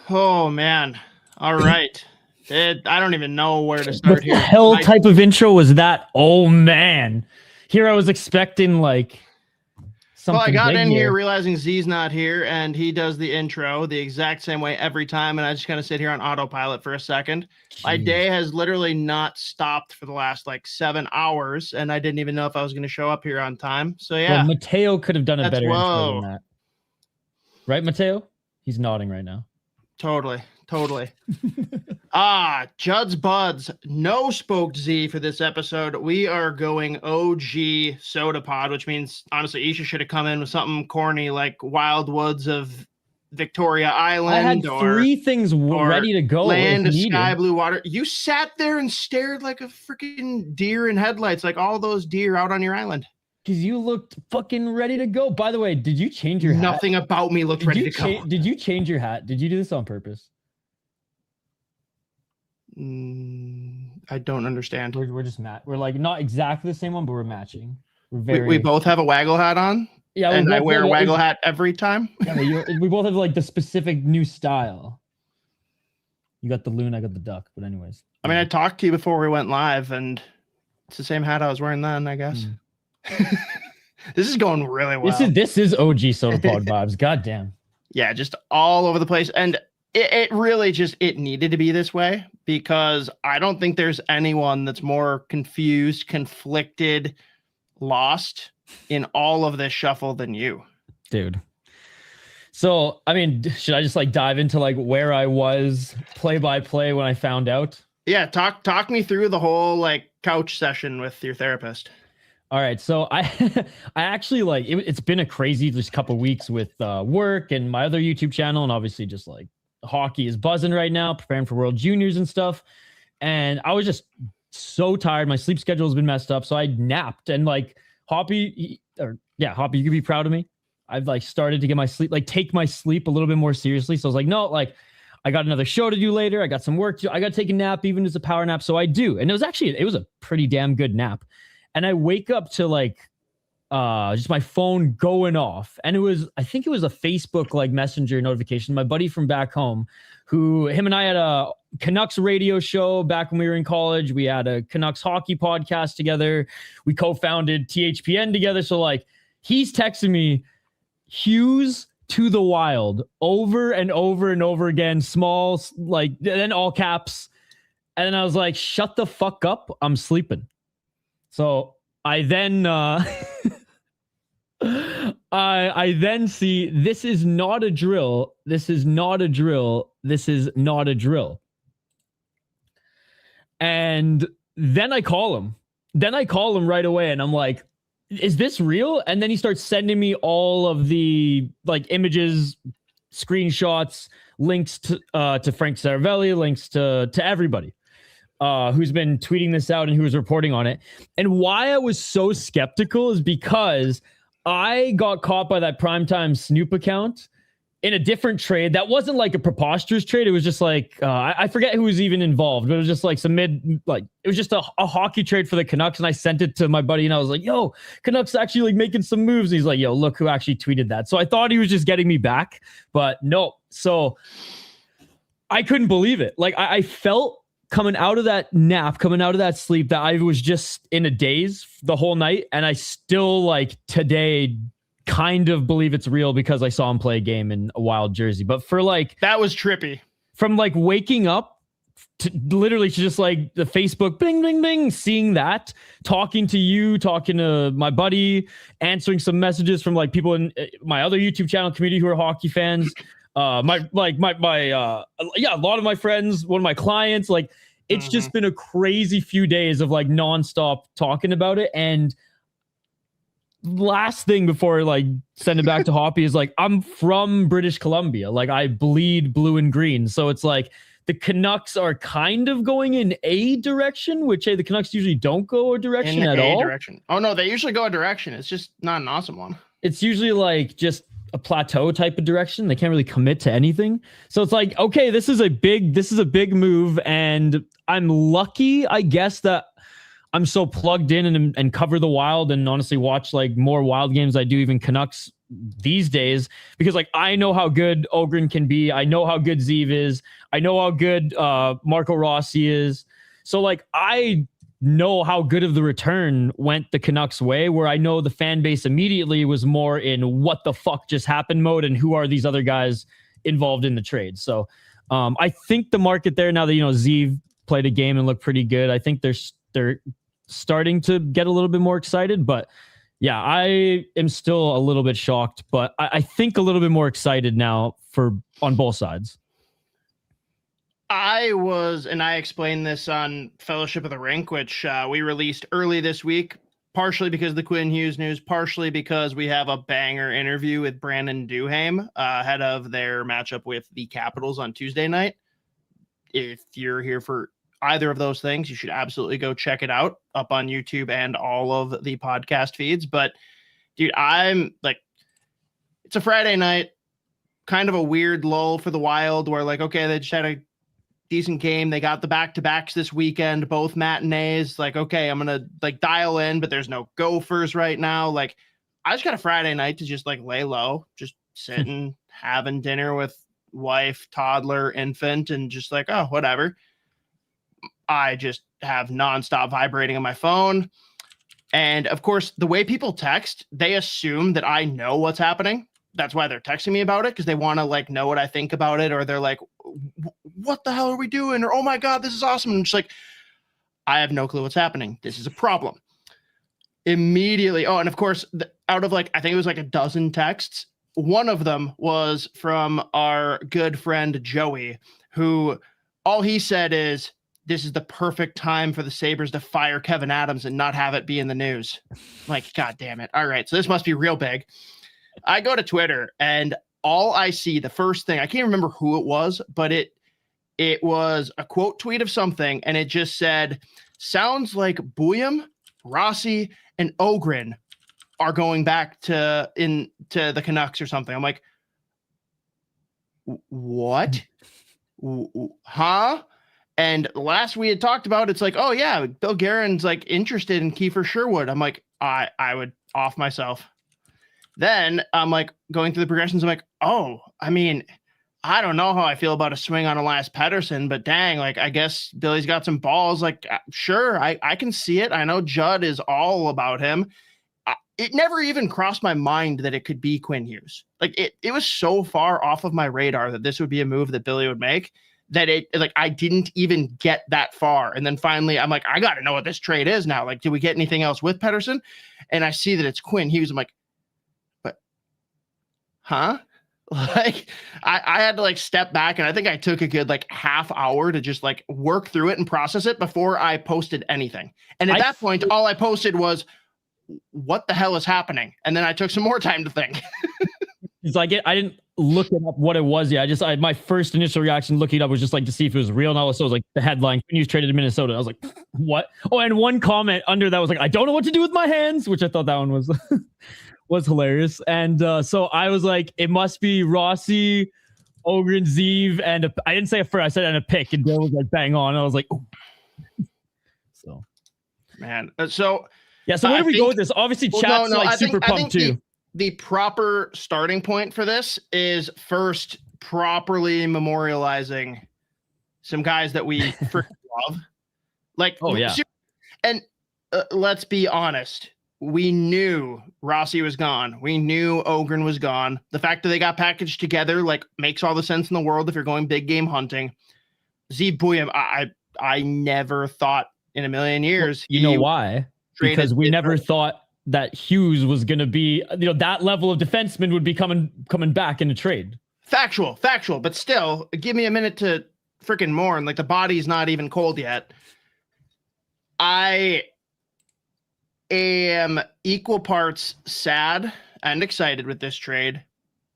Oh man. All right. I don't even know where to What start the here. hell type of intro was that? Oh man. Here I was expecting like something. Well, I got big in here realizing Z's not here, and he does the intro the exact same way every time, and I just kind of sit here on autopilot for a second. My day has literally not stopped for the last like 7 hours, and I didn't even know if I was going to show up here on time. So yeah, Well, Mateo could have done a better intro than that. Right, Mateo? He's nodding right now. Totally. Judd'z Budz, no spoke Z for this episode. We are going OG SOTA Pod, which means honestly Isha should have come in with something corny like Wild Woods of Victoria Island. I had three things ready to go. Land of Sky Blue Water. You sat there and stared like a freaking deer in headlights, like all those deer out on your island. Because you looked fucking ready to go. By the way, did you change your hat? Nothing about me looked ready to go. Did you change your hat? Did you do this on purpose? I don't understand. We're just we're like not exactly the same one, but we're matching. We both have a waggle hat on. Yeah, and I wear a waggle hat every time. Yeah, we both have like the specific new style. You got the loon, I got the duck. But anyways, I mean, I talked to you before we went live, and it's the same hat I was wearing then, I guess. This is going really well. This is OG SOTA Pod vibes. Goddamn. Yeah, just all over the place, and it really just needed to be this way because I don't think there's anyone that's more confused, conflicted, lost in all of this shuffle than you, dude. So, I mean, should I just like dive into like where I was play by play when I found out? Yeah, talk me through the whole like couch session with your therapist. All right, so I actually like it's been a crazy just couple weeks with work and my other YouTube channel, and obviously just like hockey is buzzing right now, preparing for World Juniors and stuff. And I was just so tired. My sleep schedule has been messed up, so I napped. And like Hoppy, you could be proud of me. I've like started to get my sleep, like take my sleep a little bit more seriously. So I was like, no, like I got another show to do later. I got some work to do. I got to take a nap, even as a power nap. So I do. And it was a pretty damn good nap. And I wake up to like just my phone going off. And I think it was a Facebook like messenger notification. My buddy from back home, him and I had a Canucks radio show back when we were in college. We had a Canucks hockey podcast together. We co-founded THPN together. So like he's texting me, Hughes to the Wild, over and over and over again, small, like, then all caps. And then I was like, shut the fuck up. I'm sleeping. So I then I then see this is not a drill. This is not a drill. This is not a drill. And then I call him. Right away, and I'm like, is this real? And then he starts sending me all of the like images, screenshots, links to Frank Saravelli, links to everybody who's been tweeting this out and who was reporting on it. And why I was so skeptical is because I got caught by that Primetime Snoop account in a different trade. That wasn't like a preposterous trade. It was just like, I forget who was even involved, but it was just like it was just a hockey trade for the Canucks. And I sent it to my buddy and I was like, yo, Canucks actually like making some moves. And he's like, yo, look who actually tweeted that. So I thought he was just getting me back, but no. So I couldn't believe it. Like I felt coming out of that nap, coming out of that sleep, that I was just in a daze the whole night. And I still like today kind of believe it's real because I saw him play a game in a Wild jersey. But for like, that was trippy. From like waking up to literally just like the Facebook bing, bing, bing, seeing that, talking to you, talking to my buddy, answering some messages from like people in my other YouTube channel community who are hockey fans. A lot of my friends, one of my clients, like it's just been a crazy few days of like nonstop talking about it. And last thing before like send it back to Hoppy is like, I'm from British Columbia. Like I bleed blue and green. So it's like the Canucks are kind of going in a direction, which the Canucks usually don't go a direction at all. Oh no, they usually go a direction. It's just not an awesome one. It's usually like just a plateau type of direction. They can't really commit to anything. So it's like, okay, this is a big move. And I'm lucky, I guess, that I'm so plugged in and cover the Wild and honestly watch like more Wild games I do even Canucks these days, because like I know how good Ogren can be. I know how good Zeev is. I know how good Marco Rossi is. So like I know how good of the return went the Canucks way, where I know the fan base immediately was more in what the fuck just happened mode and who are these other guys involved in the trade. So I think the market there, now that, you know, Zeev played a game and looked pretty good, I think they're starting to get a little bit more excited. But yeah, I am still a little bit shocked, but I think a little bit more excited now on both sides. I explained this on Fellowship of the Rink, which we released early this week, partially because of the Quinn Hughes news, partially because we have a banger interview with Brandon Duhaime ahead of their matchup with the Capitals on Tuesday night. If you're here for either of those things, you should absolutely go check it out up on YouTube and all of the podcast feeds. But dude, I'm like, it's a Friday night, kind of a weird lull for the Wild where like, okay, they just had a decent game. They got the back-to-backs this weekend, both matinees. Like, okay, I'm going to like dial in, but there's no Gophers right now. Like, I just got a Friday night to just like lay low, just sitting, having dinner with wife, toddler, infant, and just like, oh, whatever. I just have nonstop vibrating on my phone. And of course, the way people text, they assume that I know what's happening. That's why they're texting me about it, because they want to like know what I think about it, or they're like, what the hell are we doing? Or, oh my God, this is awesome. And I'm just like, I have no clue what's happening. This is a problem. Immediately. Oh, and of course, out of like, I think it was like a dozen texts, one of them was from our good friend Joey, who all he said is, this is the perfect time for the Sabres to fire Kevin Adams and not have it be in the news. Like, God damn it. All right. So this must be real big. I go to Twitter and all I see, the first thing, I can't remember who it was, but it was a quote tweet of something. And it just said, sounds like Buyam, Rossi, and Ogren are going back to the Canucks or something. I'm like, what? Huh? And last we had talked about, it's like, oh yeah, Bill Guerin's like interested in Kiefer Sherwood. I'm like, I would off myself. Then I'm like going through the progressions. I'm like, oh, I mean, I don't know how I feel about a swing on Elias Pettersson, but dang, like, I guess Billy's got some balls. Like, sure, I can see it. I know Judd is all about him. It never even crossed my mind that it could be Quinn Hughes. Like, it was so far off of my radar that this would be a move that Billy would make that I didn't even get that far. And then finally I'm like, I got to know what this trade is now. Like, did we get anything else with Pettersson? And I see that it's Quinn Hughes. I'm like, but, huh? Like, I had to like step back, and I think I took a good like half hour to just like work through it and process it before I posted anything. And at that point, all I posted was, what the hell is happening? And then I took some more time to think. It's like, I didn't look it up what it was. Yeah, my first initial reaction looking it up was just like to see if it was real. And also it was like the headline, Quinn Hughes traded to Minnesota. I was like, what? Oh, and one comment under that was like, I don't know what to do with my hands, which I thought that one was was hilarious. And so I was like, it must be Rossi, Ogren, Zeev, and I didn't say a first, I said and a pick, and Bill was like bang on. I was like, ooh. So, man. So yeah. So where do we go with this? Obviously, chat's like super pumped too. The proper starting point for this is first properly memorializing some guys that we freaking love. Like, oh yeah. And let's be honest. We knew Rossi was gone. We knew Ogren was gone. The fact that they got packaged together, like, makes all the sense in the world if you're going big game hunting. Zeev Buyam, I never thought in a million years. You know why? Because we never thought that Hughes was going to be, that level of defenseman would be coming back in a trade. Factual. But still, give me a minute to freaking mourn. Like, the body's not even cold yet. I am equal parts sad and excited with this trade,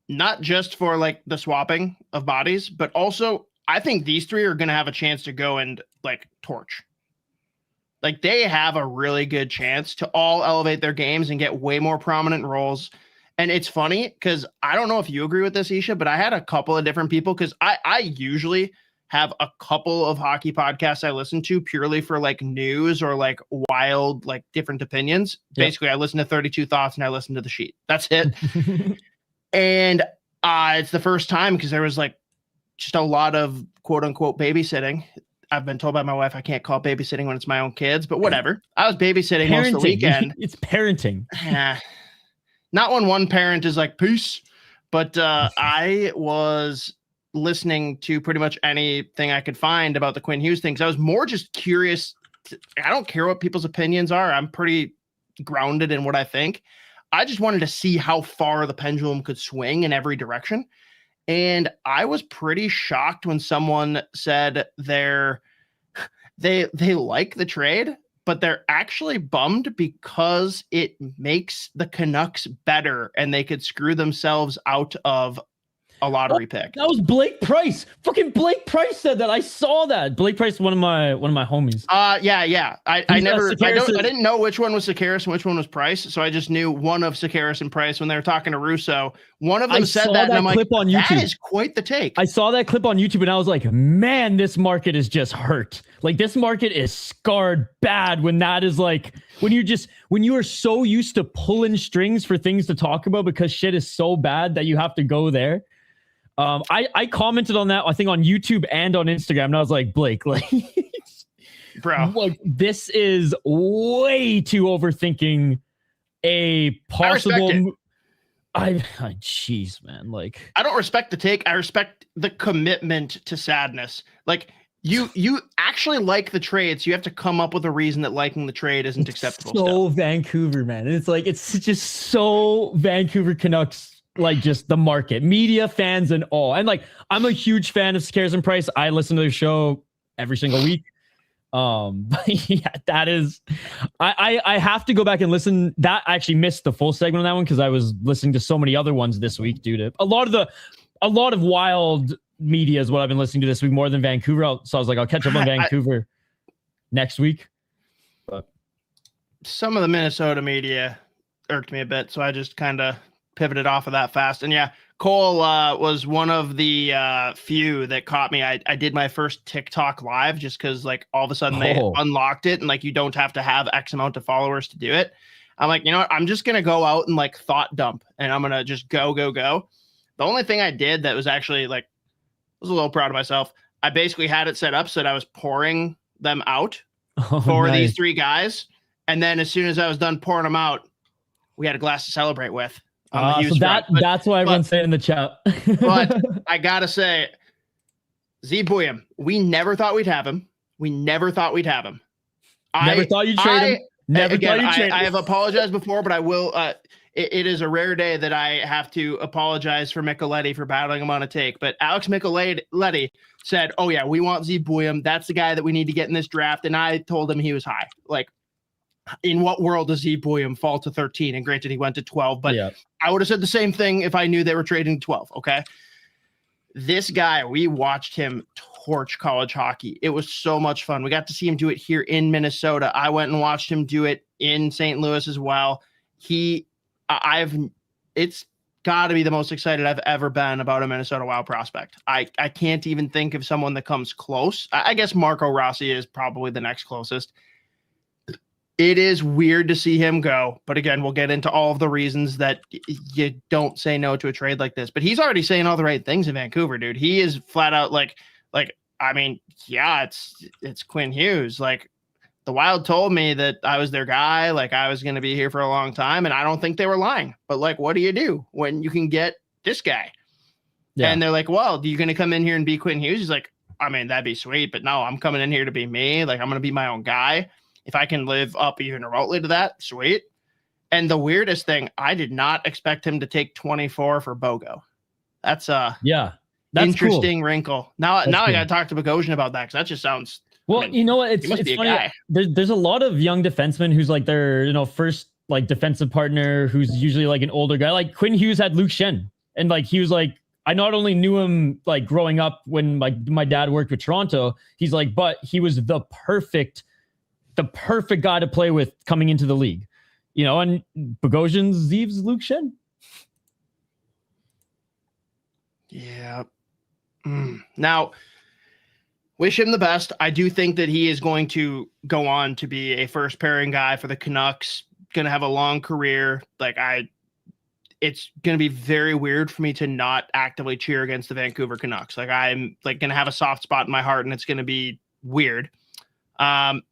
not just for like the swapping of bodies, but also I think these three are going to have a chance to go and like torch. Like, they have a really good chance to all elevate their games and get way more prominent roles. And it's funny because I don't know if you agree with this, Isha, but I had a couple of different people, because I usually have a couple of hockey podcasts I listen to purely for like news or like wild, like different opinions. Yep. Basically, I listen to 32 Thoughts and I listen to The Sheet. That's it. And it's the first time because there was like just a lot of quote unquote babysitting. I've been told by my wife I can't call it babysitting when it's my own kids, but whatever. I was babysitting most of the weekend. It's parenting. Not when one parent is like, peace. But I was listening to pretty much anything I could find about the Quinn Hughes thing. I was more just curious. I don't care what people's opinions are. I'm pretty grounded in what I think. I just wanted to see how far the pendulum could swing in every direction. And I was pretty shocked when someone said they like the trade, but they're actually bummed because it makes the Canucks better and they could screw themselves out of a lottery pick. That was Blake Price. Fucking Blake Price said that. I saw that. Blake Price, one of my homies. Yeah. I didn't know which one was Sakaris and which one was Price, so I just knew one of Sakaris and Price when they were talking to Russo. One of them said that, and I'm like, on YouTube. That is quite the take. I saw that clip on YouTube, and I was like, man, this market is just hurt. Like, this market is scarred bad when that is like, when you are so used to pulling strings for things to talk about because shit is so bad that you have to go there. I commented on that, I think on YouTube and on Instagram, and I was like, Blake, like, bro, like, this is way too overthinking a possible. Jeez, man, like, I don't respect the take. I respect the commitment to sadness. Like, you actually like the trade, so you have to come up with a reason that liking the trade isn't acceptable. So Vancouver, man, it's like, it's just so Vancouver Canucks. Like, just the market, media, fans, and all. And like, I'm a huge fan of Sakaris and Price. I listen to their show every single week. But yeah, that is, I have to go back and listen. That I actually missed the full segment on that one because I was listening to so many other ones this week due to a lot of wild media is what I've been listening to this week more than Vancouver. So I was like, I'll catch up on Vancouver next week. But some of the Minnesota media irked me a bit, so I just kind of pivoted off of that fast. And yeah, Cole was one of the few that caught me. I did my first TikTok live just because like all of a sudden they unlocked it and like you don't have to have X amount of followers to do it. I'm like, you know what? I'm just going to go out and like thought dump and I'm going to just go. The only thing I did that was actually like, I was a little proud of myself. I basically had it set up so that I was pouring them out for these three guys. And then as soon as I was done pouring them out, we had a glass to celebrate with. So that's why everyone's saying in the chat. But I gotta say, Zbujem, we never thought we'd have him. Never thought you'd trade him. I have apologized before, but I will. It is a rare day that I have to apologize for Micheletti for battling him on a take. But Alex Micheletti said, "Oh yeah, we want Zbujem. That's the guy that we need to get in this draft." And I told him he was high. Like, in what world does Zbujem fall to 13? And granted, he went to 12, but yeah. I would have said the same thing if I knew they were trading 12. Okay. This guy, we watched him torch college hockey. It was so much fun. We got to see him do it here in Minnesota. I went and watched him do it in St. Louis as well. It's got to be the most excited I've ever been about a Minnesota Wild prospect. I can't even think of someone that comes close. I guess Marco Rossi is probably the next closest. It is weird to see him go, but again, we'll get into all of the reasons that you don't say no to a trade like this. But he's already saying all the right things in Vancouver, dude. He is flat out like I mean, yeah, it's Quinn Hughes. Like, the Wild told me that I was their guy, like I was going to be here for a long time, and I don't think they were lying. But like, what do you do when you can get this guy? Yeah. And they're like, well, are you going to come in here and be Quinn Hughes? He's like, I mean, that'd be sweet, but no, I'm coming in here to be me. Like, I'm going to be my own guy. If I can live up even remotely to that, sweet. And the weirdest thing, I did not expect him to take 24 for Bogo. That's interesting cool. Wrinkle. Now cool. I got to talk to Bogosian about that because that just sounds. Well, I mean, you know what? It's funny. There's a lot of young defensemen who's like their first like defensive partner who's usually like an older guy. Like Quinn Hughes had Luke Shen, and like he was like, I not only knew him like growing up when my dad worked with Toronto. He's like, but he was the perfect guy to play with coming into the league, and Bogosian's Zeeves Luke Shen. Yeah. Now, wish him the best. I do think that he is going to go on to be a first pairing guy for the Canucks, going to have a long career. Like it's going to be very weird for me to not actively cheer against the Vancouver Canucks. Like I'm like going to have a soft spot in my heart, and it's going to be weird. Marco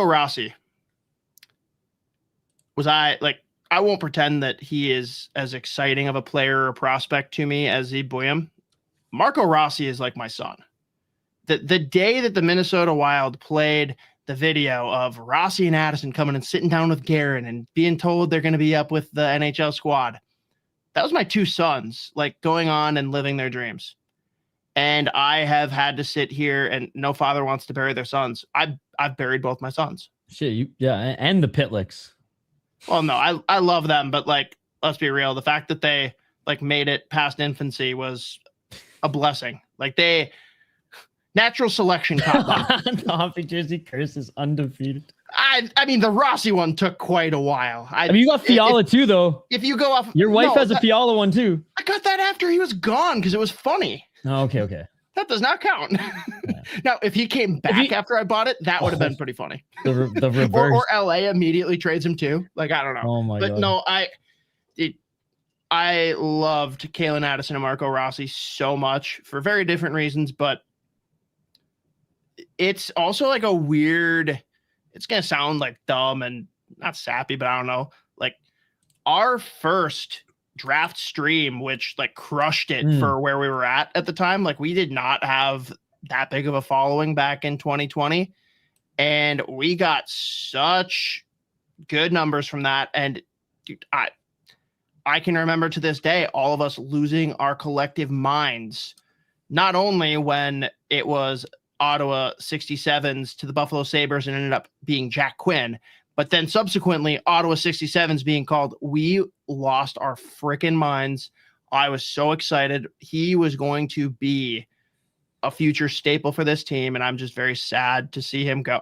Rossi. I won't pretend that he is as exciting of a player or prospect to me as Zeb William. Marco Rossi is like my son. The day that the Minnesota Wild played the video of Rossi and Addison coming and sitting down with Guerin and being told they're going to be up with the NHL squad, that was my two sons, like going on and living their dreams. And I have had to sit here, and no father wants to bury their sons. I've buried both my sons. Shit, and the Pitlicks. Well, no, I love them, but like, let's be real. The fact that they like made it past infancy was a blessing. Like natural selection caught them. The Hoppy Jersey curse is undefeated. I mean, the Rossi one took quite a while. I mean, you got Fiala too, though. If you go off, your wife has a Fiala one too. I got that after he was gone because it was funny. Oh, okay. That does not count. Yeah. Now, if he came back after I bought it, that would have been pretty funny. The reverse. or LA immediately trades him too. Like, I don't know. Oh my God. No, I loved Kalen Addison and Marco Rossi so much for very different reasons, but it's also like a weird, it's going to sound like dumb and not sappy, but I don't know. Like our first draft stream, which like crushed it for where we were at the time. Like we did not have that big of a following back in 2020. And we got such good numbers from that. And dude, I can remember to this day, all of us losing our collective minds, not only when it was Ottawa 67s to the Buffalo Sabres and ended up being Jack Quinn, but then subsequently Ottawa 67s being called. We lost our freaking minds. I was so excited. He was going to be a future staple for this team, and I'm just very sad to see him go.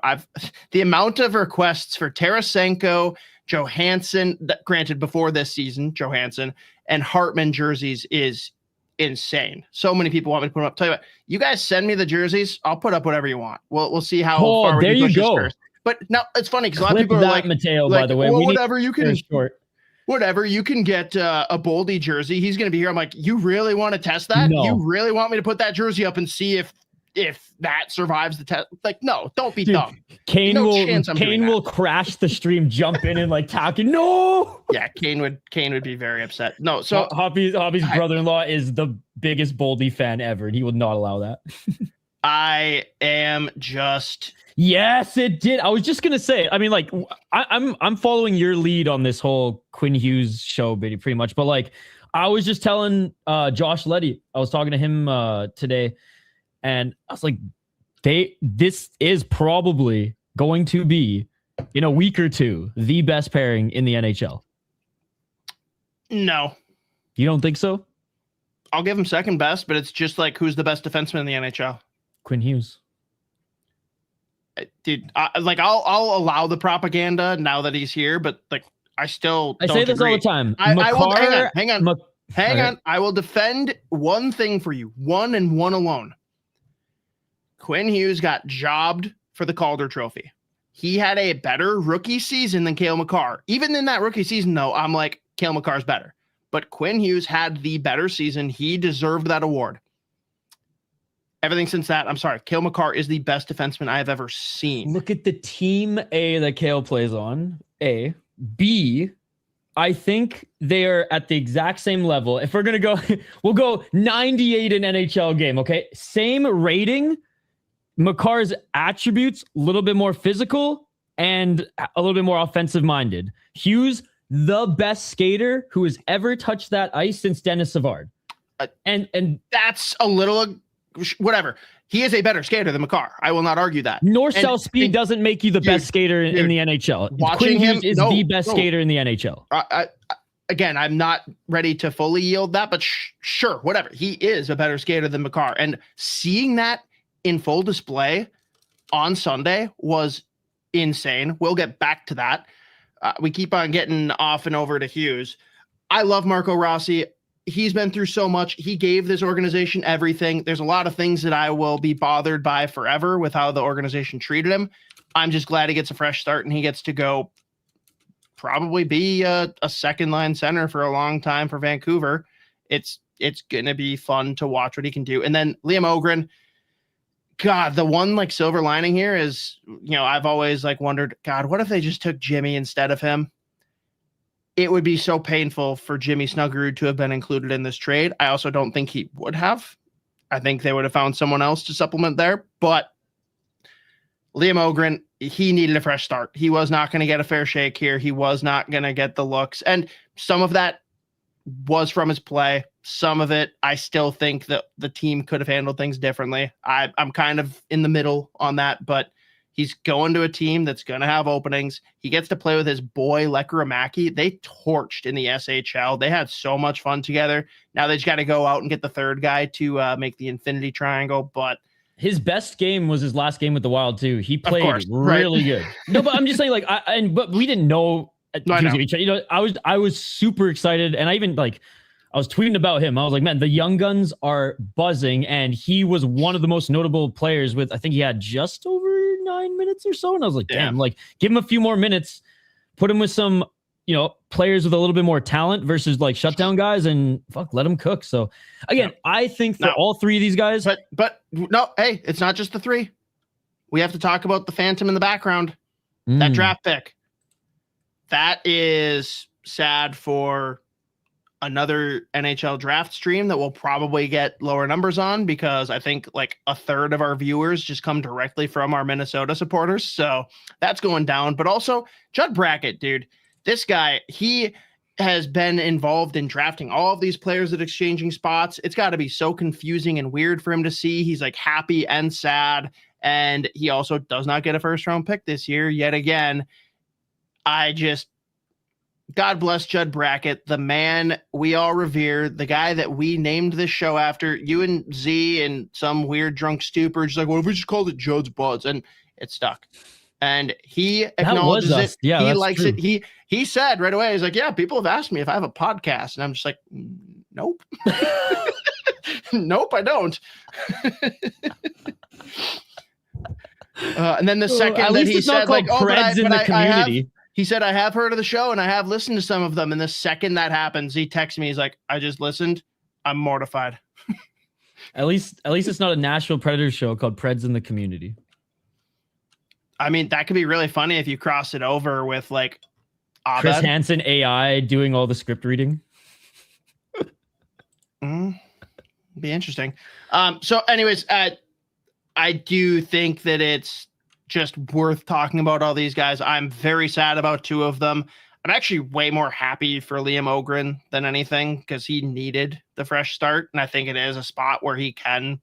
The amount of requests for Tarasenko, Johansson, granted before this season, Johansson, and Hartman jerseys is insane. So many people want me to put them up. Tell you what, you guys send me the jerseys. I'll put up whatever you want. We'll see how far we there can push you go. This first. But now it's funny because a lot of people are like, Mateo, by the way, well, whatever you can get a Boldy jersey. He's going to be here. I'm like, you really want to test that? No. You really want me to put that jersey up and see if that survives the test? Like, no, don't be dumb. Kane will crash the stream, jump in and like talking. No. Yeah, Kane would be very upset. No, so Hoppy's brother-in-law is the biggest Boldy fan ever, and he would not allow that. I am just. Yes, it did. I was just gonna say. I mean, like, I'm following your lead on this whole Quinn Hughes show, pretty much. But like, I was just telling Josh Leddy. I was talking to him today, and I was like, this is probably going to be in a week or two the best pairing in the NHL. No, you don't think so? I'll give him second best, but it's just like who's the best defenseman in the NHL? Quinn Hughes. Dude, I'll allow the propaganda now that he's here, but like I don't say this agree. all the time. I will hang on. I will defend one thing for you, one and one alone. Quinn Hughes got jobbed for the Calder Trophy. He had a better rookie season than Cale Makar. Even in that rookie season, though, I'm like, Cale Makar's better. But Quinn Hughes had the better season. He deserved that award. Everything since that, I'm sorry, Cale Makar is the best defenseman I have ever seen. Look at the team A that Cale plays on. A. B. I think they are at the exact same level. If we're going to go, we'll go 98 in NHL game, okay? Same rating. Makar's attributes, a little bit more physical and a little bit more offensive-minded. Hughes, the best skater who has ever touched that ice since Dennis Savard. And that's a little... Whatever. He is a better skater than Makar. I will not argue that. North-south speed doesn't make you the best skater in the NHL. Watching him is the best skater in the NHL. Again, I'm not ready to fully yield that, but sure, whatever. He is a better skater than Makar. And seeing that in full display on Sunday was insane. We'll get back to that. We keep on getting off and over to Hughes. I love Marco Rossi. He's been through so much. He gave this organization everything. There's a lot of things that I will be bothered by forever with how the organization treated him. I'm just glad he gets a fresh start and he gets to go probably be a second line center for a long time for Vancouver. It's going to be fun to watch what he can do. And then Liam Ogren, God, the one like silver lining here is, I've always like wondered, God, what if they just took Jimmy instead of him? It would be so painful for Jimmy Snuggerud to have been included in this trade. I also don't think he would have. I think they would have found someone else to supplement there. But Liam Ogren, he needed a fresh start. He was not going to get a fair shake here. He was not going to get the looks. And some of that was from his play. Some of it, I still think that the team could have handled things differently. I'm kind of in the middle on that, but he's going to a team that's going to have openings. He gets to play with his boy, Lekaramaki. They torched in the SHL. They had so much fun together. Now they just got to go out and get the third guy to make the infinity triangle. But his best game was his last game with the Wild too. He played really good. No, but I'm just saying, like, but we didn't know. I was super excited, and I was tweeting about him. I was like, man, the young guns are buzzing, and he was one of the most notable players with, I think he had just over 9 minutes or so. And I was like, damn, like, give him a few more minutes, put him with some, players with a little bit more talent versus like shutdown guys, and let him cook. So again, I think for all three of these guys, but no, hey, it's not just the three. We have to talk about the phantom in the background, that draft pick. That is sad for another NHL draft stream that will probably get lower numbers on, because I think like a third of our viewers just come directly from our Minnesota supporters. So that's going down. But also Judd Brackett, dude, this guy, he has been involved in drafting all of these players at exchanging spots. It's got to be so confusing and weird for him to see. He's like happy and sad. And he also does not get a first round pick this year yet again. God bless Judd Brackett, the man we all revere, the guy that we named this show after. You and Z and some weird drunk stupor just like, what if we just called it Judd'z Budz? And it stuck. And he acknowledges it. Yeah, he likes it. He said right away, he's like, yeah, people have asked me if I have a podcast. And I'm just like, nope. Nope, I don't. And then the second that he said, like, oh, but he said, I have heard of the show and I have listened to some of them. And the second that happens, he texts me. He's like, I just listened. I'm mortified. At least it's not a Nashville Predators show called Preds in the Community. I mean, that could be really funny if you cross it over with like Chris Hansen AI doing all the script reading. Be interesting. So anyways, I do think that it's just worth talking about all these guys. I'm very sad about two of them. I'm actually way more happy for Liam Ogren than anything, because he needed the fresh start. And I think it is a spot where he can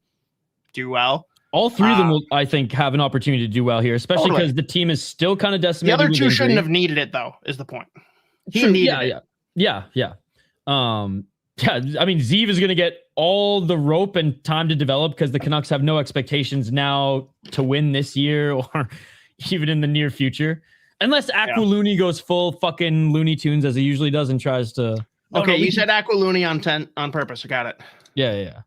do well. All three of them will, I think, have an opportunity to do well here, especially because the team is still kind of decimated. The other two shouldn't have needed it, though, is the point. He needed it. Yeah. I mean, Zeev is going to get all the rope and time to develop, because the Canucks have no expectations now to win this year or even in the near future, unless Aquiluni goes full fucking Looney Tunes as he usually does and tries to. You said Aquiluni on purpose. I got it. Yeah.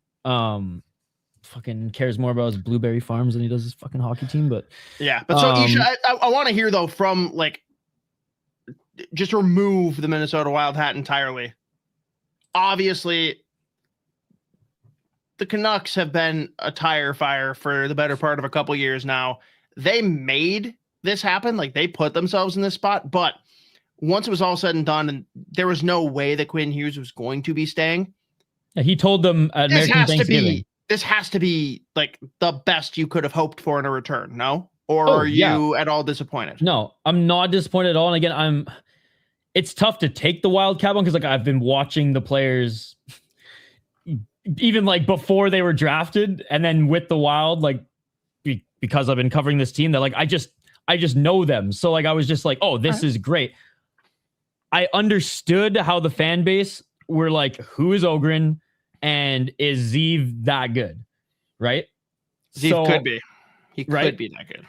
Fucking cares more about his blueberry farms than he does his fucking hockey team. But so Isha, I want to hear though from like, just remove the Minnesota Wild hat entirely. Obviously, the Canucks have been a tire fire for the better part of a couple years now. They made this happen. Like, they put themselves in this spot. But once it was all said and done, and there was no way that Quinn Hughes was going to be staying. Yeah, he told them at American Thanksgiving. This has to be like the best you could have hoped for in a return. No? Or are you at all disappointed? No, I'm not disappointed at all. And again, it's tough to take the wild cap on, because like I've been watching the players even like before they were drafted, and then with the Wild, like because I've been covering this team, that like I just know them. So like I was just like, oh, this is great. I understood how the fan base were like, who is Ogren and is Zeev that good, right? Zeev could be. He could be that good.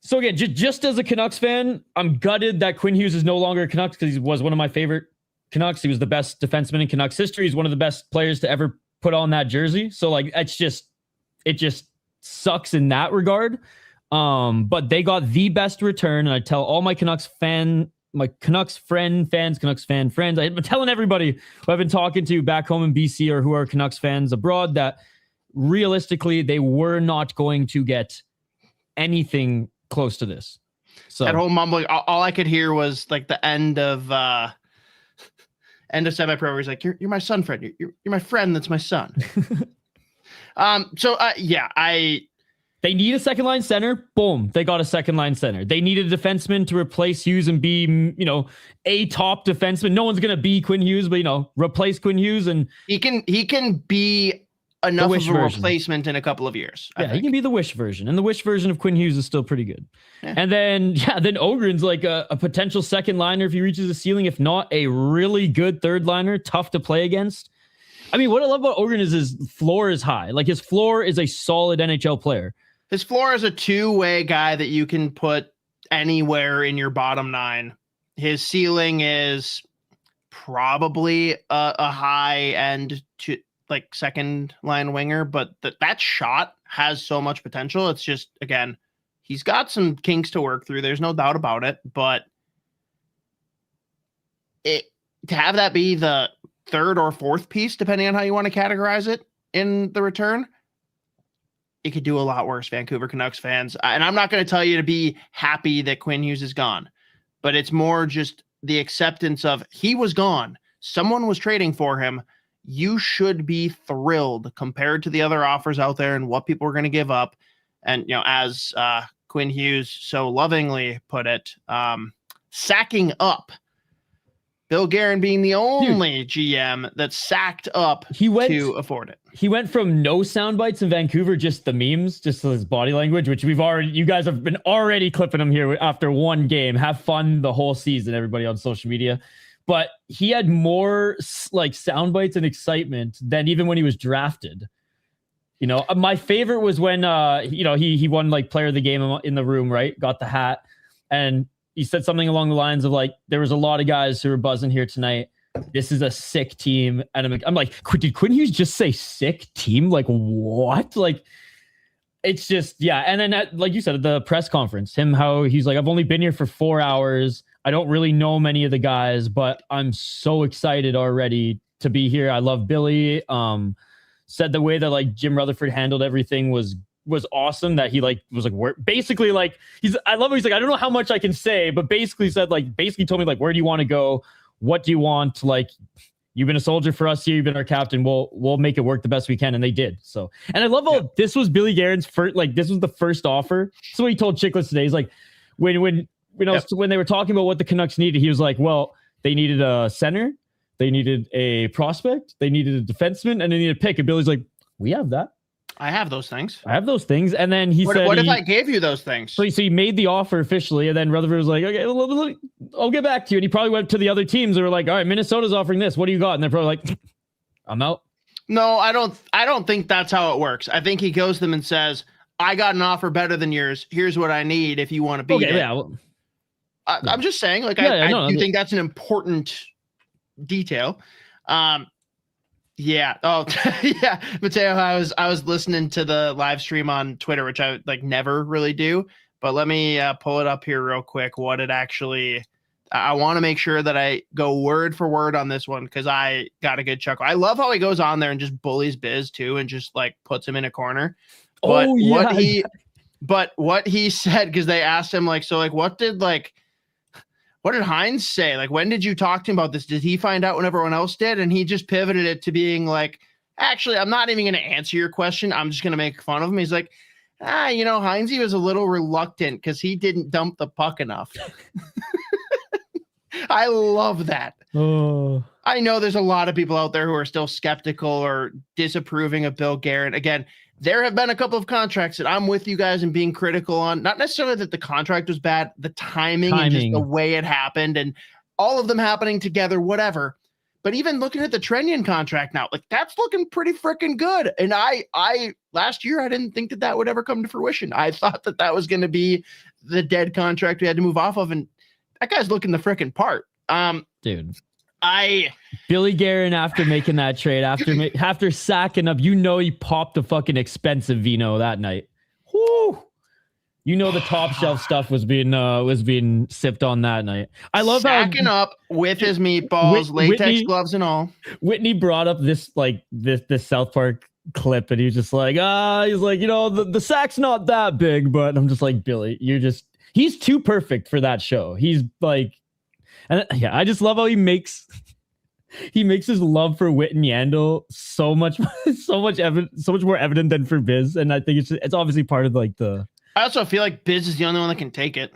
So again, just as a Canucks fan, I'm gutted that Quinn Hughes is no longer a Canucks, because he was one of my favorite Canucks. He was the best defenseman in Canucks history. He's one of the best players to ever put on that jersey. So like, it just sucks in that regard. But they got the best return. And I tell all my Canucks fan my Canucks fans, Canucks fan friends. I've been telling everybody who I've been talking to back home in BC or who are Canucks fans abroad that realistically they were not going to get anything close to this. So that whole mumbling, all I could hear was like the end of semi-pro. He's like, "You're my son, friend. You're my friend. That's my son." They need a second line center. Boom. They got a second line center. They needed a defenseman to replace Hughes and be, a top defenseman. No one's going to be Quinn Hughes, but, replace Quinn Hughes. And he can be enough of a replacement in a couple of years. Yeah, he can be the Wish version. And the Wish version of Quinn Hughes is still pretty good. Yeah. And then Ogren's like a potential second liner if he reaches the ceiling. If not, a really good third liner, tough to play against. I mean, what I love about Ogren is his floor is high. Like his floor is a solid NHL player. His floor is a two-way guy that you can put anywhere in your bottom nine. His ceiling is probably a high-end second line winger, but that shot has so much potential. It's just, again, he's got some kinks to work through. There's no doubt about it, but to have that be the third or fourth piece, depending on how you want to categorize it in the return, it could do a lot worse, Vancouver Canucks fans. And I'm not going to tell you to be happy that Quinn Hughes is gone, but it's more just the acceptance of he was gone. Someone was trading for him. You should be thrilled compared to the other offers out there and what people are going to give up. And, as Quinn Hughes so lovingly put it, sacking up. Bill Guerin being the only GM that sacked up to afford it. He went from no sound bites in Vancouver, just the memes, just his body language, which you guys have been already clipping him here after one game. Have fun the whole season, everybody on social media. But he had more sound bites and excitement than even when he was drafted. My favorite was when he won player of the game in the room, right? Got the hat, and he said something along the lines of there was a lot of guys who were buzzing here tonight. This is a sick team. And I'm like, did Quinn Hughes just say sick team? What? It's just, yeah. And then like you said, at the press conference, how he's like, I've only been here for 4 hours. I don't really know many of the guys, but I'm so excited already to be here. I love Billy. Said the way that Jim Rutherford handled everything was awesome, that he basically I love it. He's like, I don't know how much I can say, but basically said basically told me where do you want to go? What do you want? You've been a soldier for us here. You've been our captain. We'll make it work the best we can. And they did. So, and I love how this was Billy Guerin's first, this was the first offer. So what he told Chicklets today, he's like, when they were talking about what the Canucks needed, he was like, well, they needed a center, they needed a prospect, they needed a defenseman, and they needed a pick. And Billy's like, we have that. I have those things. And then he said, what if I gave you those things? So he made the offer officially. And then Rutherford was like, okay, I'll get back to you. And he probably went to the other teams that were like, all right, Minnesota's offering this. What do you got? And they're probably like, I'm out. No, I don't think that's how it works. I think he goes to them and says, I got an offer better than yours. Here's what I need if you want to beat it. Yeah. Well, I'm just saying, I do think that's an important detail. Yeah. Oh, yeah. Mateo, I was listening to the live stream on Twitter, which I never really do, but let me pull it up here real quick. What it actually, I want to make sure that I go word for word on this one, because I got a good chuckle. I love how he goes on there and just bullies Biz too, and just puts him in a corner. But what he said, because they asked him what did Hines say? When did you talk to him about this? Did he find out when everyone else did? And he just pivoted it to being actually, I'm not even going to answer your question. I'm just going to make fun of him. He's like, Heinze was a little reluctant because he didn't dump the puck enough. I love that. Oh. I know there's a lot of people out there who are still skeptical or disapproving of Bill Guerin. Again, there have been a couple of contracts that I'm with you guys and being critical on. Not necessarily that the contract was bad, the timing and just the way it happened, and all of them happening together, whatever. But even looking at the Trennian contract now, that's looking pretty freaking good. And I last year, I didn't think that would ever come to fruition. I thought that was going to be the dead contract we had to move off of. And that guy's looking the freaking part. Dude. Billy Guerin, after making that trade, after sacking up, he popped a fucking expensive vino that night. Whoo! the top shelf stuff was being sipped on that night. I love Stacking how up with his meatballs, latex gloves and all. Whitney brought up this South Park clip, and he was just like, he's like, the sack's not that big, but I'm just like, Billy, he's too perfect for that show. He's like, and yeah, I just love how he makes his love for Whit and Yandel so much more evident than for Biz, and I think it's obviously part of like the. I also feel like Biz is the only one that can take it.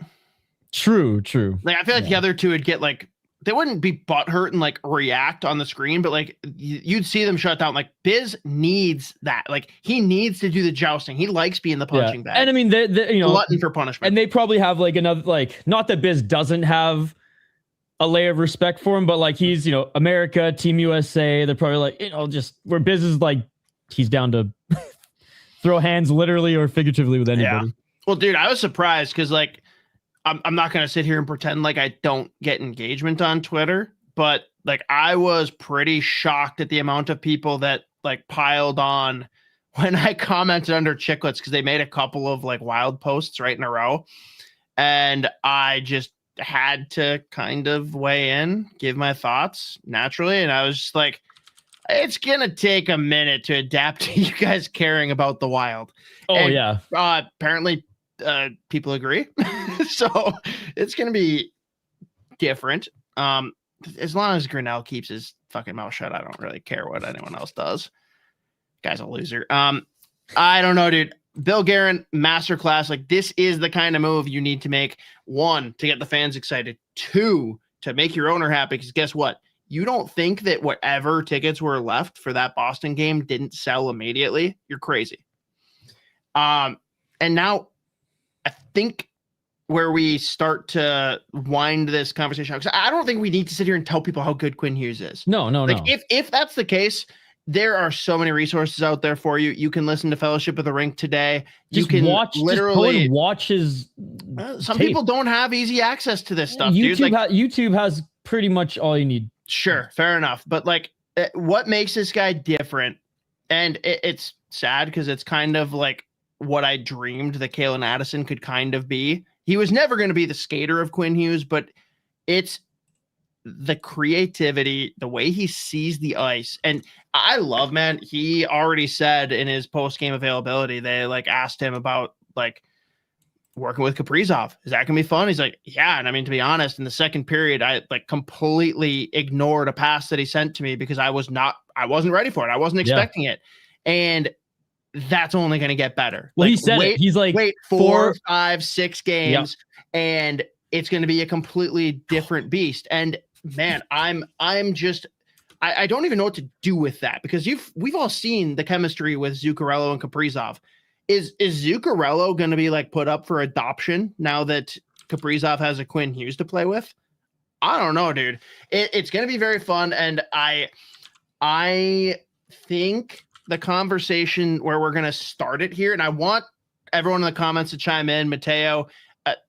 True. Like I feel like the other two would get like, they wouldn't be butthurt and like react on the screen, but like you'd see them shut down. Like Biz needs that. Like he needs to do the jousting. He likes being the punching bag. And I mean, they glutton for punishment. And they probably have like another, like, not that Biz doesn't have a layer of respect for him, but like he's, America, Team USA. They're probably like, just where Biz is like, he's down to throw hands literally or figuratively with anybody. Yeah. Well, dude, I was surprised because like, I'm not going to sit here and pretend like I don't get engagement on Twitter, but like I was pretty shocked at the amount of people that like piled on when I commented under Chicklets, because they made a couple of like wild posts right in a row. And I just had to kind of weigh in, give my thoughts naturally. And I was just like, it's going to take a minute to adapt to you guys caring about the wild. Oh, and, yeah. Apparently, people agree. So it's going to be different. As long as Grinnell keeps his fucking mouth shut, I don't really care what anyone else does. Guy's a loser. I don't know, dude. Bill Guerin, masterclass. Like, this is the kind of move you need to make. 1, to get the fans excited. 2, to make your owner happy. Because guess what? You don't think that whatever tickets were left for that Boston game didn't sell immediately? You're crazy. And now I think where we start to wind this conversation out, because I don't think we need to sit here and tell people how good Quinn Hughes is. No. If that's the case, there are so many resources out there for you. You can listen to Fellowship of the Rink today. You can literally watch his. Some tape. people don't have easy access to this stuff. YouTube, dude. Like, YouTube has pretty much all you need. Sure, fair enough. But like, what makes this guy different? And it's sad because it's kind of like what I dreamed that Kalen Addison could kind of be. He was never going to be the skater of Quinn Hughes, but it's the creativity, the way he sees the ice. And I love, man, he already said in his post-game availability, they like asked him about like working with Kaprizov. Is that going to be fun? He's like, yeah. And I mean, to be honest, in the second period, I like completely ignored a pass that he sent to me because I wasn't ready for it. I wasn't expecting it. And that's only going to get better. Well, like, he said it. He's like, wait 4, 5, 6 games, and it's going to be a completely different beast. And man, I don't even know what to do with that, because we've all seen the chemistry with Zuccarello and Kaprizov. Is Zuccarello going to be like put up for adoption now that Kaprizov has a Quinn Hughes to play with? I don't know, dude. It's going to be very fun. And I think the conversation where we're going to start it here, and I want everyone in the comments to chime in. Mateo,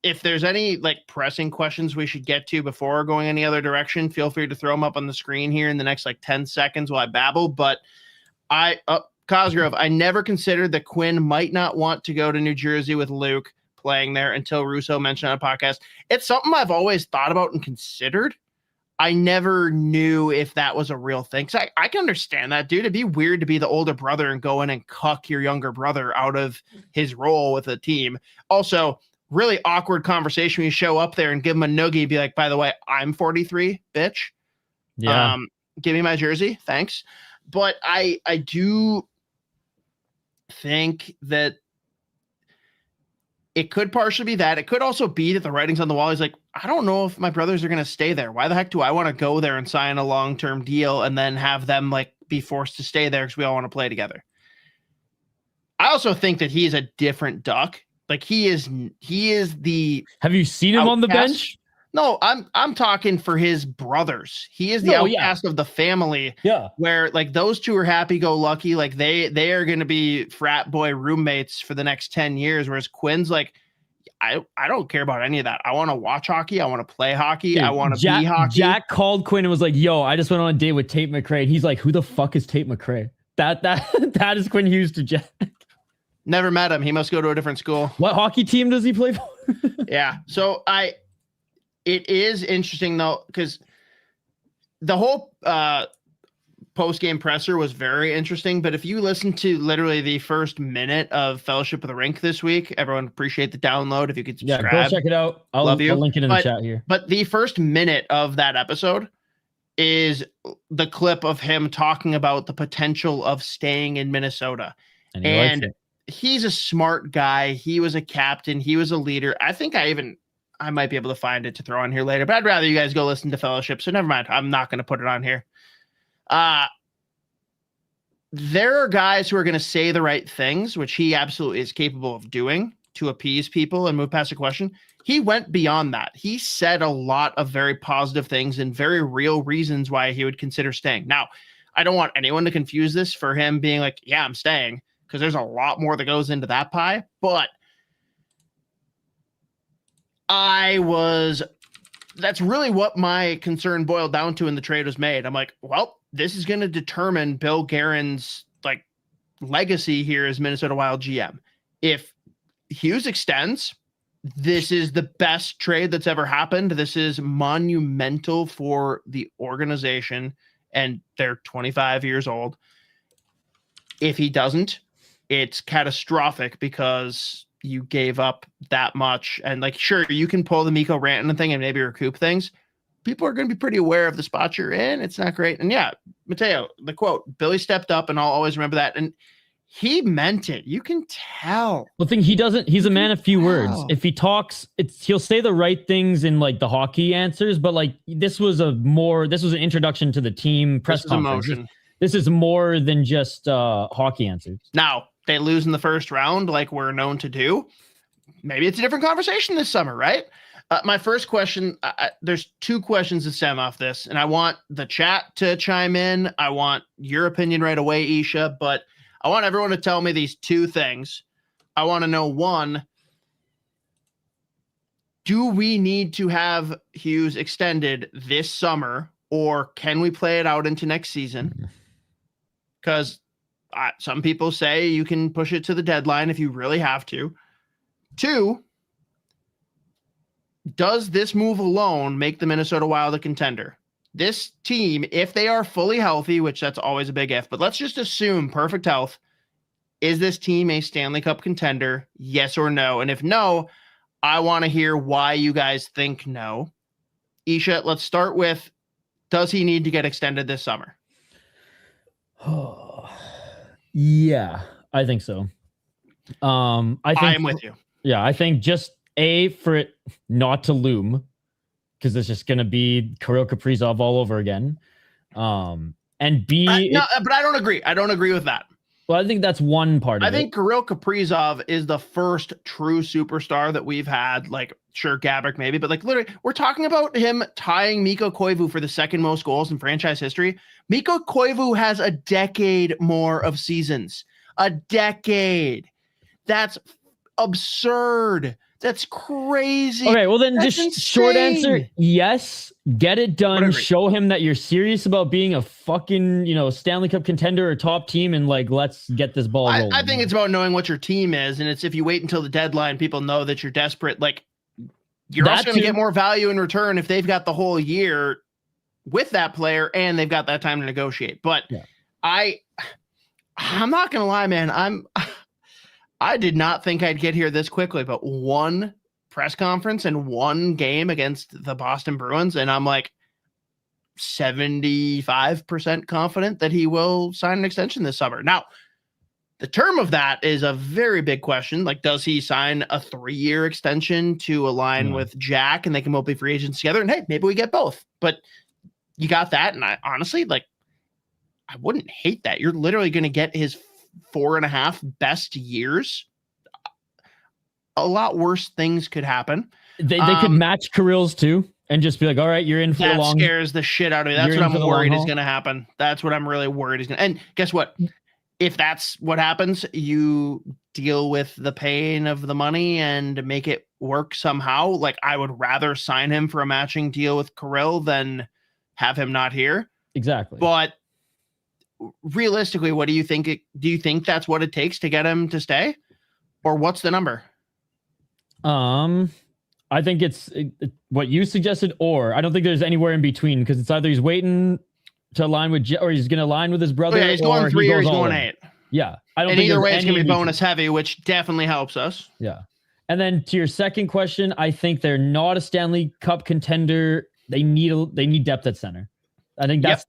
if there's any like pressing questions we should get to before going any other direction, feel free to throw them up on the screen here in the next like 10 seconds while I babble. But Cosgrove, I never considered that Quinn might not want to go to New Jersey with Luke playing there until Russo mentioned on a podcast. It's something I've always thought about and considered. I never knew if that was a real thing. So I can understand that, dude. It'd be weird to be the older brother and go in and cuck your younger brother out of his role with a team. Also, really awkward conversation when you show up there and give him a noogie and be like, by the way, I'm 43, bitch. Yeah. Give me my jersey. Thanks. But I do think that it could partially be that. It could also be that the writing's on the wall. He's like, I don't know if my brothers are going to stay there. Why the heck do I want to go there and sign a long-term deal and then have them like be forced to stay there because we all want to play together? I also think that he is a different duck. Like he is the. Have you seen him on the bench? No, I'm talking for his brothers. He is the outcast of the family. Yeah. Where like those two are happy-go-lucky. Like they are going to be frat boy roommates for the next 10 years. Whereas Quinn's like, I don't care about any of that. I want to watch hockey. I want to play hockey. Dude, I want to be hockey. Jack called Quinn and was like, yo, I just went on a date with Tate McRae. And he's like, who the fuck is Tate McRae? That is Quinn Hughes to Jack. Never met him. He must go to a different school. What hockey team does he play for? Yeah. So it is interesting though, because the whole post-game presser was very interesting. But if you listen to literally the first minute of Fellowship of the Rink this week, everyone appreciate the download. If you could subscribe, go check it out. I'll link it in the chat here. But the first minute of that episode is the clip of him talking about the potential of staying in Minnesota. And he's a smart guy. He was a captain. He was a leader. I think I might be able to find it to throw on here later, but I'd rather you guys go listen to Fellowship. So never mind. I'm not going to put it on here. There are guys who are going to say the right things, which he absolutely is capable of doing to appease people and move past a question. He went beyond that. He said a lot of very positive things and very real reasons why he would consider staying. Now, I don't want anyone to confuse this for him being like, yeah, I'm staying, because there's a lot more that goes into that pie. But that's really what my concern boiled down to when the trade was made. I'm like, well, this is going to determine Bill Guerin's like legacy here as Minnesota Wild GM. If Hughes extends, this is the best trade that's ever happened. This is monumental for the organization, and they're 25 years old. If he doesn't, it's catastrophic because you gave up that much. And like, sure, you can pull the Mikko Rantanen thing and maybe recoup things. People are going to be pretty aware of the spot you're in. It's not great. And yeah, Mateo, the quote, Billy stepped up, and I'll always remember that. And he meant it. You can tell. The thing he's a man of few words. If he talks, he'll say the right things in like the hockey answers, but like this was an introduction to the team press conference. This is more than just hockey answers. Now, they lose in the first round like we're known to do. Maybe it's a different conversation this summer, right? My first question, there's two questions that stem off this, and I want the chat to chime in. I want your opinion right away, Isha, but I want everyone to tell me these two things. I want to know, one, do we need to have Hughes extended this summer, or can we play it out into next season? Because some people say you can push it to the deadline if you really have to. Two, does this move alone make the Minnesota Wild a contender? This team, if they are fully healthy, which that's always a big if, but let's just assume perfect health, is this team a Stanley Cup contender? Yes or no? And if no, I want to hear why you guys think no. Isha, let's start with, does he need to get extended this summer? Yeah, I think so. I'm with you. Yeah, I think just for it not to loom, because it's just going to be Kirill Kaprizov all over again. And B, but I don't agree. I don't agree with that. Well, I think that's one part of it. I think Kirill Kaprizov is the first true superstar that we've had. Like, sure, Gaborik maybe, but like literally, we're talking about him tying Mikko Koivu for the second most goals in franchise history. Mikko Koivu has a decade more of seasons. A decade. That's absurd. That's crazy. Okay, well then just insane. Short answer, yes. Get it done. Show him that you're serious about being a fucking, Stanley Cup contender or top team, and like, let's get this ball rolling. I think it's about knowing what your team is, and it's if you wait until the deadline, people know that you're desperate. Like, you're also going to get more value in return if they've got the whole year with that player and they've got that time to negotiate. But yeah. I'm not going to lie, man. I did not think I'd get here this quickly, but one press conference and one game against the Boston Bruins, and I'm like 75% confident that he will sign an extension this summer. Now, the term of that is a very big question. Like, does he sign a 3-year extension to align with Jack and they can both be free agents together? And hey, maybe we get both. But you got that, and I honestly, like, I wouldn't hate that. You're literally going to get his 4.5 best years. A lot worse things could happen. They could match Kirill's too and just be like, all right, you're in for the long. That scares the shit out of me. That's what I'm worried is going to happen. That's what I'm really worried is going to. And guess what? If that's what happens, you deal with the pain of the money and make it work somehow. Like, I would rather sign him for a matching deal with Kirill than have him not here. Exactly. But realistically, what do you think? Do you think that's what it takes to get him to stay? Or what's the number? I think it's what you suggested, or I don't think there's anywhere in between, because it's either he's waiting to align with or he's going to align with his brother. Yeah, he's going 3 or he's going 8. Yeah, I don't. And think either way, it's going to be bonus heavy, which definitely helps us. Yeah, and then to your second question, I think they're not a Stanley Cup contender. They need depth at center. I think that's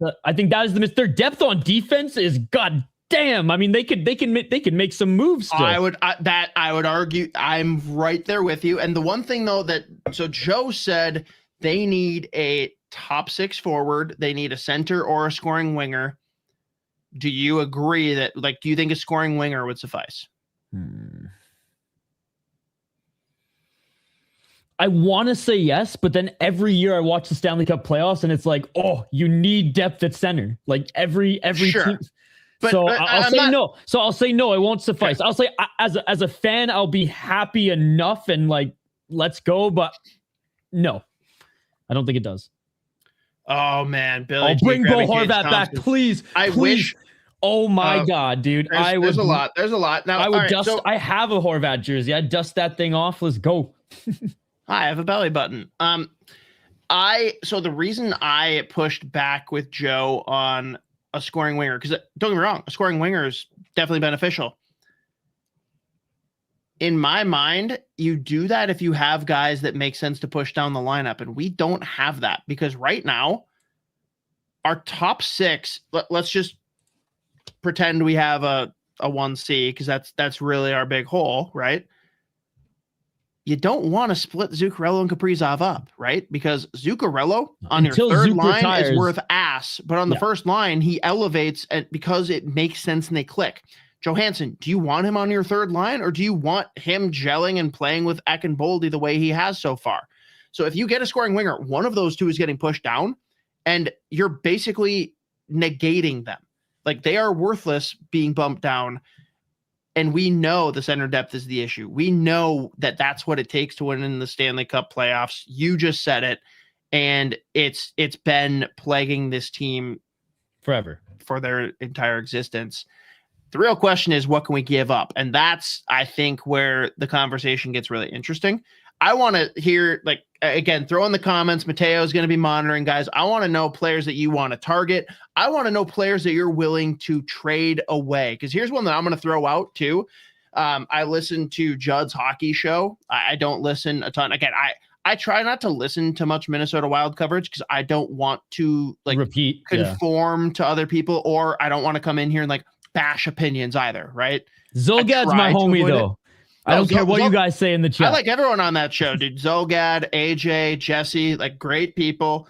their depth on defense is goddamn. I mean, they could make some moves still. I would argue I'm right there with you. And the one thing though so Joe said they need a top 6 forward, they need a center or a scoring winger. Do you agree that do you think a scoring winger would suffice? I want to say yes, but then every year I watch the Stanley Cup playoffs and it's like, oh, you need depth at center. Like every sure. team. But so I'll say no. So I'll say no, it won't suffice. Okay. I'll say as a fan, I'll be happy enough and let's go. But no, I don't think it does. Oh man, Billy. I'll bring Bo Horvat back, please. I wish. Oh my God, dude. There's a lot. There's a lot. Now I have a Horvat jersey. I'd dust that thing off. Let's go. I have a belly button. So the reason I pushed back with Joe on a scoring winger, because don't get me wrong, a scoring winger is definitely beneficial. In my mind, you do that if you have guys that make sense to push down the lineup, and we don't have that because right now, our top 6. Let's just pretend we have a 1C because that's really our big hole, right? You don't want to split Zuccarello and Kaprizov up, right? Because Zuccarello on your third line is worth ass, but on the first line, he elevates because it makes sense and they click. Johansson, do you want him on your third line, or do you want him gelling and playing with Ekin-Boldy the way he has so far? So if you get a scoring winger, one of those two is getting pushed down, and you're basically negating them. They are worthless being bumped down. And we know the center depth is the issue. We know that that's what it takes to win in the Stanley Cup playoffs. You just said it. And it's been plaguing this team forever for their entire existence. The real question is, what can we give up? And that's, I think, where the conversation gets really interesting. I want to hear, again, throw in the comments. Mateo is going to be monitoring, guys. I want to know players that you want to target. I want to know players that you're willing to trade away. Because here's one that I'm going to throw out too. I listen to Judd's hockey show. I don't listen a ton. Again, I try not to listen to much Minnesota Wild coverage because I don't want to conform to other people, or I don't want to come in here and bash opinions either. Right? Zolgad's my homie though. I don't care what you guys say in the chat. I like everyone on that show, dude. Zolgad, AJ, Jesse, great people.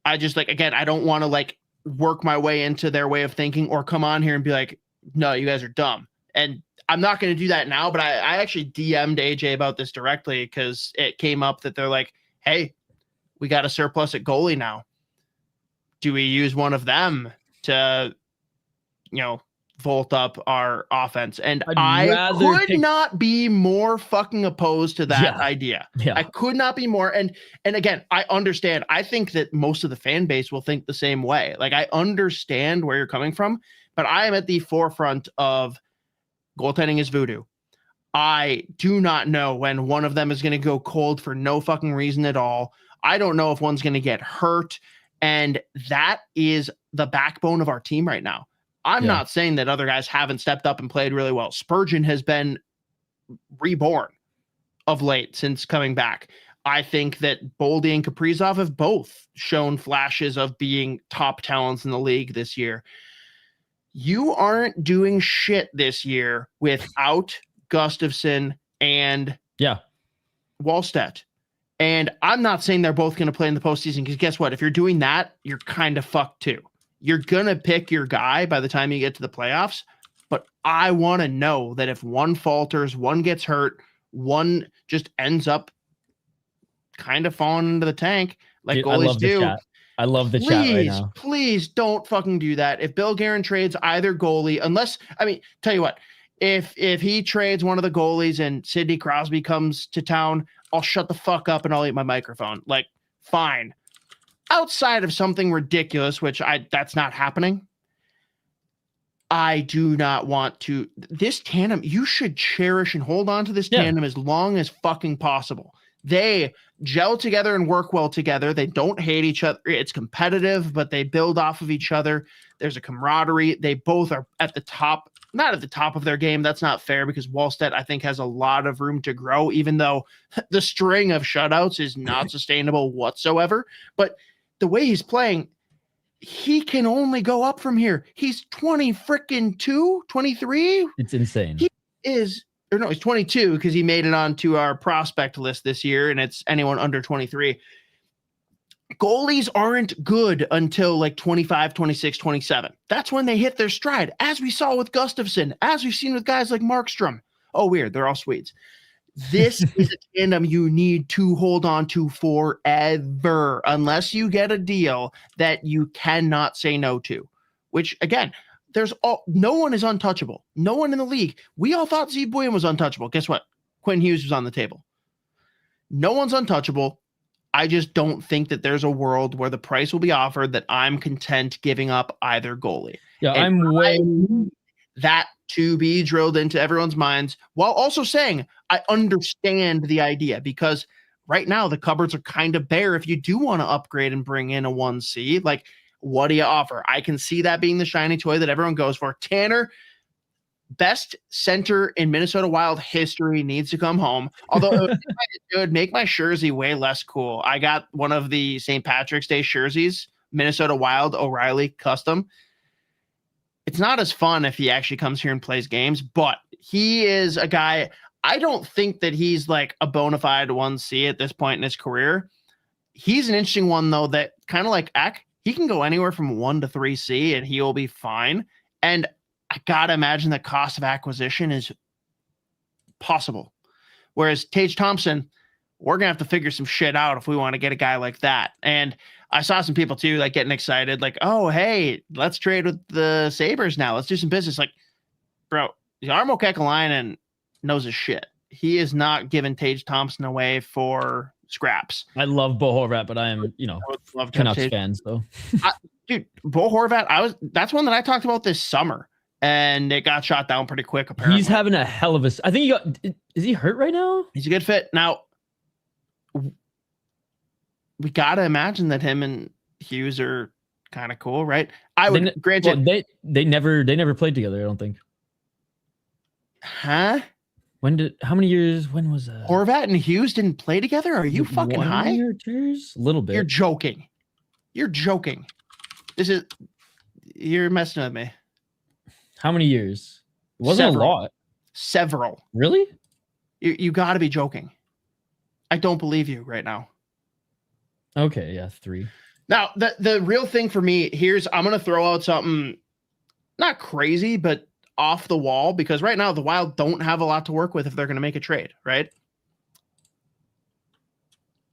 I just again, I don't want to work my way into their way of thinking or come on here and be like, no, you guys are dumb. And I'm not going to do that now, but I actually DM'd AJ about this directly because it came up that they're like, hey, we got a surplus at goalie now. Do we use one of them to, volt up our offense? And I could not be more fucking opposed to that idea. Yeah. I could not be more. And again, I understand. I think that most of the fan base will think the same way. I understand where you're coming from, but I am at the forefront of goaltending is voodoo. I do not know when one of them is going to go cold for no fucking reason at all. I don't know if one's going to get hurt. And that is the backbone of our team right now. I'm not saying that other guys haven't stepped up and played really well. Spurgeon has been reborn of late since coming back. I think that Boldy and Kaprizov have both shown flashes of being top talents in the league this year. You aren't doing shit this year without Gustafsson and Wallstedt. And I'm not saying they're both going to play in the postseason, because guess what? If you're doing that, you're kind of fucked too. You're going to pick your guy by the time you get to the playoffs. But I want to know that if one falters, one gets hurt, one just ends up kind of falling into the tank like goalies do. I love the chat right now. Please don't fucking do that. If Bill Guerin trades either goalie, tell you what, if he trades one of the goalies and Sidney Crosby comes to town, I'll shut the fuck up and I'll eat my microphone. Fine. Outside of something ridiculous, which that's not happening, I do not want to. This tandem, you should cherish and hold on to this tandem as long as fucking possible. They gel together and work well together. They don't hate each other. It's competitive, but they build off of each other. There's a camaraderie. They both are at the top, not at the top of their game. That's not fair because Wallstedt, I think, has a lot of room to grow, even though the string of shutouts is not sustainable whatsoever. But the way he's playing, he can only go up from here. He's 23. It's insane. He is, or no, he's 22 because he made it onto our prospect list this year, and it's anyone under 23. Goalies aren't good until like 25, 26, 27. That's when they hit their stride, as we saw with Gustafsson, as we've seen with guys like Markstrom. Oh, weird. They're all Swedes. This is a tandem you need to hold on to forever, unless you get a deal that you cannot say no to, which, again, no one is untouchable. No one in the league. We all thought Zebullion was untouchable. Guess what? Quinn Hughes was on the table. No one's untouchable. I just don't think that there's a world where the price will be offered that I'm content giving up either goalie. Yeah, and that to be drilled into everyone's minds, while also saying I understand the idea, because right now the cupboards are kind of bare. If you do want to upgrade and bring in a 1C, like, what do you offer? I can see that being the shiny toy that everyone goes for. Tanner, best center in Minnesota Wild history, needs to come home. Although it would make my jersey way less cool. I got one of the St. Patrick's Day jerseys, Minnesota Wild O'Reilly custom. It's not as fun if he actually comes here and plays games, but he is a guy. I don't think that he's like a bona fide 1C at this point in his career. He's an interesting one, though, that kind of like Eck, he can go anywhere from 1 to 3C and he'll be fine. And I got to imagine the cost of acquisition is possible. Whereas Tage Thompson, we're going to have to figure some shit out if we want to get a guy like that. And I saw some people too, like, getting excited, like, oh, hey, let's trade with the Sabres now. Let's do some business. Like, bro, Jarmo Kekalainen knows his shit. He is not giving Tage Thompson away for scraps. I love Bo Horvat, but I am, Canucks fan. So, dude, Bo Horvat, that's one that I talked about this summer, and it got shot down pretty quick. Apparently, he's having a hell of a. I think is he hurt right now? He's a good fit now. We gotta imagine that him and Hughes are kind of cool, right? Granted, they never played together. I don't think. Huh? How many years? When was that? Horvat and Hughes didn't play together? Are you fucking high? 1 year, 2 years? A little bit. You're joking. You're messing with me. How many years? It wasn't a lot. Several. Really? You got to be joking. I don't believe you right now. Okay, yeah, 3. Now, the real thing for me, I'm going to throw out something not crazy, but off the wall, because right now the Wild don't have a lot to work with if they're going to make a trade, right?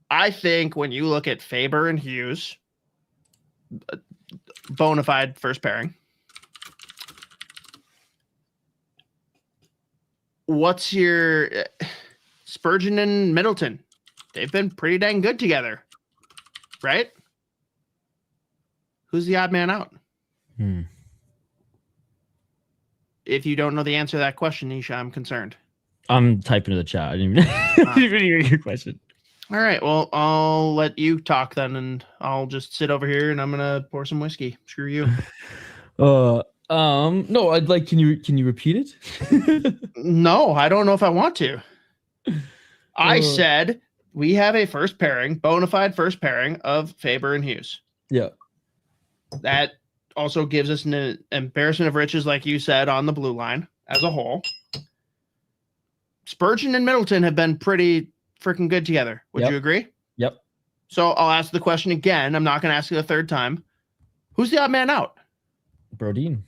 I think when you look at Faber and Hughes, bona fide first pairing, what's your Spurgeon and Middleton? They've been pretty dang good together, right? Who's the odd man out? If you don't know the answer to that question, Isha, I'm concerned. I'm typing to the chat. I didn't even hear your question. All right. Well, I'll let you talk then, and I'll just sit over here and I'm gonna pour some whiskey. Screw you. No, I'd like. Can you repeat it? No, I don't know if I want to. I said we have a first pairing, bona fide first pairing of Faber and Hughes. Yeah. That also gives us an embarrassment of riches, like you said, on the blue line as a whole. Spurgeon and Middleton have been pretty freaking good together. Would you agree? Yep. So I'll ask the question again. I'm not going to ask you the third time. Who's the odd man out? Brodin.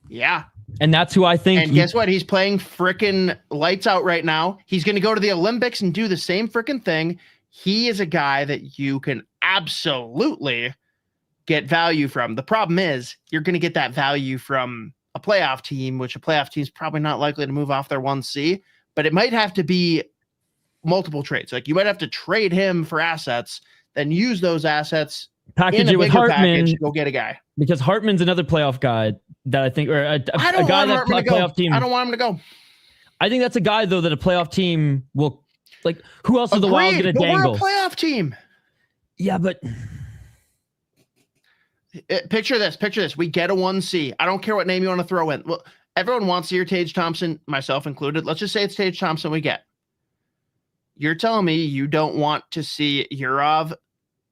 Yeah. And that's who I think. And guess what? He's playing freaking lights out right now. He's going to go to the Olympics and do the same freaking thing. He is a guy that you can absolutely get value from. The problem is you're going to get that value from a playoff team, which a playoff team is probably not likely to move off their 1C, but it might have to be multiple trades. Like, you might have to trade him for assets, then use those assets, package it with Hartman, go get a guy. Because Hartman's another playoff guy. that I think, or a I don't guy want that Hartman to playoff go. team. I don't want him to go. I think that's a guy though that a playoff team will like. Who else is the Wild going to dangle? We're a playoff team. Yeah, but picture this. We get a 1C. I don't care what name you want to throw in. Well, everyone wants to hear Tage Thompson, myself included. Let's just say it's Tage Thompson we get. You're telling me you don't want to see Yurov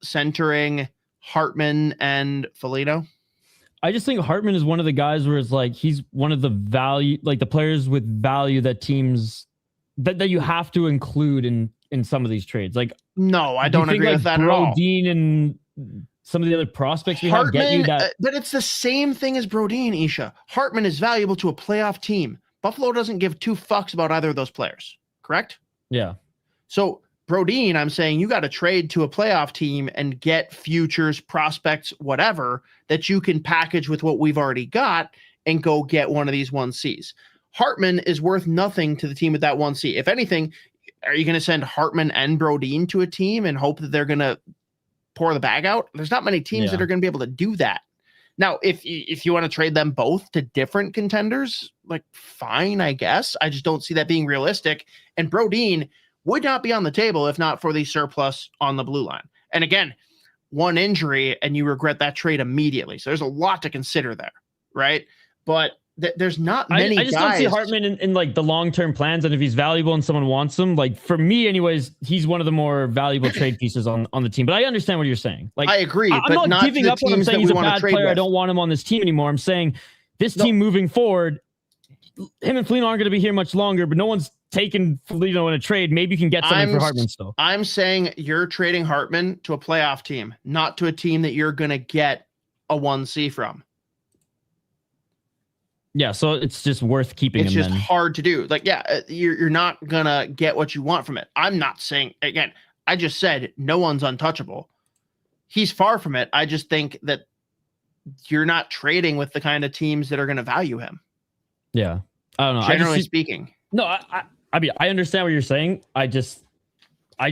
centering Hartman and Foligno? I just think Hartman is one of the guys where it's like he's one of the value, like the players with value that teams that you have to include in some of these trades. Like, no, I don't agree with that at all. Brodin and some of the other prospects we Hartman, have get you that, but it's the same thing as Brodin, Isha. Hartman is valuable to a playoff team. Buffalo doesn't give two fucks about either of those players, correct? Yeah. So Brodin, I'm saying you got to trade to a playoff team and get futures, prospects, whatever that you can package with what we've already got and go get one of these 1Cs. Hartman is worth nothing to the team with that 1C. If anything, are you going to send Hartman and Brodin to a team and hope that they're going to pour the bag out? There's not many teams that are going to be able to do that. Now, if you want to trade them both to different contenders, like fine, I guess. I just don't see that being realistic. And Brodin would not be on the table if not for the surplus on the blue line. And again, one injury and you regret that trade immediately. So there's a lot to consider there, right? But there's not many I just guys. don't see Hartman in like the long-term plans. And if he's valuable and someone wants him, like for me anyways, he's one of the more valuable trade pieces on the team. But I understand what you're saying. Like I agree, I'm not giving up when I'm saying he's a bad player. I don't want him on this team anymore. I'm saying this team moving forward, him and Foligno aren't going to be here much longer, but no one's taken Foligno in a trade. Maybe you can get something for Hartman still. I'm saying you're trading Hartman to a playoff team, not to a team that you're going to get a 1C from. Yeah, so it's just worth keeping him. It's just hard to do. Like, yeah, you're not going to get what you want from it. I'm not saying, again, I just said no one's untouchable. He's far from it. I just think that you're not trading with the kind of teams that are going to value him. Yeah. I don't know. Generally speaking. No, I mean, I understand what you're saying. I just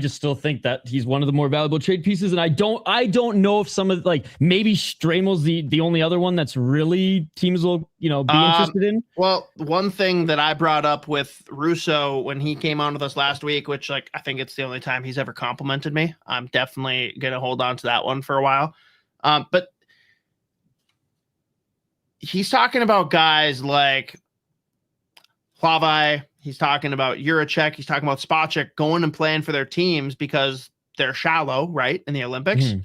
still think that he's one of the more valuable trade pieces. And I don't know if some of like maybe Stramel's the only other one that's really teams will, be interested in. Well, one thing that I brought up with Russo when he came on with us last week, which like, I think it's the only time he's ever complimented me. I'm definitely going to hold on to that one for a while. But he's talking about guys like Hlavai. He's talking about Juracek. He's talking about Spacek going and playing for their teams because they're shallow, right, in the Olympics. Mm-hmm.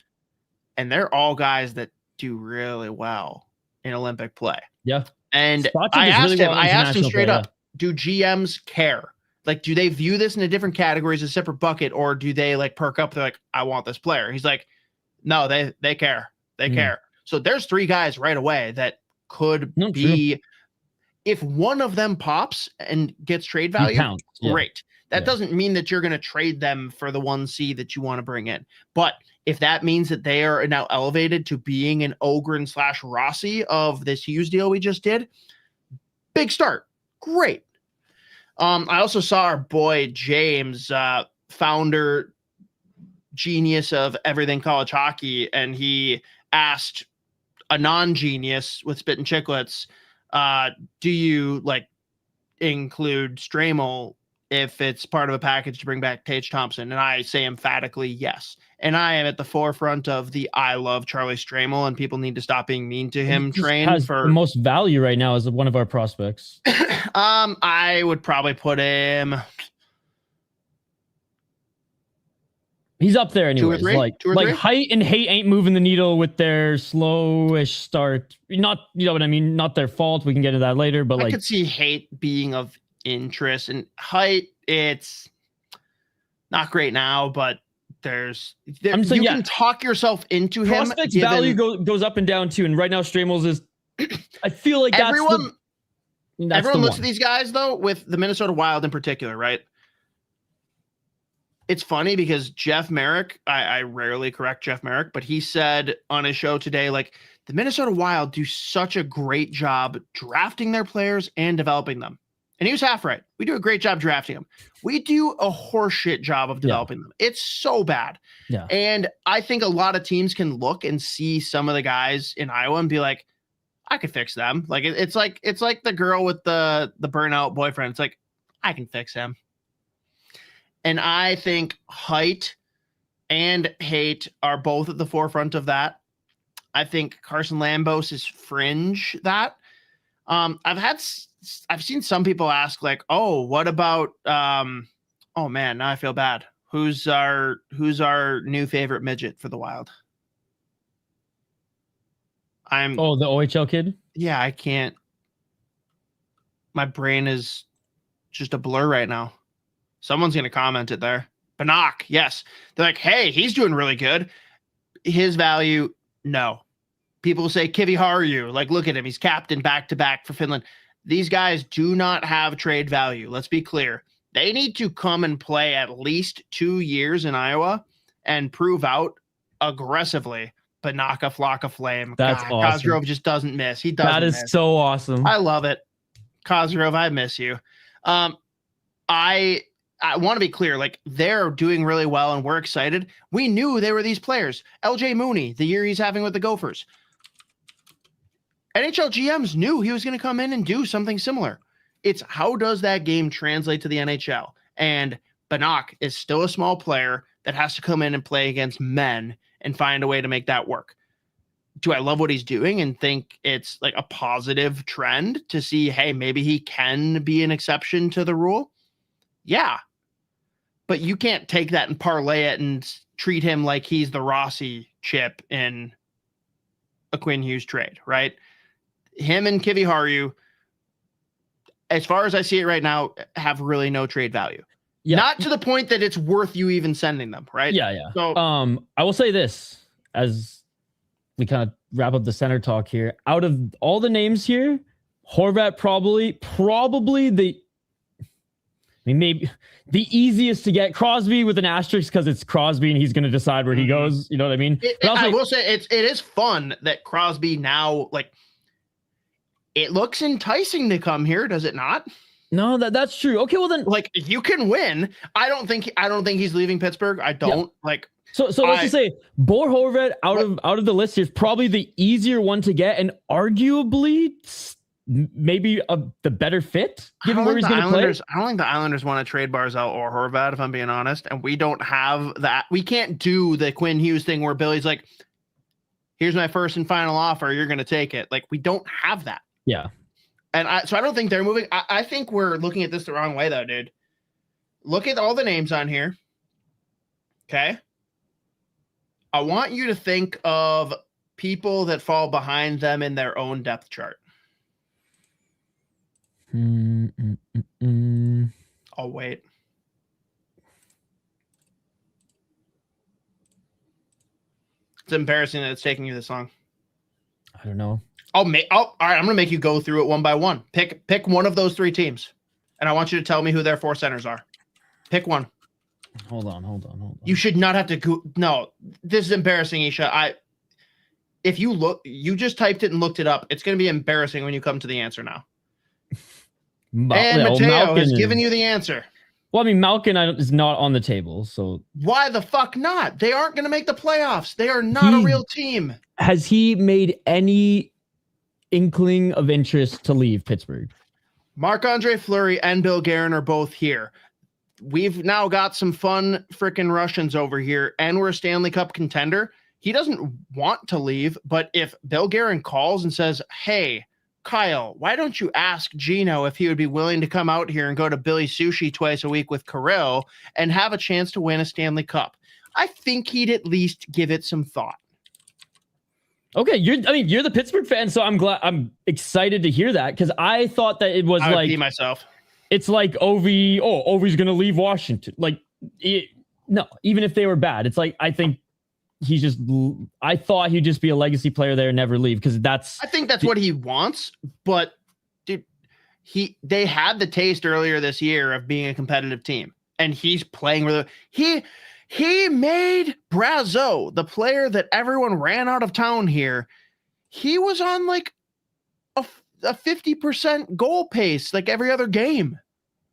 And they're all guys that do really well in Olympic play. Yeah. And I asked him straight up, do GMs care? Like, do they view this in a different category as a separate bucket, or do they like perk up? They're like, I want this player. He's like, no, they care. They care. So there's three guys right away that could be... True. If one of them pops and gets trade value, great. That doesn't mean that you're going to trade them for the 1C that you want to bring in. But if that means that they are now elevated to being an Ogren/Rossi of this Hughes deal we just did, big start. Great. I also saw our boy James, founder, genius of everything college hockey, and he asked a non-genius with Spit and Chicklets, do you like include Stramel if it's part of a package to bring back Tage Thompson? And I say emphatically yes. And I am at the forefront of the I love Charlie Stramel and people need to stop being mean to him train for the most value right now as one of our prospects. I would probably put him. He's up there anyways. Like height and hate ain't moving the needle with their slowish start. Not, you know what I mean? Not their fault. We can get into that later, but I could see hate being of interest, and height, it's not great now, but you can talk yourself into him. Prospects value goes up and down too. And right now Stramel's is, I feel like everyone looks at these guys though, with the Minnesota Wild in particular, right? It's funny because Jeff Merrick, I rarely correct Jeff Merrick, but he said on his show today, like, the Minnesota Wild do such a great job drafting their players and developing them. And he was half right. We do a great job drafting them. We do a horseshit job of developing them. It's so bad. Yeah. And I think a lot of teams can look and see some of the guys in Iowa and be like, I could fix them. Like it's like the girl with the burnout boyfriend. It's like I can fix him. And I think height and hate are both at the forefront of that. I think Carson Lambos is fringe that. I've seen some people ask like, oh, what about oh man, now I feel bad. Who's our new favorite midget for the Wild? The OHL kid? Yeah, I can't. My brain is just a blur right now. Someone's gonna comment it there. Banach, yes. They're like, hey, he's doing really good. His value, no. People say Kivi Haru, like, look at him. He's captain back-to-back for Finland. These guys do not have trade value. Let's be clear. They need to come and play at least 2 years in Iowa and prove out aggressively. Banach, a flock of flame. That's awesome. Kozyrov just doesn't miss. He doesn't miss. That is so awesome. I love it. Kozyrov, I miss you. I want to be clear, like they're doing really well and we're excited. We knew they were these players. LJ Mooney, the year he's having with the Gophers. NHL GMs knew he was going to come in and do something similar. It's how does that game translate to the NHL? And Banach is still a small player that has to come in and play against men and find a way to make that work. Do I love what he's doing and think it's like a positive trend to see, hey, maybe he can be an exception to the rule? Yeah. But you can't take that and parlay it and treat him like he's the Rossi chip in a Quinn Hughes trade, right? Him and Kivi Haru, as far as I see it right now, have really no trade value. Yeah. Not to the point that it's worth you even sending them, right? Yeah. So I will say this as we kind of wrap up the center talk here. Out of all the names here, Horvat probably maybe the easiest to get. Crosby with an asterisk because it's Crosby and he's going to decide where he goes. You know what I mean? I will say it is fun that Crosby now, like, it looks enticing to come here, does it not? No, that's true. Okay, well then, like, you can win. I don't think he's leaving Pittsburgh. I don't like. So let's just say Bo Horvat out of the list here is probably the easier one to get and arguably maybe the better fit given where he's going to play. I don't think the Islanders want to trade Barzal or Horvat, if I'm being honest. And we don't have that. We can't do the Quinn Hughes thing where Billy's like, here's my first and final offer. You're going to take it. Like, we don't have that. Yeah. And so I don't think they're moving. I think we're looking at this the wrong way though, dude. Look at all the names on here. Okay. I want you to think of people that fall behind them in their own depth chart. I'll wait. It's embarrassing that it's taking you this long. I don't know. All right, I'm gonna make you go through it one by one. Pick one of those three teams, and I want you to tell me who their four centers are. Pick one. Hold on. You should not have to go. No, this is embarrassing, Isha. If you look, you just typed it and looked it up. It's gonna be embarrassing when you come to the answer now. And Mateo has given you the answer. Well, I mean, Malkin is not on the table, so why the fuck not? They aren't gonna make the playoffs. They are not a real team. Has he made any inkling of interest to leave Pittsburgh? Marc-Andre Fleury and Bill Guerin are both here. We've now got some fun freaking Russians over here, and we're a Stanley Cup contender. He doesn't want to leave, but if Bill Guerin calls and says, hey, Kyle, why don't you ask Gino if he would be willing to come out here and go to Billy Sushi twice a week with Kirill and have a chance to win a Stanley Cup? I think he'd at least give it some thought. Okay, you're the Pittsburgh fan, so I'm excited to hear that because I thought that it was I would like pee myself. It's like Ovi's gonna leave Washington. Like, no, even if they were bad, it's like I thought he'd just be a legacy player there and never leave because I think that's what he wants. But dude, they had the taste earlier this year of being a competitive team, and he's playing with He made Brazeau, the player that everyone ran out of town here. He was on like a 50% goal pace like every other game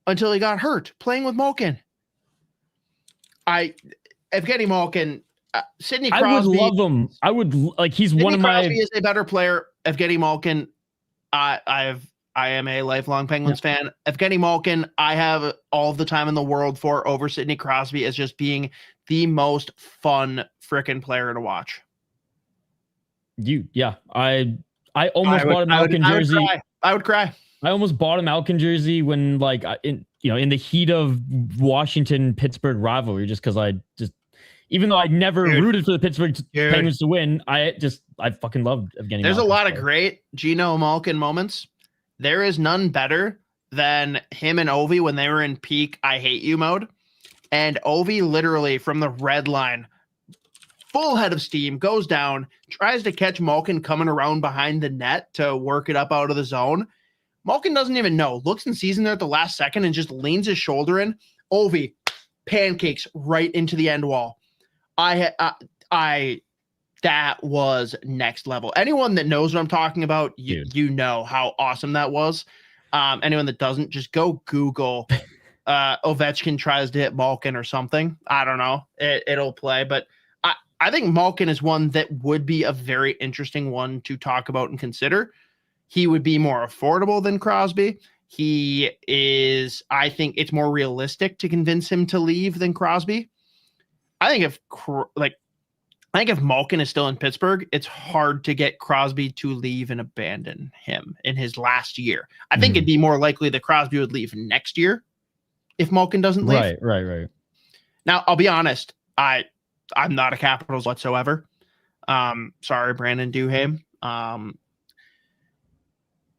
until he got hurt playing with Malkin. Evgeny Malkin, Sidney Crosby. I would love him. He's Sidney one of Crosby my. Is a better player. Evgeny Malkin, I am a lifelong Penguins fan. Evgeny Malkin, I have all the time in the world for over Sidney Crosby as just being the most fun freaking player to watch. I almost bought a Malkin jersey. I would cry. I almost bought a Malkin jersey when in the heat of Washington-Pittsburgh rivalry, just because even though I never rooted for the Pittsburgh Penguins to win, I fucking loved Evgeny. There's a lot of great Gino Malkin moments. There is none better than him and Ovi when they were in peak I hate you mode. And Ovi literally from the red line, full head of steam, goes down, tries to catch Malkin coming around behind the net to work it up out of the zone. Malkin doesn't even know, looks and sees him there at the last second and just leans his shoulder in. Ovi pancakes right into the end wall. That was next level. Anyone that knows what I'm talking about, you know how awesome that was. Anyone that doesn't, just go Google Ovechkin tries to hit Malkin or something. I don't know. It'll play. But I think Malkin is one that would be a very interesting one to talk about and consider. He would be more affordable than Crosby. I think it's more realistic to convince him to leave than Crosby. I think if Malkin is still in Pittsburgh, it's hard to get Crosby to leave and abandon him in his last year. I think it'd be more likely that Crosby would leave next year if Malkin doesn't leave. Right. Now, I'll be honest. I'm not a Capitals whatsoever. Sorry, Brandon Duhaime.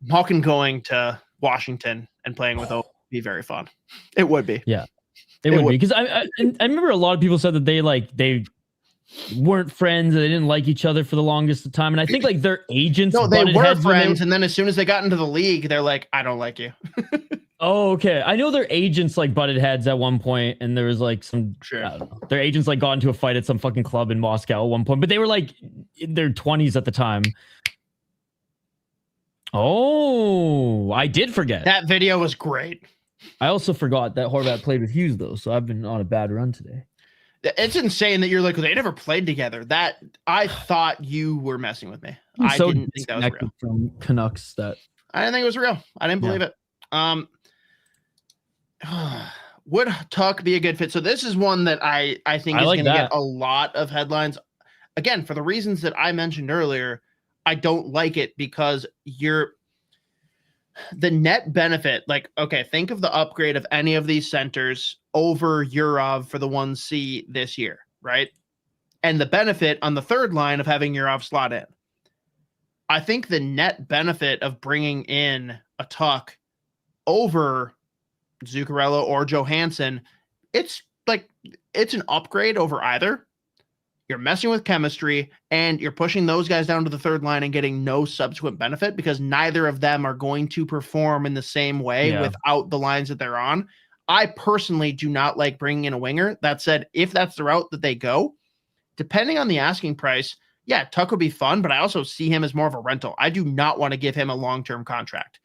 Malkin going to Washington and playing with O would be very fun. It would be. Yeah, it would be. Because I remember a lot of people said that they weren't friends, they didn't like each other for the longest time, and I think their agents they were friends, and then as soon as they got into the league, they're like, I don't like you. Oh, okay. I know their agents butted heads at one point, and there was some I don't know, their agents got into a fight at some fucking club in Moscow at one point, but they were in their 20s at the time. Oh, I did forget. That video was great. I also forgot that Horvat played with Hughes though, so I've been on a bad run today. It's insane that you're they never played together. That I thought you were messing with me. I so didn't think that was real. From Canucks that I didn't think it was real. I didn't believe it. Would Tuck be a good fit? So this is one that I think is going to get a lot of headlines. Again, for the reasons that I mentioned earlier, I don't like it because the net benefit, think of the upgrade of any of these centers over Yurov for the 1C this year, right? And the benefit on the third line of having Yurov slot in. I think the net benefit of bringing in a Tuck over Zuccarello or Johansson, it's an upgrade over either. You're messing with chemistry and you're pushing those guys down to the third line and getting no subsequent benefit because neither of them are going to perform in the same way without the lines that they're on. I personally do not like bringing in a winger. That said, if that's the route that they go, depending on the asking price, Tuck would be fun, but I also see him as more of a rental. I do not want to give him a long-term contract.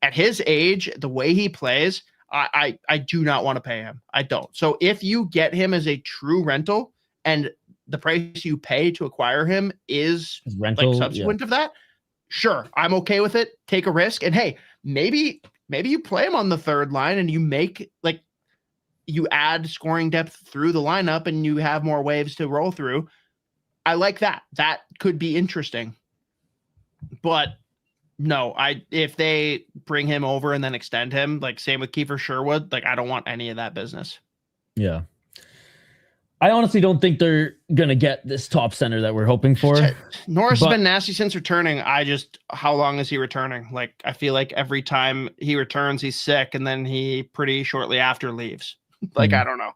At his age, the way he plays, I do not want to pay him. I don't. So if you get him as a true rental and the price you pay to acquire him is rental, subsequent of that, sure, I'm okay with it. Take a risk. And hey, maybe you play him on the third line and you make you add scoring depth through the lineup and you have more waves to roll through. I like that. That could be interesting. But no, if they bring him over and then extend him, same with Kiefer Sherwood, I don't want any of that business. Yeah. I honestly don't think they're going to get this top center that we're hoping for. Norris has been nasty since returning. How long is he returning? I feel like every time he returns, he's sick, and then he pretty shortly after leaves. I don't know.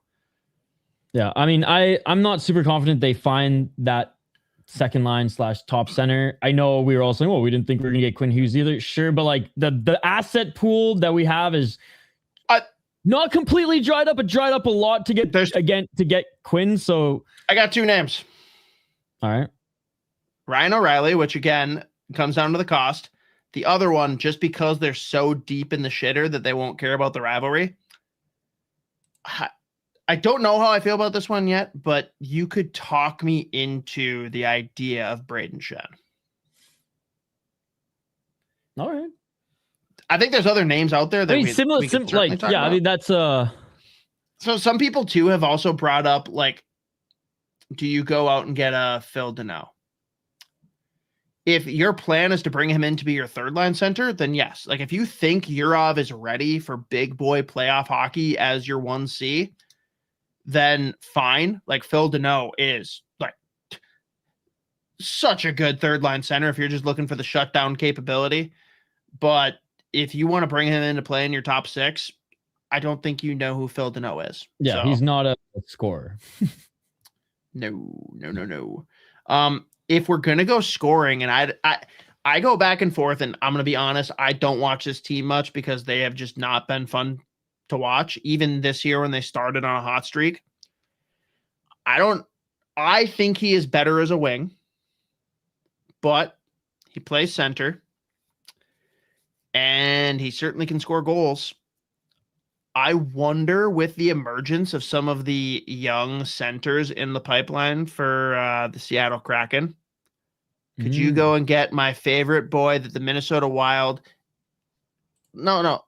Yeah, I mean, I'm not super confident they find that second line / top center. I know we were all saying, well, we didn't think we were going to get Quinn Hughes either. Sure, but the asset pool that we have is not completely dried up, but dried up a lot to get Quinn. So I got two names. All right. Ryan O'Reilly, which again comes down to the cost. The other one, just because they're so deep in the shitter that they won't care about the rivalry. I don't know how I feel about this one yet, but you could talk me into the idea of Braden Shen. All right. I think there's other names out there that I mean, similar, like, yeah, about. I mean, that's So some people too have also brought up, like, do you go out and get a Phil Deneau? If your plan is to bring him in to be your third line center, then yes. Like, if you think Yurov is ready for big boy playoff hockey as your 1C, then fine. Like, Phil Deneau is like such a good third line center if you're just looking for the shutdown capability. But if you want to bring him in to play in your top 6, I don't think you know who Phil Deneau is. Yeah, so. He's not a scorer. No. If we're gonna go scoring, and I go back and forth, and I'm gonna be honest, I don't watch this team much because they have just not been fun to watch. Even this year when they started on a hot streak, I think he is better as a wing, but he plays center, and he certainly can score goals. I wonder, with the emergence of some of the young centers in the pipeline for the Seattle Kraken, could you go and get my favorite boy that the Minnesota Wild, not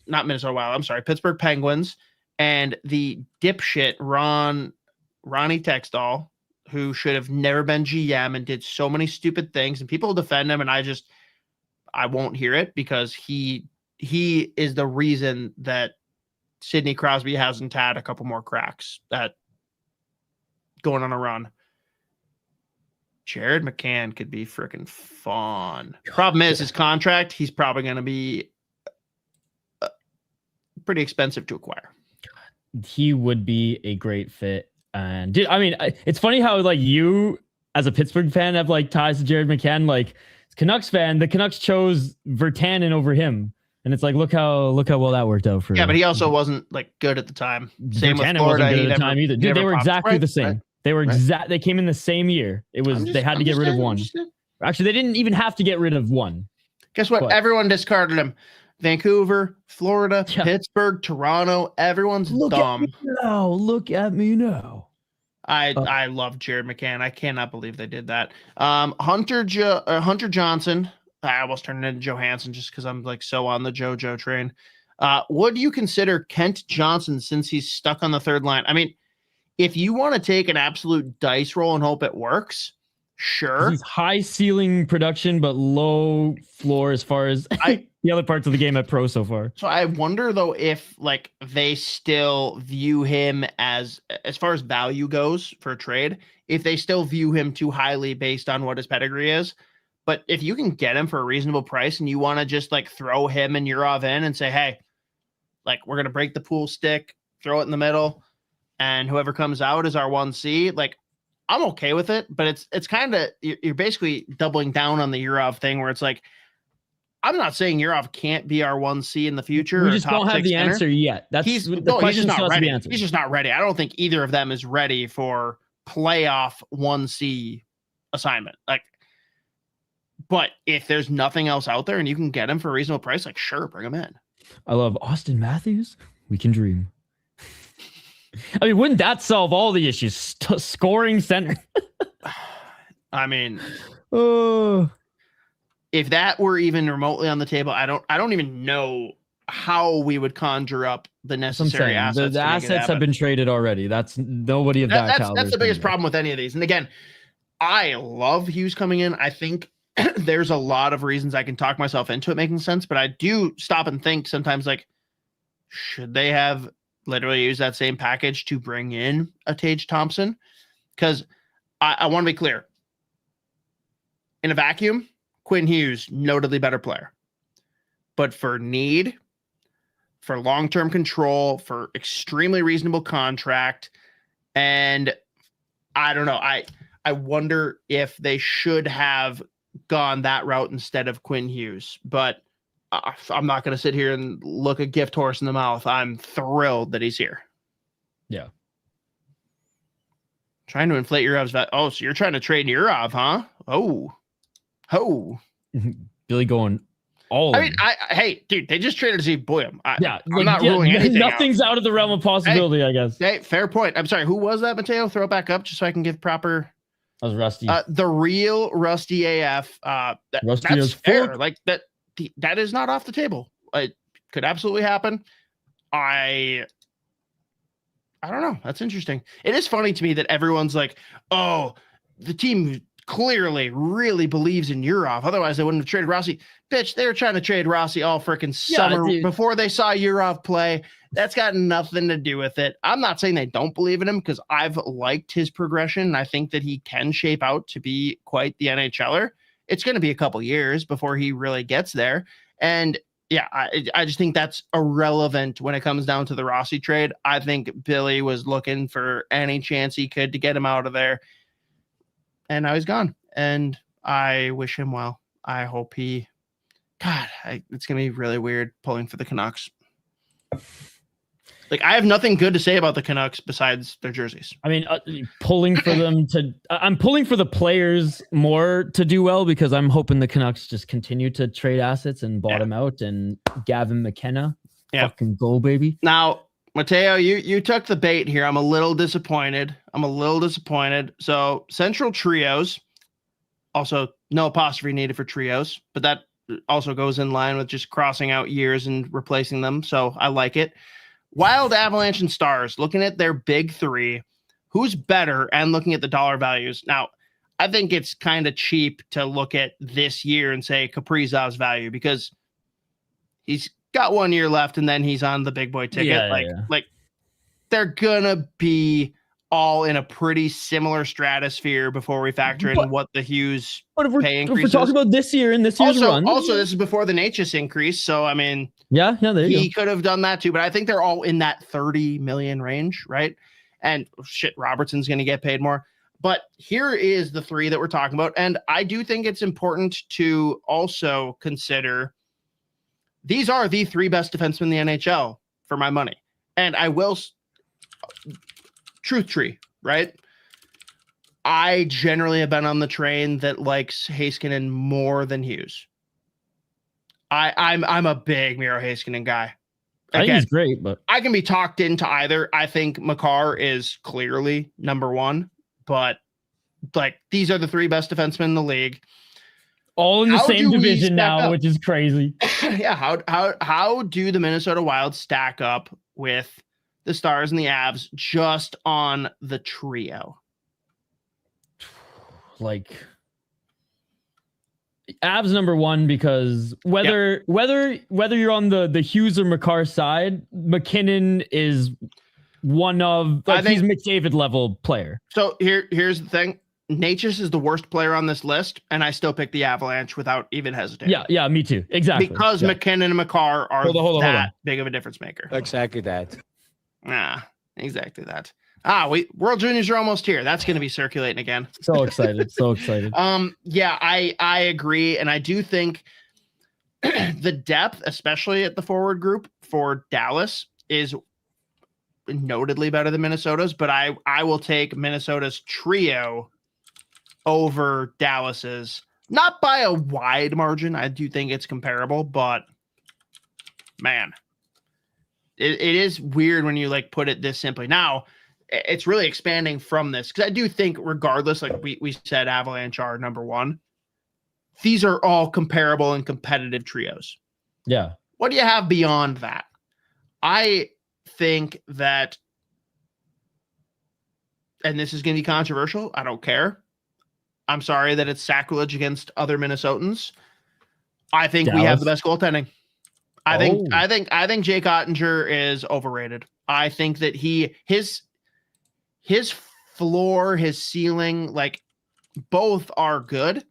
Minnesota Wild, I'm sorry, Pittsburgh Penguins, and the dipshit Ronnie Textall, who should have never been GM and did so many stupid things, and people defend him, and I won't hear it because he is the reason that Sidney Crosby hasn't had a couple more cracks at going on a run. Jared McCann could be freaking fun. Problem is his contract, he's probably going to be pretty expensive to acquire. He would be a great fit. And dude, I mean, it's funny how like you as a Pittsburgh fan have like ties to Jared McCann. Like Canucks fan, the Canucks chose Virtanen over him. And it's like, look how well that worked out for him. Yeah, but he also wasn't like good at the time. Same with Florida. Wasn't good at the time either. Dude, they were exactly the same. Right? They were they came in the same year. It was they had to get rid of one. Actually, they didn't even have to get rid of one. Guess what? Everyone discarded him. Vancouver, Florida, Pittsburgh, Toronto. Everyone's dumb. Look at me now. I love Jared McCann. I cannot believe they did that. Hunter Johnson. I almost turned into Johansson just because I'm like so on the JoJo train. What do you consider Kent Johnson since he's stuck on the third line? I mean, if you want to take an absolute dice roll and hope it works, sure. He's high ceiling production, but low floor as far as the other parts of the game at pro so far. So I wonder though if like they still view him as far as value goes for a trade, if they still view him too highly based on what his pedigree is. But if you can get him for a reasonable price and you want to just like throw him and Yurov in and say, hey, like we're going to break the pool stick, throw it in the middle, and whoever comes out is our 1C, like I'm okay with it. But it's kind of, you're basically doubling down on the Yurov thing where it's like, I'm not saying Yurov can't be our 1C in the future. We just don't have the answer yet. He's just not ready. He's just not ready. I don't think either of them is ready for playoff 1C assignment. Like, but if there's nothing else out there and you can get him for a reasonable price, like sure, bring him in. I love Austin Matthews. We can dream. I mean, wouldn't that solve all the issues? Scoring center. I mean, if that were even remotely on the table, I don't even know how we would conjure up the necessary assets. The assets have been traded already. That's nobody of that caliber. That's the biggest problem with any of these. And again, I love Hughes coming in. I think there's a lot of reasons I can talk myself into it making sense, but I do stop and think sometimes like, should they have literally used that same package to bring in a Tage Thompson? Because I want to be clear. In a vacuum, Quinn Hughes, notably better player. But for need, for long-term control, for extremely reasonable contract, and I don't know. I wonder if they should have gone that route instead of Quinn Hughes, but I'm not going to sit here and look a gift horse in the mouth. I'm thrilled that he's here. Yeah. Trying to inflate Yurov's value. Oh, so you're trying to trade Yurov, huh? Oh. Billy going all. I mean, hey, dude, they just traded Steve Boyum. I'm not ruling anything Nothing's out of the realm of possibility, I guess. Hey, fair point. I'm sorry. Who was that, Mateo? Throw it back up just so I can give proper. That was Rusty. The real Rusty AF. That's fair. Like that, that is not off the table. It could absolutely happen. I don't know. That's interesting. It is funny to me that everyone's like, oh, the team clearly really believes in Yurov. Otherwise, they wouldn't have traded Rossi. Bitch, they were trying to trade Rossi all freaking summer before they saw Yurov play. That's got nothing to do with it. I'm not saying they don't believe in him because I've liked his progression. And I think that he can shape out to be quite the NHLer. It's going to be a couple years before he really gets there. And yeah, I just think that's irrelevant when it comes down to the Rossi trade. I think Billy was looking for any chance he could to get him out of there. And now he's gone. And I wish him well. I hope it's going to be really weird pulling for the Canucks. Like, I have nothing good to say about the Canucks besides their jerseys. I mean, pulling for them I'm pulling for the players more to do well because I'm hoping the Canucks just continue to trade assets and bottom out and Gavin McKenna. Fucking go, baby. Now, Mateo, you took the bait here. I'm a little disappointed. So Central Trios, also no apostrophe needed for trios, but that also goes in line with just crossing out years and replacing them. So I like it. Wild, Avalanche, and Stars, looking at their big three, who's better and looking at the dollar values. Now, I think it's kind of cheap to look at this year and say Kaprizov's value because he's got 1 year left and then he's on the big boy ticket. Like they're going to be all in a pretty similar stratosphere before we factor in what the Hughes pay increase is. If we're talking about this year and this year's run. Also, this is before the Natchez increase. So, I mean, there you go. He could have done that too, but I think they're all in that 30 million range, right? And shit, Robertson's going to get paid more. But here is the three that we're talking about. And I do think it's important to also consider these are the three best defensemen in the NHL for my money. And I will truth tree, right? I generally have been on the train that likes Heiskanen more than Hughes. I'm a big Miro Heiskanen guy. Again, I think he's great, but I can be talked into either. I think Makar is clearly number one, but like these are the three best defensemen in the league. All in the same division now, which is crazy. Yeah. How do the Minnesota Wild stack up with the Stars and the Avs just on the trio? Like Avs number one, because whether you're on the Hughes or Makar side, McKinnon is one of he's McDavid level player. So here's the thing. Natchez is the worst player on this list, and I still pick the Avalanche without even hesitating. Yeah, me too. Exactly. Because McKinnon and Makar are hold on. Big of a difference maker. Exactly that. Exactly that. World Juniors are almost here. That's going to be circulating again. So excited. Yeah, I agree. And I do think the depth, especially at the forward group for Dallas, is notedly better than Minnesota's, but I will take Minnesota's trio over Dallas's, not by a wide margin. I do think it's comparable, but man, it is weird when you like put it this simply. Now, it's really expanding from this because I do think regardless, like we said, Avalanche are number one. These are all comparable and competitive trios. Yeah. What do you have beyond that? I think that, and this is going to be controversial, I don't care. I'm sorry that it's sacrilege against other Minnesotans. I think Dallas. We have the best goaltending. I think Jake Ottinger is overrated. I think that his floor, his ceiling, like both are good.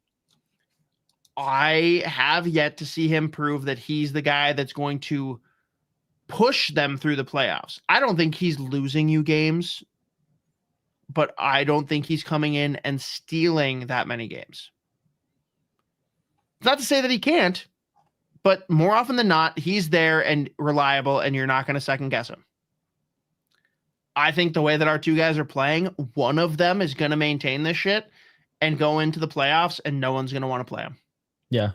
I have yet to see him prove that he's the guy that's going to push them through the playoffs. I don't think he's losing you games, but I don't think he's coming in and stealing that many games. It's not to say that he can't, but more often than not, he's there and reliable, and you're not going to second guess him. I think the way that our two guys are playing, one of them is going to maintain this shit and go into the playoffs, and no one's going to want to play him. Yeah.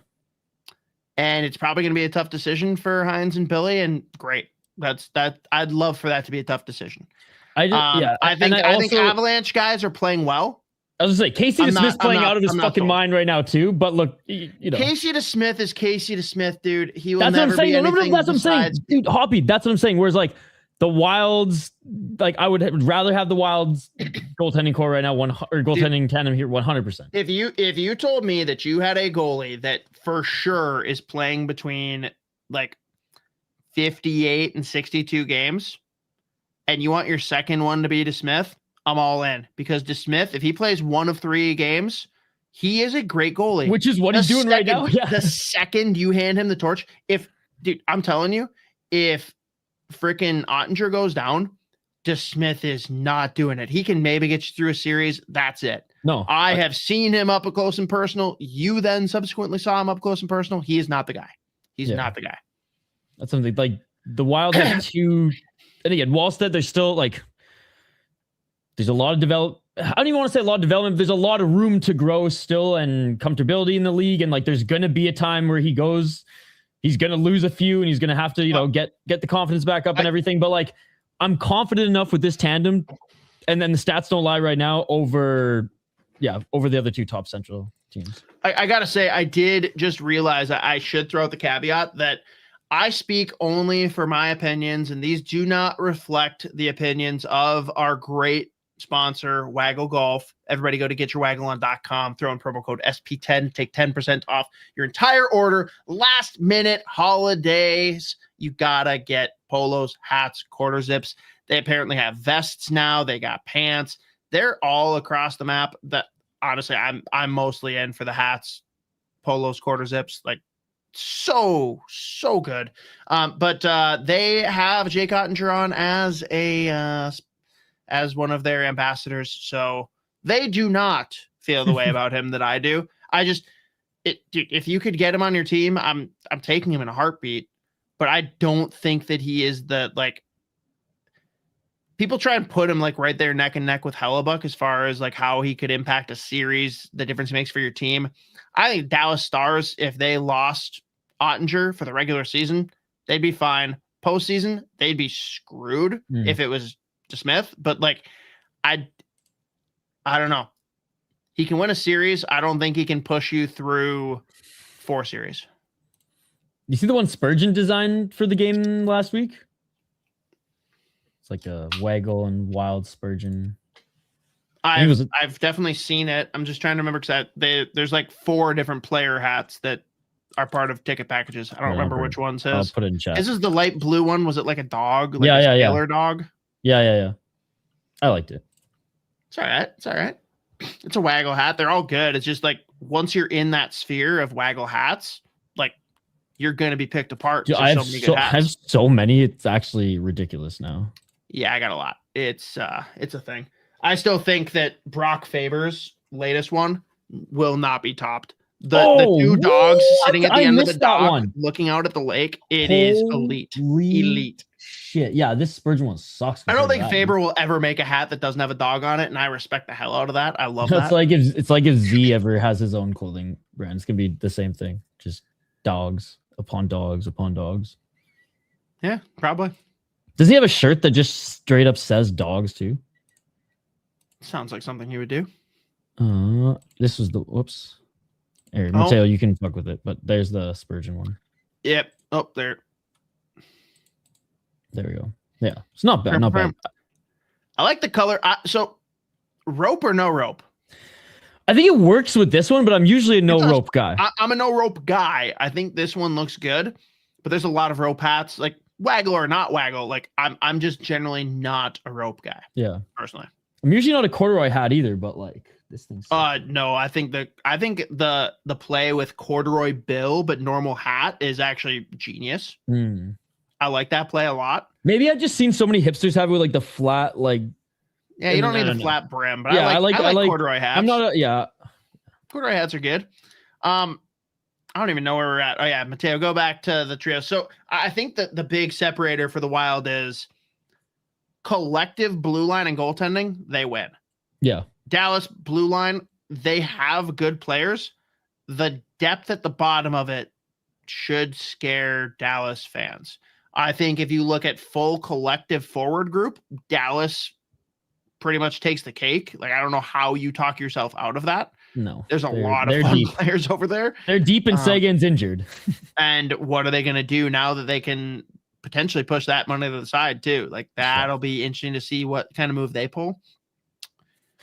And it's probably going to be a tough decision for Hines and Billy, and great. That's that. I'd love for that to be a tough decision. I think Avalanche guys are playing well. I was gonna say Casey DeSmith's playing out of his fucking mind right now too. But look, you know, Casey DeSmith is Casey DeSmith, dude. He will that's never what I'm saying. be anything That's what I'm saying, besides... dude. Hoppy, that's what I'm saying. Whereas like the Wilds, like I would rather have the Wilds goaltending core right now, or goaltending tandem here, 100%. If you told me that you had a goalie that for sure is playing between like 58 and 62 games, and you want your second one to be DeSmith, I'm all in, because DeSmith, if he plays one of 3 games, he is a great goalie. Which is what he's doing right now. Yeah. The second you hand him the torch, dude, I'm telling you, if freaking Ottinger goes down, DeSmith is not doing it. He can maybe get you through a series. That's it. No, I have seen him up close and personal. You then subsequently saw him up close and personal. He is not the guy. He's not the guy. That's something like the Wild have 2. And again, Wallstead, there's still like, there's a lot of I don't even want to say a lot of development. There's a lot of room to grow still and comfortability in the league. And like, there's going to be a time where he's going to lose a few and he's going to have to, get the confidence back up and everything. But like, I'm confident enough with this tandem. And then the stats don't lie right now over the other 2 top Central teams. I got to say, I did just realize that I should throw out the caveat that I speak only for my opinions, and these do not reflect the opinions of our great sponsor, Waggle Golf. Everybody go to getyourwaggleon.com, throw in promo code SP10, take 10% off your entire order. Last minute holidays, you gotta get polos, hats, quarter zips. They apparently have vests now. They got pants. They're all across the map. That honestly, I'm mostly in for the hats, polos, quarter zips, like so good. But they have Jake Ottinger on as one of their ambassadors, so they do not feel the way about him that I do. If you could get him on your team, I'm taking him in a heartbeat. But I don't think that he is the, like, people try and put him like right there neck and neck with Hellebuck as far as like how he could impact a series, the difference he makes for your team. I think Dallas Stars, if they lost Ottinger for the regular season, they'd be fine. Postseason, they'd be screwed if it was DeSmith. But like, I don't know. He can win a series. I don't think he can push you through 4 series. You see the one Spurgeon designed for the game last week? It's like a Waggle and Wild Spurgeon. I've definitely seen it. I'm just trying to remember because there's like 4 different player hats that are part of ticket packages. I don't remember which one's his. I'll put it in chat. This is the light blue one. Was it like a dog? Like a sailor dog? Yeah. I liked it. It's all right. It's a Waggle hat. They're all good. It's just like once you're in that sphere of Waggle hats, like you're going to be picked apart. Dude, I have so many. It's actually ridiculous now. Yeah, I got a lot. It's a thing. I still think that Brock Faber's latest one will not be topped. The 2 dogs sitting at the end of the dock looking out at the lake. It is elite. Shit. Yeah, this Spurgeon one sucks. I don't think Faber will ever make a hat that doesn't have a dog on it, and I respect the hell out of that. I love that. It's like if Z ever has his own clothing brand, it's gonna be the same thing. Just dogs upon dogs upon dogs. Yeah, probably. Does he have a shirt that just straight up says dogs too? Sounds like something he would do. This was the whoops. Here, Mateo, you can fuck with it, but there's the Spurgeon one. Yep. Oh, there. There we go. Yeah, it's not bad. Not bad. I like the color. So, rope or no rope? I think it works with this one, but I'm usually a no rope guy. I'm a no rope guy. I think this one looks good, but there's a lot of rope hats, like Waggle or not Waggle. Like I'm just generally not a rope guy. Yeah, personally, I'm usually not a corduroy hat either, but like this thing's. No, I think the play with corduroy bill but normal hat is actually genius. I like that play a lot. Maybe I've just seen so many hipsters have it with like the flat, like. Yeah, you don't need the flat brim, but yeah, I like corduroy hats. I'm not corduroy hats are good. I don't even know where we're at. Oh yeah, Mateo, go back to the trio. So I think that the big separator for the Wild is collective blue line and goaltending. They win. Yeah. Dallas blue line, they have good players. The depth at the bottom of it should scare Dallas fans. I think if you look at full collective forward group, Dallas pretty much takes the cake. Like, I don't know how you talk yourself out of that. No, there's a lot of fun players over there. They're deep, and Sagan's injured. And what are they going to do now that they can potentially push that money to the side too? Like, that'll be interesting to see what kind of move they pull.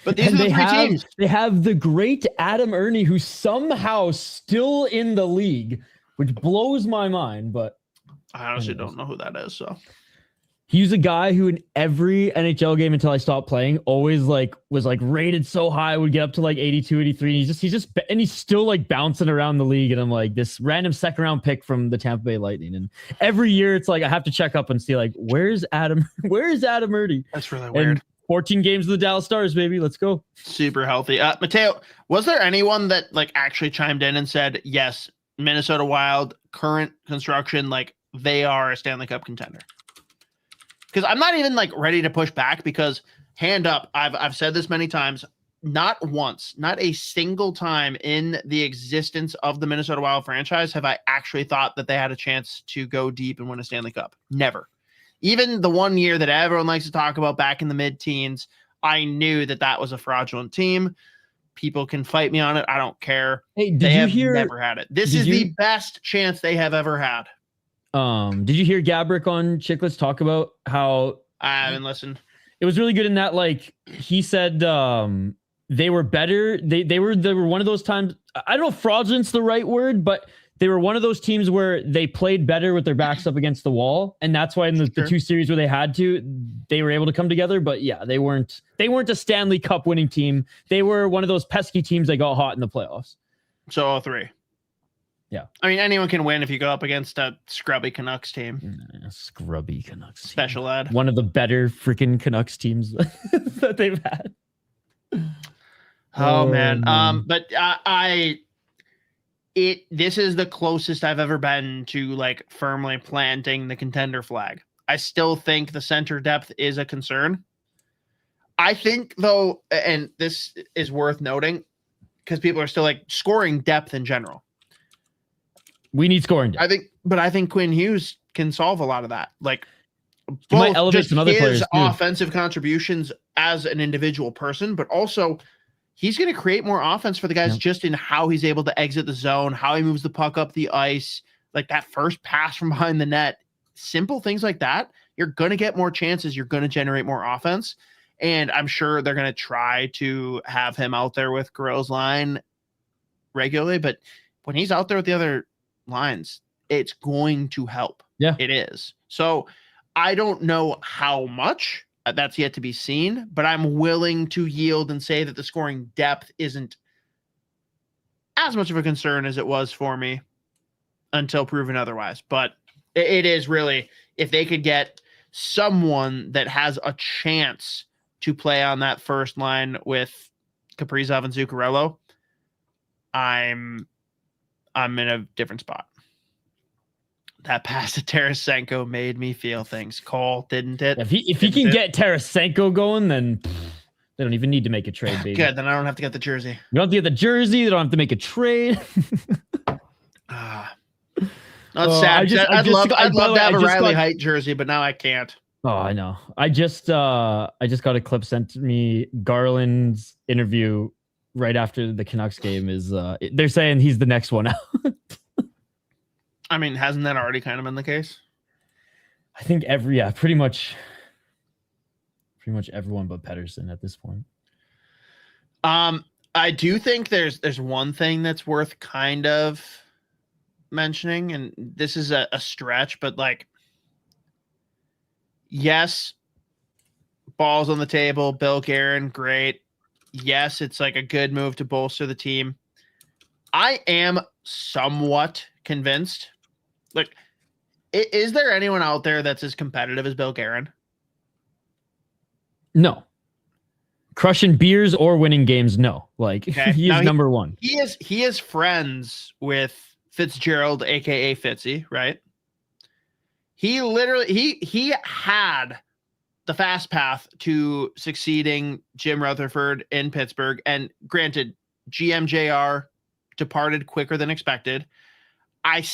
But these are the three teams. They have the great Adam Ernie, who's somehow still in the league, which blows my mind. But I honestly don't know who that is. So he's a guy who in every NHL game until I stopped playing always was rated so high, would get up to 82, 83. And he's still bouncing around the league. And I'm like, this random second round pick from the Tampa Bay Lightning. And every year it's I have to check up and see where's Adam Ernie? That's really weird. And 14 games of the Dallas Stars, baby. Let's go. Super healthy. Mateo, was there anyone that actually chimed in and said, yes, Minnesota Wild, current construction, they are a Stanley Cup contender? Because I'm not even ready to push back, because hand up, I've said this many times, not once, not a single time in the existence of the Minnesota Wild franchise have I actually thought that they had a chance to go deep and win a Stanley Cup. Never. Even the one year that everyone likes to talk about back in the mid-teens, I knew that was a fraudulent team. People can fight me on it. I don't care. Hey, they have never had it. This is the best chance they have ever had. Did you hear Gabrick on Chicklets talk about how I haven't listened? It was really good in that, he said they were better. They were one of those times. I don't know if fraudulent's the right word, but they were one of those teams where they played better with their backs up against the wall. And that's why in the two series where they had to, they were able to come together. But yeah, they weren't a Stanley Cup winning team. They were one of those pesky teams that got hot in the playoffs. So all three. Yeah. I mean, anyone can win if you go up against a scrubby Canucks team. Scrubby Canucks. Special ed. One of the better freaking Canucks teams that they've had. Oh man. But this is the closest I've ever been to firmly planting the contender flag. I still think the center depth is a concern. I think though, and this is worth noting because people are still scoring depth in general. We need scoring depth. I think Quinn Hughes can solve a lot of that. He might elevate some other players too. Offensive contributions as an individual person, but also he's going to create more offense for the guys just in how he's able to exit the zone, how he moves the puck up the ice, that first pass from behind the net, simple things like that. You're going to get more chances. You're going to generate more offense. And I'm sure they're going to try to have him out there with Guerrero's line regularly. But when he's out there with the other lines, it's going to help. Yeah, it is. So I don't know how much. That's yet to be seen, but I'm willing to yield and say that the scoring depth isn't as much of a concern as it was for me until proven otherwise. But it is really, if they could get someone that has a chance to play on that first line with Kaprizov and Zuccarello, I'm in a different spot. That pass to Tarasenko made me feel things. Cole, didn't it? If he can get Tarasenko going, then they don't even need to make a trade, baby. Good, then I don't have to get the jersey. You don't have to get the jersey. They don't have to make a trade. That's sad. I'd love to have a Riley Height jersey, but now I can't. Oh, I know. I just got a clip sent to me. Garland's interview right after the Canucks game is they're saying he's the next one out. I mean, hasn't that already kind of been the case? I think pretty much everyone but Pettersson at this point. I do think there's one thing that's worth kind of mentioning, and this is a stretch, but yes, balls on the table, Bill Guerin, great. Yes, it's a good move to bolster the team. I am somewhat convinced. Is there anyone out there that's as competitive as Bill Guerin? No. Crushing beers or winning games, no. He is number one. He is friends with Fitzgerald, aka Fitzy, right? He literally he had the fast path to succeeding Jim Rutherford in Pittsburgh. And granted, GMJR departed quicker than expected. I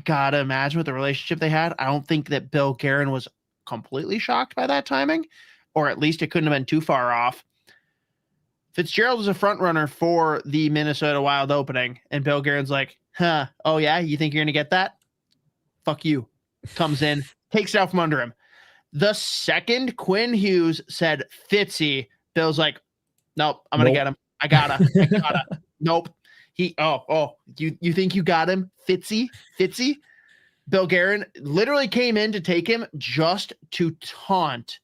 gotta imagine with the relationship they had, I don't think that Bill Guerin was completely shocked by that timing. or at least it couldn't have been too far off. Fitzgerald was a front runner for the Minnesota Wild opening, and Bill Guerin's like, oh yeah, you think you're going to get that? Fuck you. Comes in, takes it out from under him. The second Quinn Hughes said Fitzy, Bill's like, nope, I'm going to get him. I gotta. Nope. You think you got him? Fitzy? Bill Guerin literally came in to take him just to taunt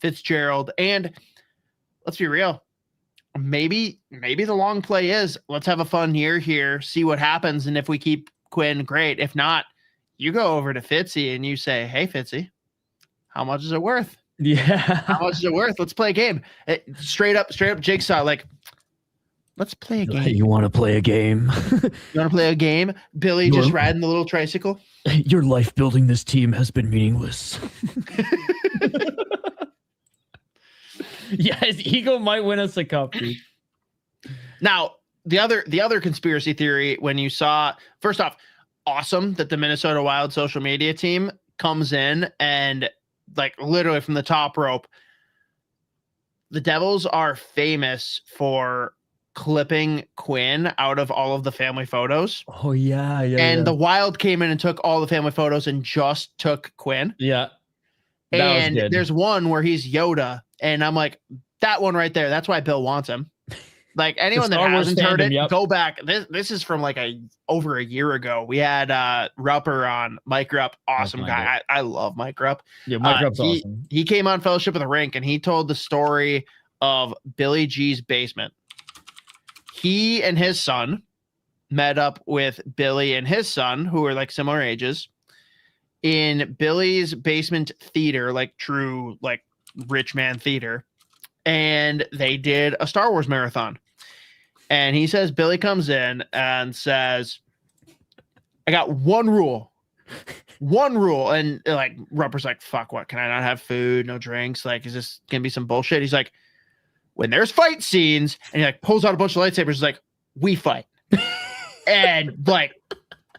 Fitzgerald. And let's be real. Maybe the long play is let's have a fun year here, see what happens. And if we keep Quinn, great. If not, you go over to Fitzy and you say, hey, Fitzy, how much is it worth? Yeah. How much is it worth? Let's play a game. Straight up jigsaw. Like, let's play a game. You want to play a game? You want to play a game? Billy just riding the little tricycle. Your life building this team has been meaningless. Yeah, his ego might win us a cup, dude. Now, the other conspiracy theory, when you saw, first off, awesome that the Minnesota Wild social media team comes in and like literally from the top rope. The Devils are famous for clipping Quinn out of all of the family photos. Oh yeah. And the Wild came in and took all the family photos and just took Quinn. Yeah. And there's one where he's Yoda, and I'm like, that one right there. That's why Bill wants him. Like anyone that hasn't heard it, go back. This is from like over a year ago. We had Rupper on, Mike Rupp, awesome guy. I love Mike Rupp. Yeah, Mike Rupp's awesome. He came on Fellowship of the Rink and he told the story of Billy G's basement. He and his son met up with Billy and his son, who are like similar ages, in Billy's basement theater, like true like rich man theater. And they did a Star Wars marathon. And he says, Billy comes in and says, I got one rule. And like Rupper's like, fuck, what? Can I not have food? No drinks? Like, is this going to be some bullshit? He's like, when there's fight scenes, and he like pulls out a bunch of lightsabers, he's like, we fight. And like,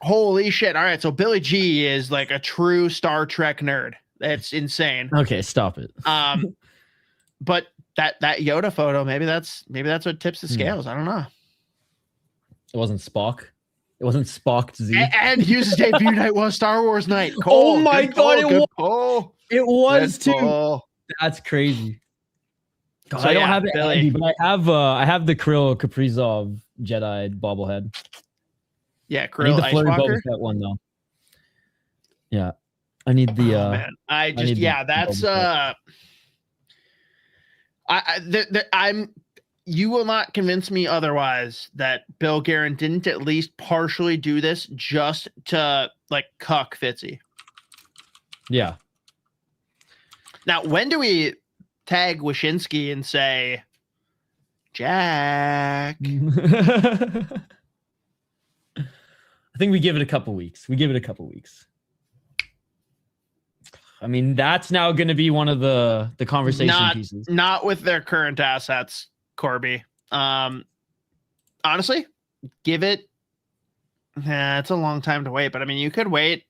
holy shit. All right. So Billy G is like a true Star Trek nerd. That's insane. Okay, stop it. But that Yoda photo, maybe that's what tips the scales. I don't know. It wasn't Spock. It wasn't Spock Z. And Hughes' debut night was Star Wars night. Cole, oh my god, it was too. Pull. That's crazy. God, So I don't yeah, have it, Billy. handy, but I have the Krill Kaprizov Jedi bobblehead. Yeah, I need Krill the Ice Flurry Walker. Boba Fett one though. Yeah, I need the. Man. That's you will not convince me otherwise that Bill Guerin didn't at least partially do this just to like cuck Fitzy. Yeah. Now, when do we tag Wyshynski and say, Jack? I think we give it a couple weeks. I mean, that's now going to be one of the conversation pieces. Not with their current assets, Corby. Honestly, give it. It's a long time to wait, but I mean, you could wait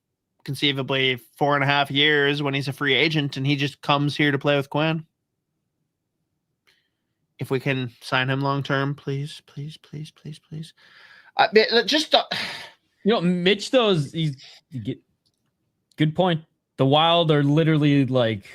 conceivably 4.5 years when he's a free agent and he just comes here to play with Quinn. If we can sign him long term, please. Mitch, good point. The Wild are literally like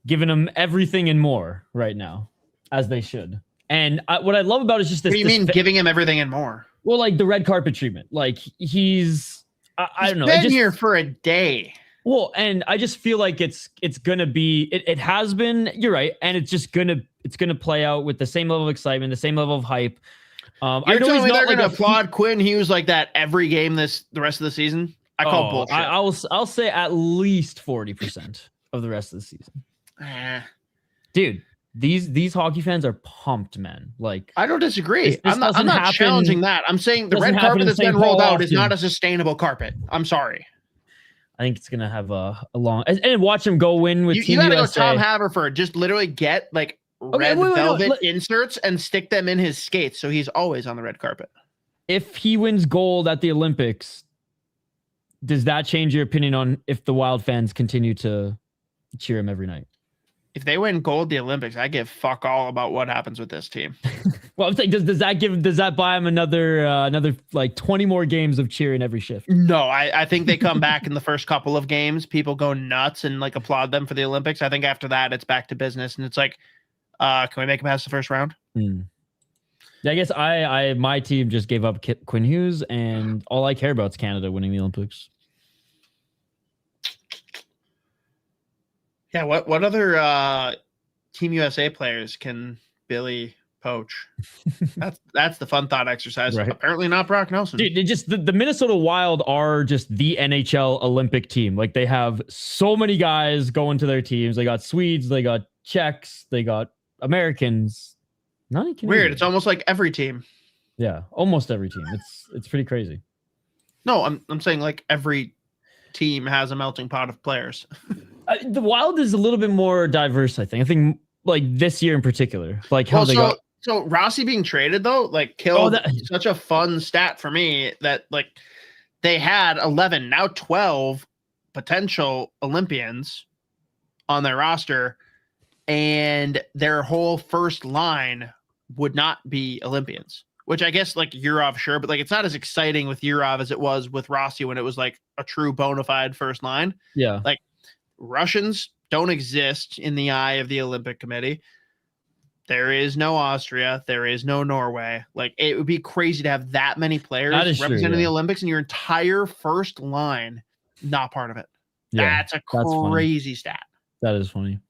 giving him everything and more right now, as they should. And what I love about it is just this. What do you mean giving him everything and more? Well, like the red carpet treatment. Like he's I don't know. Been here for a day. Well, and I just feel like it's gonna be. It has been. You're right, and it's gonna play out with the same level of excitement, the same level of hype. You're telling me they're going to applaud Quinn Hughes like that every game the rest of the season? I call bullshit. I'll say at least 40% of the rest of the season. Dude, these hockey fans are pumped, man. Like I don't disagree. I'm not challenging that. I'm saying the red carpet that's been rolled out is not a sustainable carpet. I'm sorry. I think it's gonna have a long and watch him go win with Team You gotta USA. go Tom Haverford. Just literally get like red velvet inserts and stick them in his skates so he's always on the red carpet. If he wins gold at the Olympics, does that change your opinion on if the Wild fans continue to cheer him every night. If they win gold at the Olympics, I give fuck all about what happens with this team. Well, I'm saying, does that buy him another like 20 more games of cheering every shift? No, I think they come back in the first couple of games. People go nuts and like applaud them for the Olympics. I think after that, it's back to business, and it's like, can we make it past the first round? Yeah, I guess my team just gave up Quinn Hughes, and all I care about is Canada winning the Olympics. Yeah, what other Team USA players can Billy poach? That's the fun thought exercise. Right. Apparently not Brock Nelson. Dude, the Minnesota Wild are just the NHL Olympic team. Like, they have so many guys going to their teams. They got Swedes, they got Czechs, they got Americans. None of Canadians. Weird. It's almost like every team. Yeah, almost every team. It's pretty crazy. No, I'm saying like every team has a melting pot of players. The Wild is a little bit more diverse, I think. I think like this year in particular, like how they got. So Rossi being traded though, like killed such a fun stat for me that like they had 11, now 12 potential Olympians on their roster, and their whole first line would not be Olympians. Which I guess like Yurov, sure, but like it's not as exciting with Yurov as it was with Rossi when it was like a true bona fide first line. Yeah, like. Russians don't exist in the eye of the Olympic Committee. There is no Austria. There is no Norway. Like, it would be crazy to have that many players representing the Olympics and your entire first line not part of it. Yeah, that's a crazy stat. That is funny.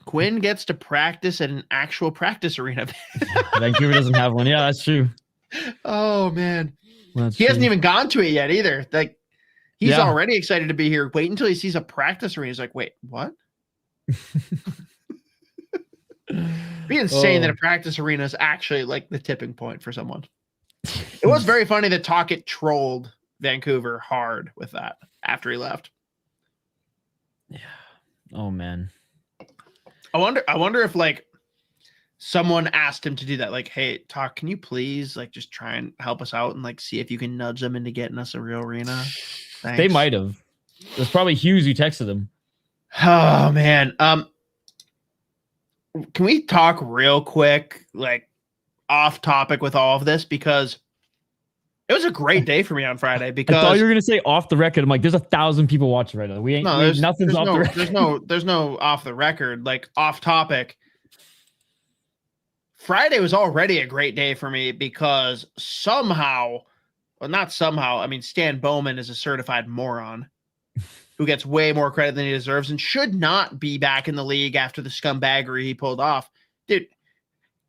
Quinn gets to practice at an actual practice arena. Vancouver doesn't have one. Yeah, that's true. Oh, man. He hasn't even gone to it yet either. Like, he's already excited to be here. Wait until he sees a practice arena. He's like, wait, what? Be insane that a practice arena is actually like the tipping point for someone. It was very funny that Tocchet trolled Vancouver hard with that after he left. Yeah. Oh, man. I wonder if like someone asked him to do that. Like, hey, Talk, can you please like just try and help us out and like see if you can nudge them into getting us a real arena? Thanks. They might have. It was probably Hughes who texted him. Oh man. Can we talk real quick, like off topic with all of this? Because it was a great day for me on Friday. Because I thought you were gonna say off the record. I'm like, there's 1,000 people watching right now. Nothing's off the record. There's no off the record, like off topic. Friday was already a great day for me because somehow, well, not somehow, I mean, Stan Bowman is a certified moron who gets way more credit than he deserves and should not be back in the league after the scumbaggery he pulled off. Dude,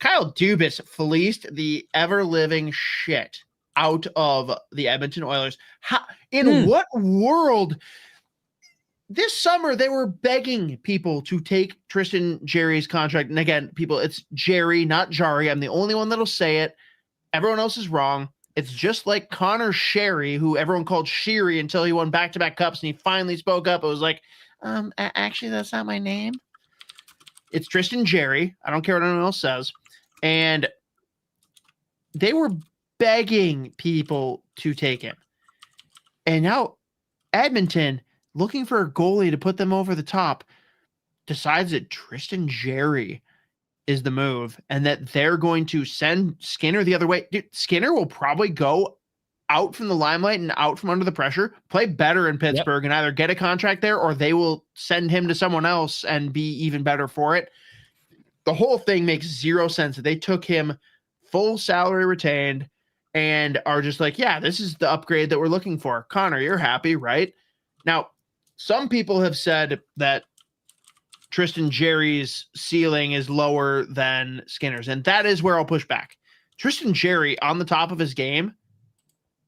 Kyle Dubas fleeced the ever-living shit out of the Edmonton Oilers. What world? This summer, they were begging people to take Tristan Jarry's contract. And again, people, it's Jerry, not Jari. I'm the only one that'll say it. Everyone else is wrong. It's just like Connor Sherry, who everyone called Sheary until he won back-to-back cups and he finally spoke up. It was like, actually, that's not my name. It's Tristan Jarry. I don't care what anyone else says. And they were begging people to take him. And now Edmonton, looking for a goalie to put them over the top, decides that Tristan Jarry is the move and that they're going to send Skinner the other way. Dude, Skinner will probably go out from the limelight and out from under the pressure, play better in Pittsburgh and either get a contract there or they will send him to someone else and be even better for it. The whole thing makes zero sense. They took him full salary retained and are just like, yeah, this is the upgrade that we're looking for. Connor, you're happy, right? Now, some people have said that Tristan Jarry's ceiling is lower than Skinner's, and that is where I'll push back. Tristan Jarry, on the top of his game,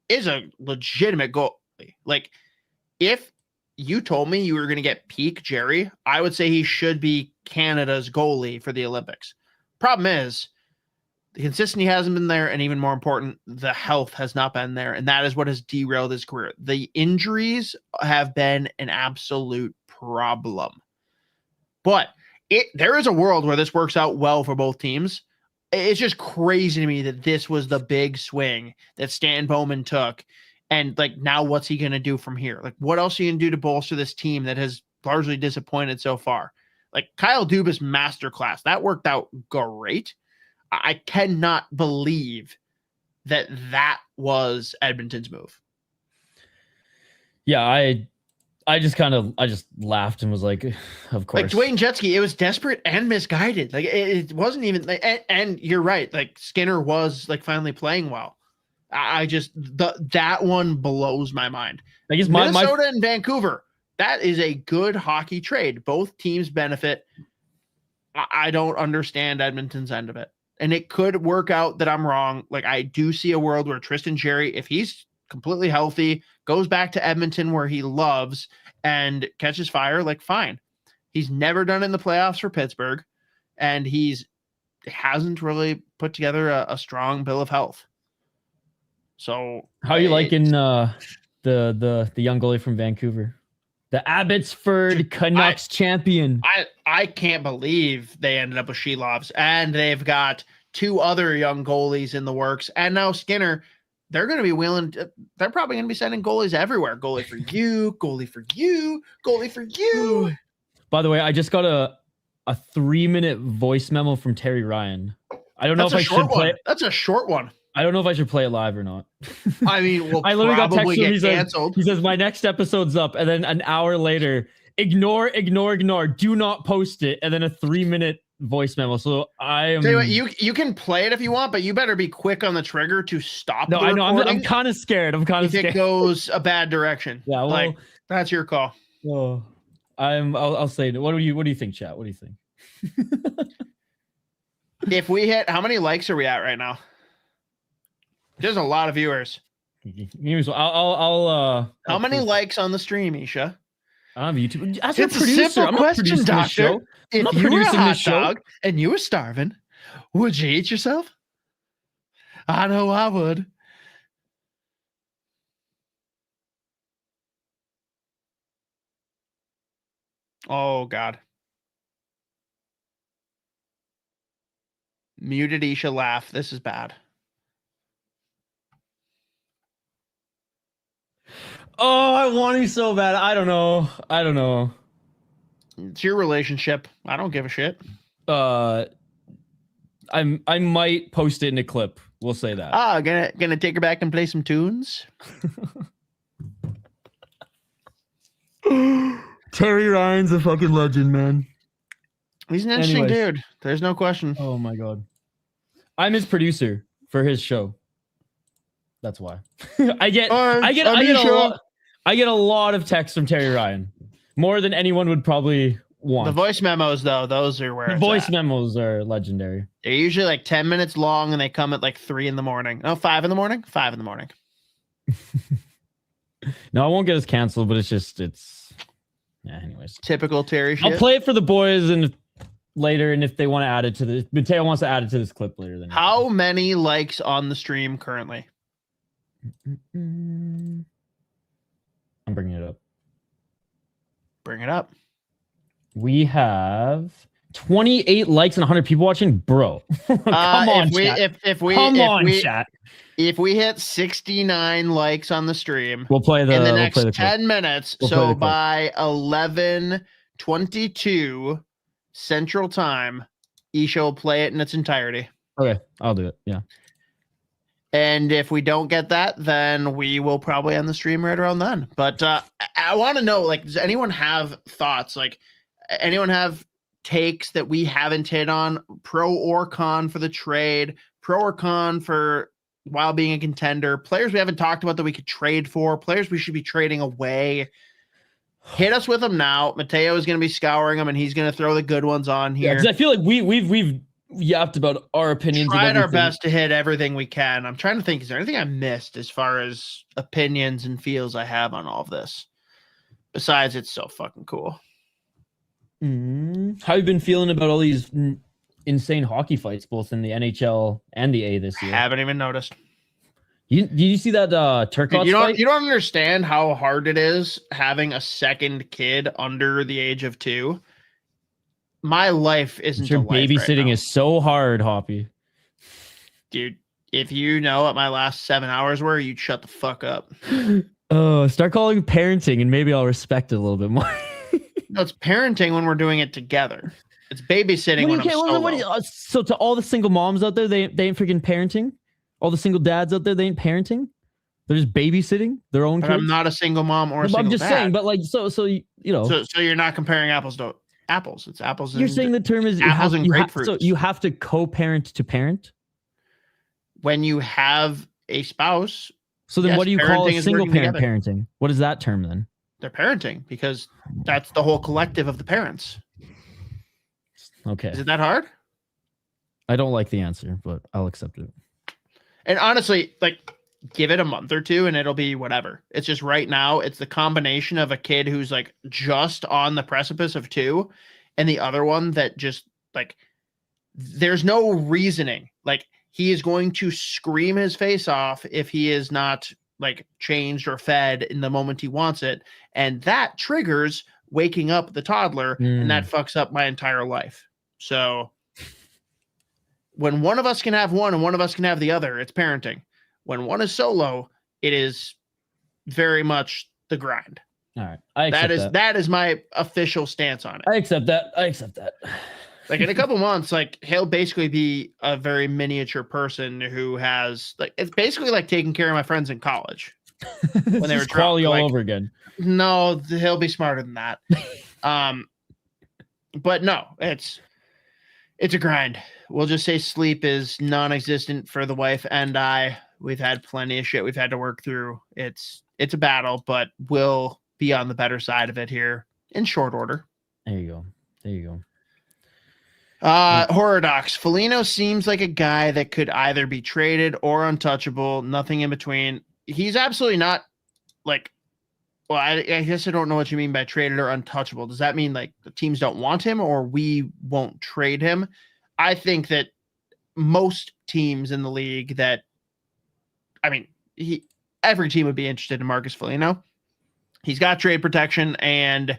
is a legitimate goalie. Like, if you told me you were going to get peak Jarry, I would say he should be Canada's goalie for the Olympics. Problem is, the consistency hasn't been there, and even more important, the health has not been there, and that is what has derailed his career. The injuries have been an absolute problem. But there is a world where this works out well for both teams. It's just crazy to me that this was the big swing that Stan Bowman took And like, now what's he going to do from here? Like, what else are you going to do to bolster this team that has largely disappointed so far? Like Kyle Dubas masterclass, that worked out great. I cannot believe that was Edmonton's move. Yeah, I just laughed and was like, of course. Like Dwayne Gretzky, it was desperate and misguided. Like it wasn't even like, and you're right. Like Skinner was like finally playing well. I just that one blows my mind. I guess Minnesota and Vancouver, that is a good hockey trade. Both teams benefit. I don't understand Edmonton's end of it. And it could work out that I'm wrong. Like I do see a world where Tristan Jarry, if he's completely healthy, goes back to Edmonton where he loves and catches fire, like fine. He's never done it in the playoffs for Pittsburgh, and hasn't really put together a strong bill of health. So how are you liking the young goalie from Vancouver? The Abbotsford Canucks champion. I can't believe they ended up with Shelovs, and they've got 2 other young goalies in the works. And now Skinner, they're going to be they're probably going to be sending goalies everywhere. Goalie for you, goalie for you, goalie for you. By the way, I just got a 3-minute voice memo from Terry Ryan. I don't know if I should play it. That's a short one. I don't know if I should play it live or not. I mean, we'll I literally got probably texted get canceled. He says, my next episode's up. And then an hour later, ignore. Do not post it. And then a 3-minute voice memo. So I am. Tell you what, you can play it if you want, but you better be quick on the trigger to stop. No, I know. I'm kind of scared. If it goes a bad direction. Yeah, well, like that's your call. Oh, I'll say it. What do you think, chat? What do you think? If we hit, how many likes are we at right now? There's a lot of viewers. I'll how many likes on the stream, Isha? I'm YouTube. As it's a simple question, Doctor. If you were a hot dog and you were starving, would you eat yourself? I know I would. Oh, God. Muted Isha laugh. This is bad. Oh, I want you so bad. I don't know. It's your relationship. I don't give a shit. I might post it in a clip. We'll say that. Gonna take her back and play some tunes. Terry Ryan's a fucking legend, man. He's an interesting dude. There's no question. Oh my God. I'm his producer for his show. That's why. I get a lot of texts from Terry Ryan. More than anyone would probably want. The voice memos, though, those are where the voice memos are legendary. They're usually like 10 minutes long, and they come at like 3 in the morning. No, 5 in the morning? 5 in the morning. No, I won't get us canceled, but it's anyways. Typical Terry shit. I'll play it for the boys and later, and if they want to add it to the Mateo wants to add it to this clip later. Then how many likes on the stream currently? I'm bringing it up. Bring it up. We have 28 likes and 100 people watching, bro. Come on, chat. If we hit 69 likes on the stream, we'll play in the next 10 minutes. So by 11:22 Central Time, Isha will play it in its entirety. Okay, I'll do it. Yeah. And if we don't get that, then we will probably end the stream right around then. But I want to know, like, does anyone have thoughts? Like, anyone have takes that we haven't hit on, pro or con for the trade, pro or con for while being a contender, players we haven't talked about that we could trade for, players we should be trading away? Hit us with them now. Mateo is going to be scouring them, and he's going to throw the good ones on here. Yeah, because I feel like we've yapped about our opinions. Tried our best to hit everything we can. I'm trying to think, is there anything I missed as far as opinions and feels I have on all of this? Besides, it's so fucking cool. How have you been feeling about all these insane hockey fights, both in the NHL and the A this year? I haven't even noticed. Did you see that Turcotte fight? You don't understand how hard it is having a second kid under the age of 2. My life isn't. Your babysitting is so hard, Hoppy. Dude, If you know what my last 7 hours were, you'd shut the fuck up. Oh, start calling parenting and maybe I'll respect it a little bit more. No, it's parenting when we're doing it together. It's babysitting when I'm solo. So to all the single moms out there, they ain't freaking parenting. All the single dads out there, they ain't parenting. They're just babysitting their own kids. I'm not a single mom or a single dad. I'm just saying, but like, so you know. So you're not comparing apples to apples. It's apples. You're saying the term is apples and grapefruit. So you have to co-parent to parent. When you have a spouse. So then, what do you call a single parent parenting? What is that term then? They're parenting because that's the whole collective of the parents. Okay. Is it that hard? I don't like the answer, but I'll accept it. And honestly, like, give it a month or two and it'll be whatever. It's just right now, it's the combination of a kid who's like just on the precipice of 2 and the other one that just like, there's no reasoning. Like, he is going to scream his face off if he is not like changed or fed in the moment he wants it. And that triggers waking up the toddler and that fucks up my entire life. So when one of us can have one and one of us can have the other, it's parenting. When one is solo, it is very much the grind. All right. That is my official stance on it. I accept that. Like in a couple months, like he'll basically be a very miniature person who has like, it's basically like taking care of my friends in college when they were Quality all over again. No, he'll be smarter than that. But no, it's a grind. We'll just say sleep is non-existent for the wife and I. We've had plenty of shit we've had to work through. It's a battle, but we'll be on the better side of it here in short order. There you go. Horror Docs. Foligno seems like a guy that could either be traded or untouchable, nothing in between. He's absolutely not like, well, I guess I don't know what you mean by traded or untouchable. Does that mean like the teams don't want him or we won't trade him? I think that most teams in the league that, I mean, every team would be interested in Marcus Foligno. He's got trade protection and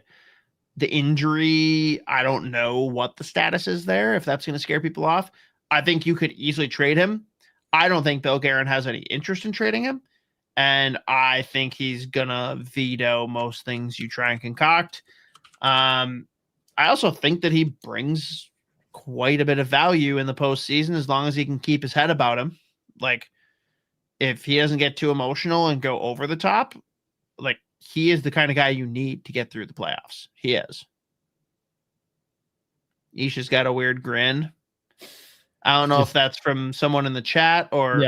the injury, I don't know what the status is there, if that's going to scare people off. I think you could easily trade him. I don't think Bill Guerin has any interest in trading him. And I think he's going to veto most things you try and concoct. I also think that he brings quite a bit of value in the postseason as long as he can keep his head about him. Like, if he doesn't get too emotional and go over the top, like, he is the kind of guy you need to get through the playoffs. He is. Isha's got a weird grin. I don't know if that's from someone in the chat or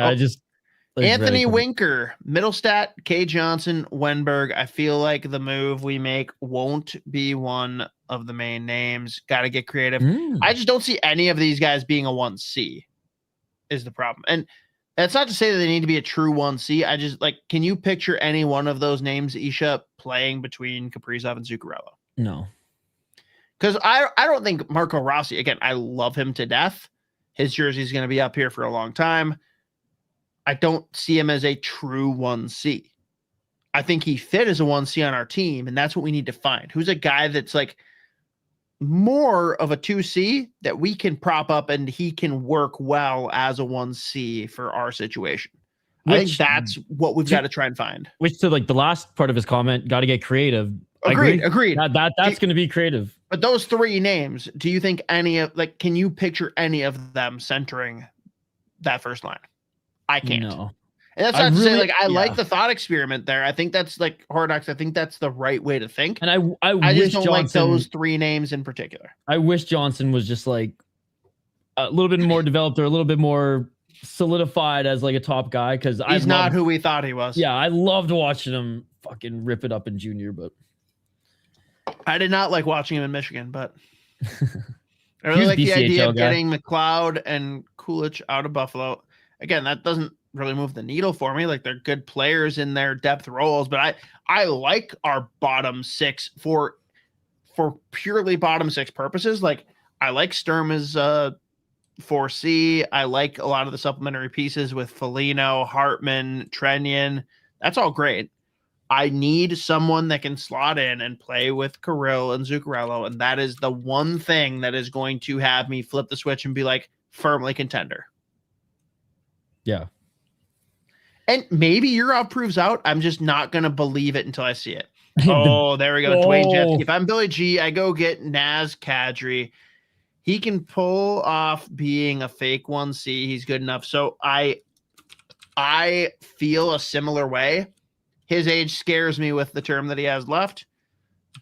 Anthony Winker, Middlestat, K. Johnson, Wenberg. I feel like the move we make won't be one of the main names. Got to get creative. I just don't see any of these guys being a 1C is the problem. And that's not to say that they need to be a true 1C. I just like, can you picture any one of those names, Isha, playing between Kaprizov and Zuccarello? No. Because I don't think Marco Rossi, again, I love him to death. His jersey is going to be up here for a long time. I don't see him as a true 1C. I think he fit as a 1C on our team, and that's what we need to find. Who's a guy that's like more of a 2C that we can prop up and he can work well as a 1C for our situation. I think that's what we've got to try and find. Which to like the last part of his comment, got to get creative. Agreed. That's going to be creative. But those three names, do you think any of like, can you picture any of them centering that first line? I can't. No. And that's not to say like I like the thought experiment there. I think that's like Hordox. I think that's the right way to think. And I just don't like those three names in particular. I wish Johnson was just like a little bit more developed or a little bit more solidified as like a top guy, because he's not who we thought he was. Yeah, I loved watching him fucking rip it up in junior, but I did not like watching him in Michigan, but I really like the idea of getting McLeod and Kulich out of Buffalo. Again, that doesn't really move the needle for me. Like, they're good players in their depth roles, but I like our bottom six for purely bottom six purposes. Like, I like Sturm as 4C. I like a lot of the supplementary pieces with Foligno, Hartman, Trenyan. That's all great. I need someone that can slot in and play with Kirill and Zuccarello, and that is the one thing that is going to have me flip the switch and be like, firmly contender. Yeah. And maybe Yurov proves out. I'm just not going to believe it until I see it. Oh, there we go. Dwayne Jeffy. If I'm Billy G, I go get Naz Kadri. He can pull off being a fake 1C. He's good enough. So I feel a similar way. His age scares me with the term that he has left.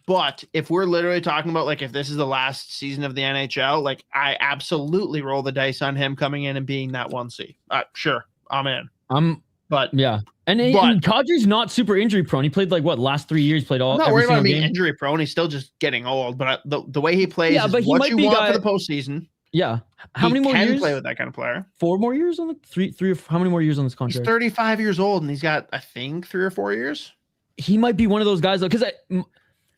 But if we're literally talking about like if this is the last season of the NHL, like I absolutely roll the dice on him coming in and being that 1C. Sure, I'm in. But yeah, and Kadri's not super injury prone. He played like what last 3 years. Played all. I'm not worried about him being injury prone. He's still just getting old. But the way he plays is what you want for the postseason. Yeah. How many more years? Play with that kind of player. 4 more years on the three. How many more years on this contract? He's 35 years old, and he's got I think 3 or 4 years. He might be one of those guys though, because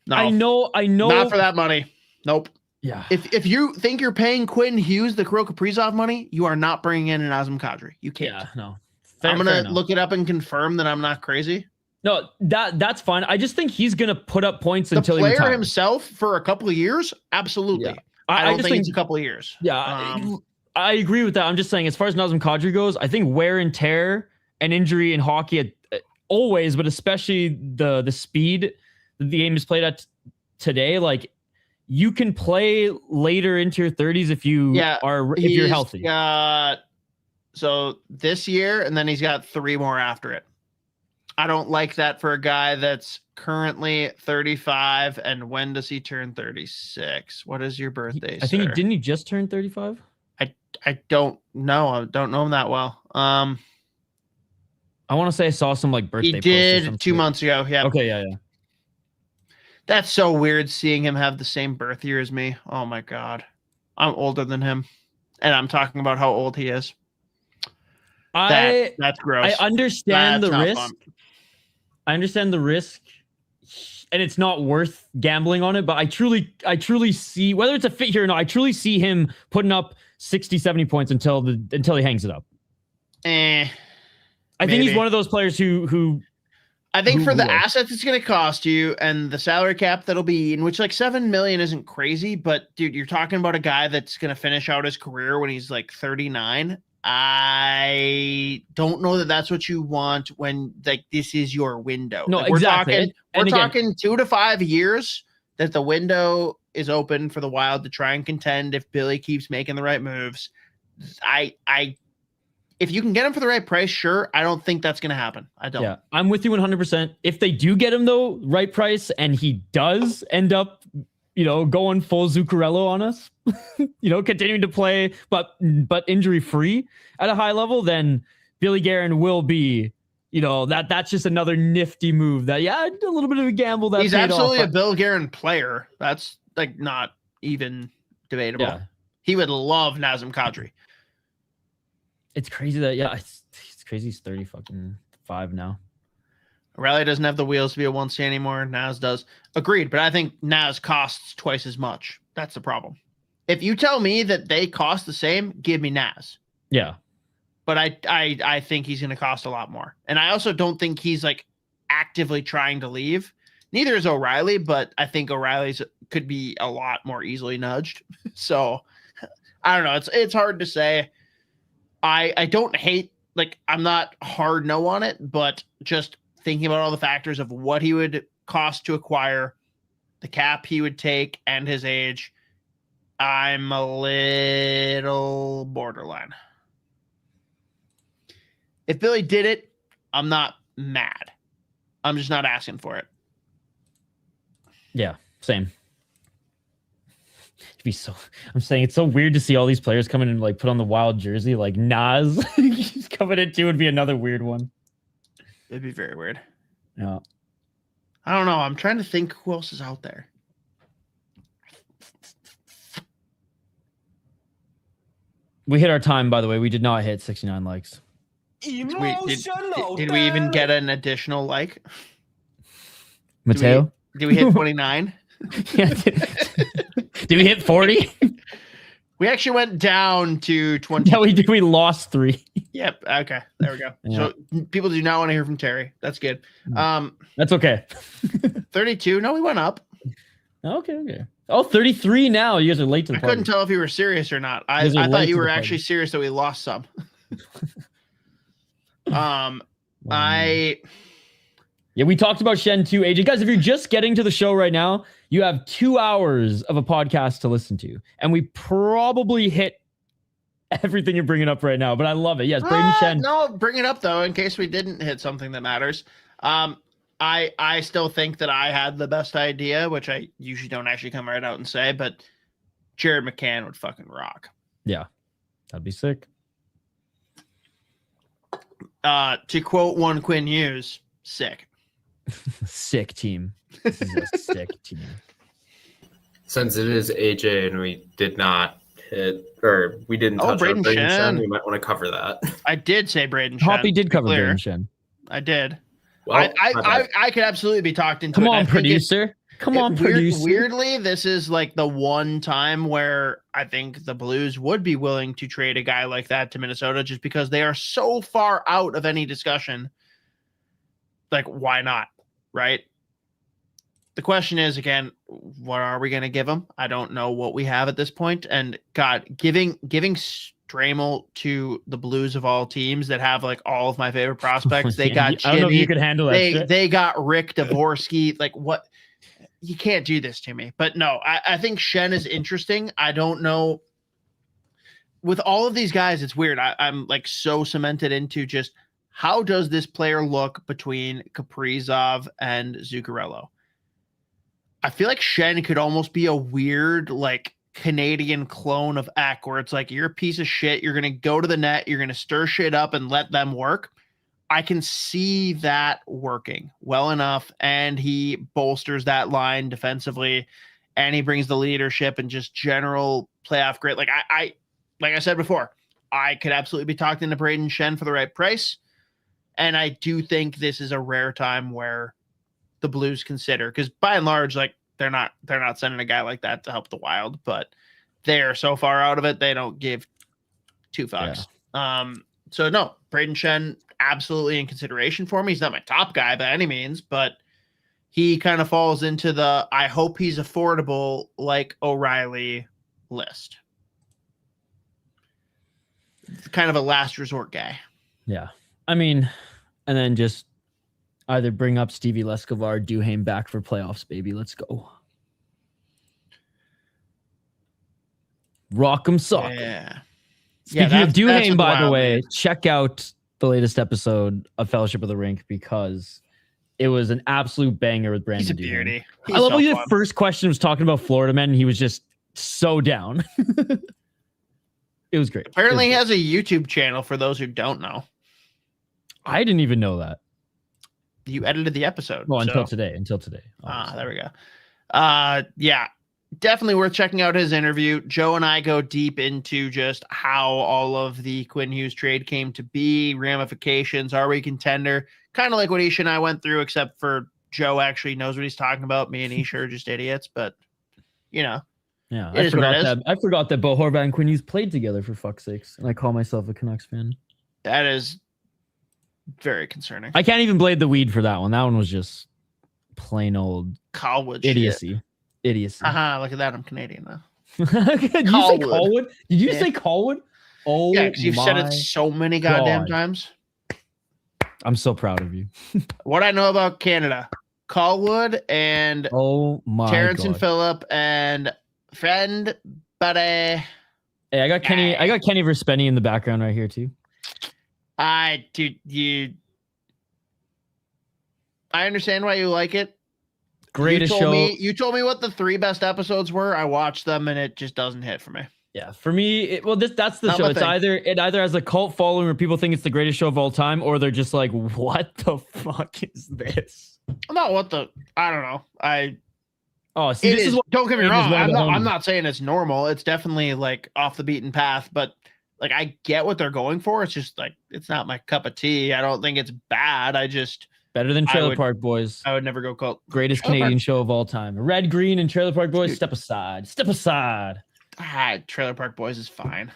I know. Not for that money. Nope. Yeah. If you think you're paying Quinn Hughes the Kirill Kaprizov money, you are not bringing in an Nazem Kadri. You can't. Yeah. No. I'm gonna look it up and confirm that I'm not crazy. No, that's fine. I just think he's gonna put up points until he retires. The player himself for a couple of years, absolutely. Yeah. I don't think it's a couple of years. Yeah, I agree with that. I'm just saying, as far as Nazem Kadri goes, I think wear and tear and injury in hockey always, but especially the speed that the game is played at today, like you can play later into your 30s if you're healthy. So this year, and then he's got 3 more after it. I don't like that for a guy that's currently 35. And when does he turn 36? What is your birthday? I think didn't he just turn 35? I don't know. I don't know him that well. I want to say I saw some like birthday. He did 2 months ago. Yeah. Okay. Yeah. That's so weird seeing him have the same birth year as me. Oh my God. I'm older than him. And I'm talking about how old he is. That's gross. I understand the risk. Fun. I understand the risk, and it's not worth gambling on it. But I truly see, whether it's a fit here or not, I truly see him putting up 60, 70 points until he hangs it up. I think he's one of those players who. I think for the assets it's going to cost you and the salary cap that'll be in which like $7 million isn't crazy, but dude, you're talking about a guy that's going to finish out his career when he's like 39. I don't know that that's what you want when like this is your window. No, like, exactly. We're talking 2 to 5 years that the window is open for the Wild to try and contend if Billy keeps making the right moves. If you can get him for the right price, sure. I don't think that's going to happen. I don't. Yeah, I'm with you 100%. If they do get him though, right price, and he does end up, going full Zuccarello on us, continuing to play, but injury free at a high level, then Billy Guerin will be, that's just another nifty move that, a little bit of a gamble. That he's absolutely a Bill Guerin player. That's like not even debatable. Yeah. He would love Nazem Kadri. It's crazy that, it's crazy. He's 35 now. O'Reilly doesn't have the wheels to be a 1C anymore. Naz does. Agreed, but I think Naz costs twice as much. That's the problem. If you tell me that they cost the same, give me Naz. Yeah. But I think he's going to cost a lot more. And I also don't think he's like actively trying to leave. Neither is O'Reilly, but I think O'Reilly's could be a lot more easily nudged. So I don't know. It's hard to say. I don't hate, like, I'm not hard no on it, but just thinking about all the factors of what he would cost to acquire, the cap he would take, and his age, I'm a little borderline. If Billy did it, I'm not mad. I'm just not asking for it. Yeah, same. I'm saying it's so weird to see all these players come in and like put on the Wild jersey, like Naz. He's coming in too would be another weird one. It'd be very weird. Yeah. I don't know. I'm trying to think who else is out there. We hit our time, by the way. We did not hit 69 likes. Did we even get an additional like? Mateo? Did we hit 29? Did we hit 40? We actually went down to 20. Yeah, we did. We lost 3. Yep. Okay. There we go. Yeah. So people do not want to hear from Terry. That's good. That's okay. 32. No, we went up. Okay. Oh, 33 now. You guys are late to the party. I couldn't tell if you were serious or not. I thought you were actually serious that we lost some. Yeah, we talked about Shen too, AJ. Guys, if you're just getting to the show right now, you have 2 hours of a podcast to listen to. And we probably hit everything you're bringing up right now, but I love it. Yes, Braden Shen. No, bring it up, though, in case we didn't hit something that matters. I still think that I had the best idea, which I usually don't actually come right out and say, but Jared McCann would fucking rock. Yeah, that'd be sick. To quote one Quinn Hughes, sick. Sick team. This is a sick team. Since it is AJ and we did not hit, or we didn't touch on Braden Shen, we might want to cover that. I did say Braden Shen. Hoppy did cover Braden Shen. I did. Well, I could absolutely be talked into Come it. on, producer. Come on, producer. Weirdly, this is like the one time where I think the Blues would be willing to trade a guy like that to Minnesota just because they are so far out of any discussion. Like, why not? Right? The question is, again, what are we going to give him? I don't know what we have at this point. And God, giving Stramel to the Blues of all teams that have like all of my favorite prospects. They got Jimmy. I don't know if you could handle that. They got Rick Dvorsky. Like, what? You can't do this to me. But no, I think Shen is interesting. I don't know. With all of these guys, it's weird. I'm like so cemented into just how does this player look between Kaprizov and Zuccarello? I feel like Shen could almost be a weird, like, Canadian clone of Eck, where it's like, you're a piece of shit. You're going to go to the net. You're going to stir shit up and let them work. I can see that working well enough. And he bolsters that line defensively, and he brings the leadership and just general playoff grit. Like I said before, I could absolutely be talked into Braden Shen for the right price. And I do think this is a rare time where the Blues consider, because by and large, like, they're not sending a guy like that to help the Wild, but they're so far out of it, they don't give 2 fucks. Yeah. So no, Braden Shen, absolutely in consideration for me. He's not my top guy by any means, but he kind of falls into the, I hope he's affordable like O'Reilly list. It's kind of a last resort guy. Yeah. I mean, and then just either bring up Stevie Lescovar, Duhaime back for playoffs, baby. Let's go. Rock'em sock. Yeah. Speaking of Duhaime, by the way, check out the latest episode of Fellowship of the Rink because it was an absolute banger with Brandon. He's a beauty. I love how the first question was talking about Florida men, and he was just so down. It was great. Apparently, he has a YouTube channel for those who don't know. I didn't even know that. You edited the episode. Well, until today. There we go. Yeah, definitely worth checking out his interview. Joe and I go deep into just how all of the Quinn Hughes trade came to be, ramifications. Are we a contender? Kind of like what Isha and I went through, except for Joe actually knows what he's talking about. Me and Isha are just idiots, but you know. Yeah, I forgot that Bo Horvat and Quinn Hughes played together, for fuck's sakes, and I call myself a Canucks fan. That is very concerning. I can't even blade the weed for that one. That one was just plain old Colwood idiocy. Look at that. I'm Canadian now. Did you say Colwood? Did you say Colwood? Oh, yeah, because you've said it so many goddamn times. I'm so proud of you. What I know about Canada, Colwood and Terrence and Phillip and friend, buddy. Hey, I got Kenny. I got Kenny Verspenny in the background right here too. I understand why you like it. Greatest show. You told me what the 3 best episodes were. I watched them and it just doesn't hit for me. Yeah, for me, that's the show. It's either has a cult following where people think it's the greatest show of all time, or they're just like, what the fuck is this? I don't know. Don't get me wrong. I'm not saying it's normal. It's definitely like off the beaten path, but like I get what they're going for. It's just like it's not my cup of tea. I don't think it's bad. Better than Trailer Park Boys. I would never go cult. Greatest Canadian show of all time. Red, Green, and Trailer Park Boys. Dude. Step aside. Trailer Park Boys is fine.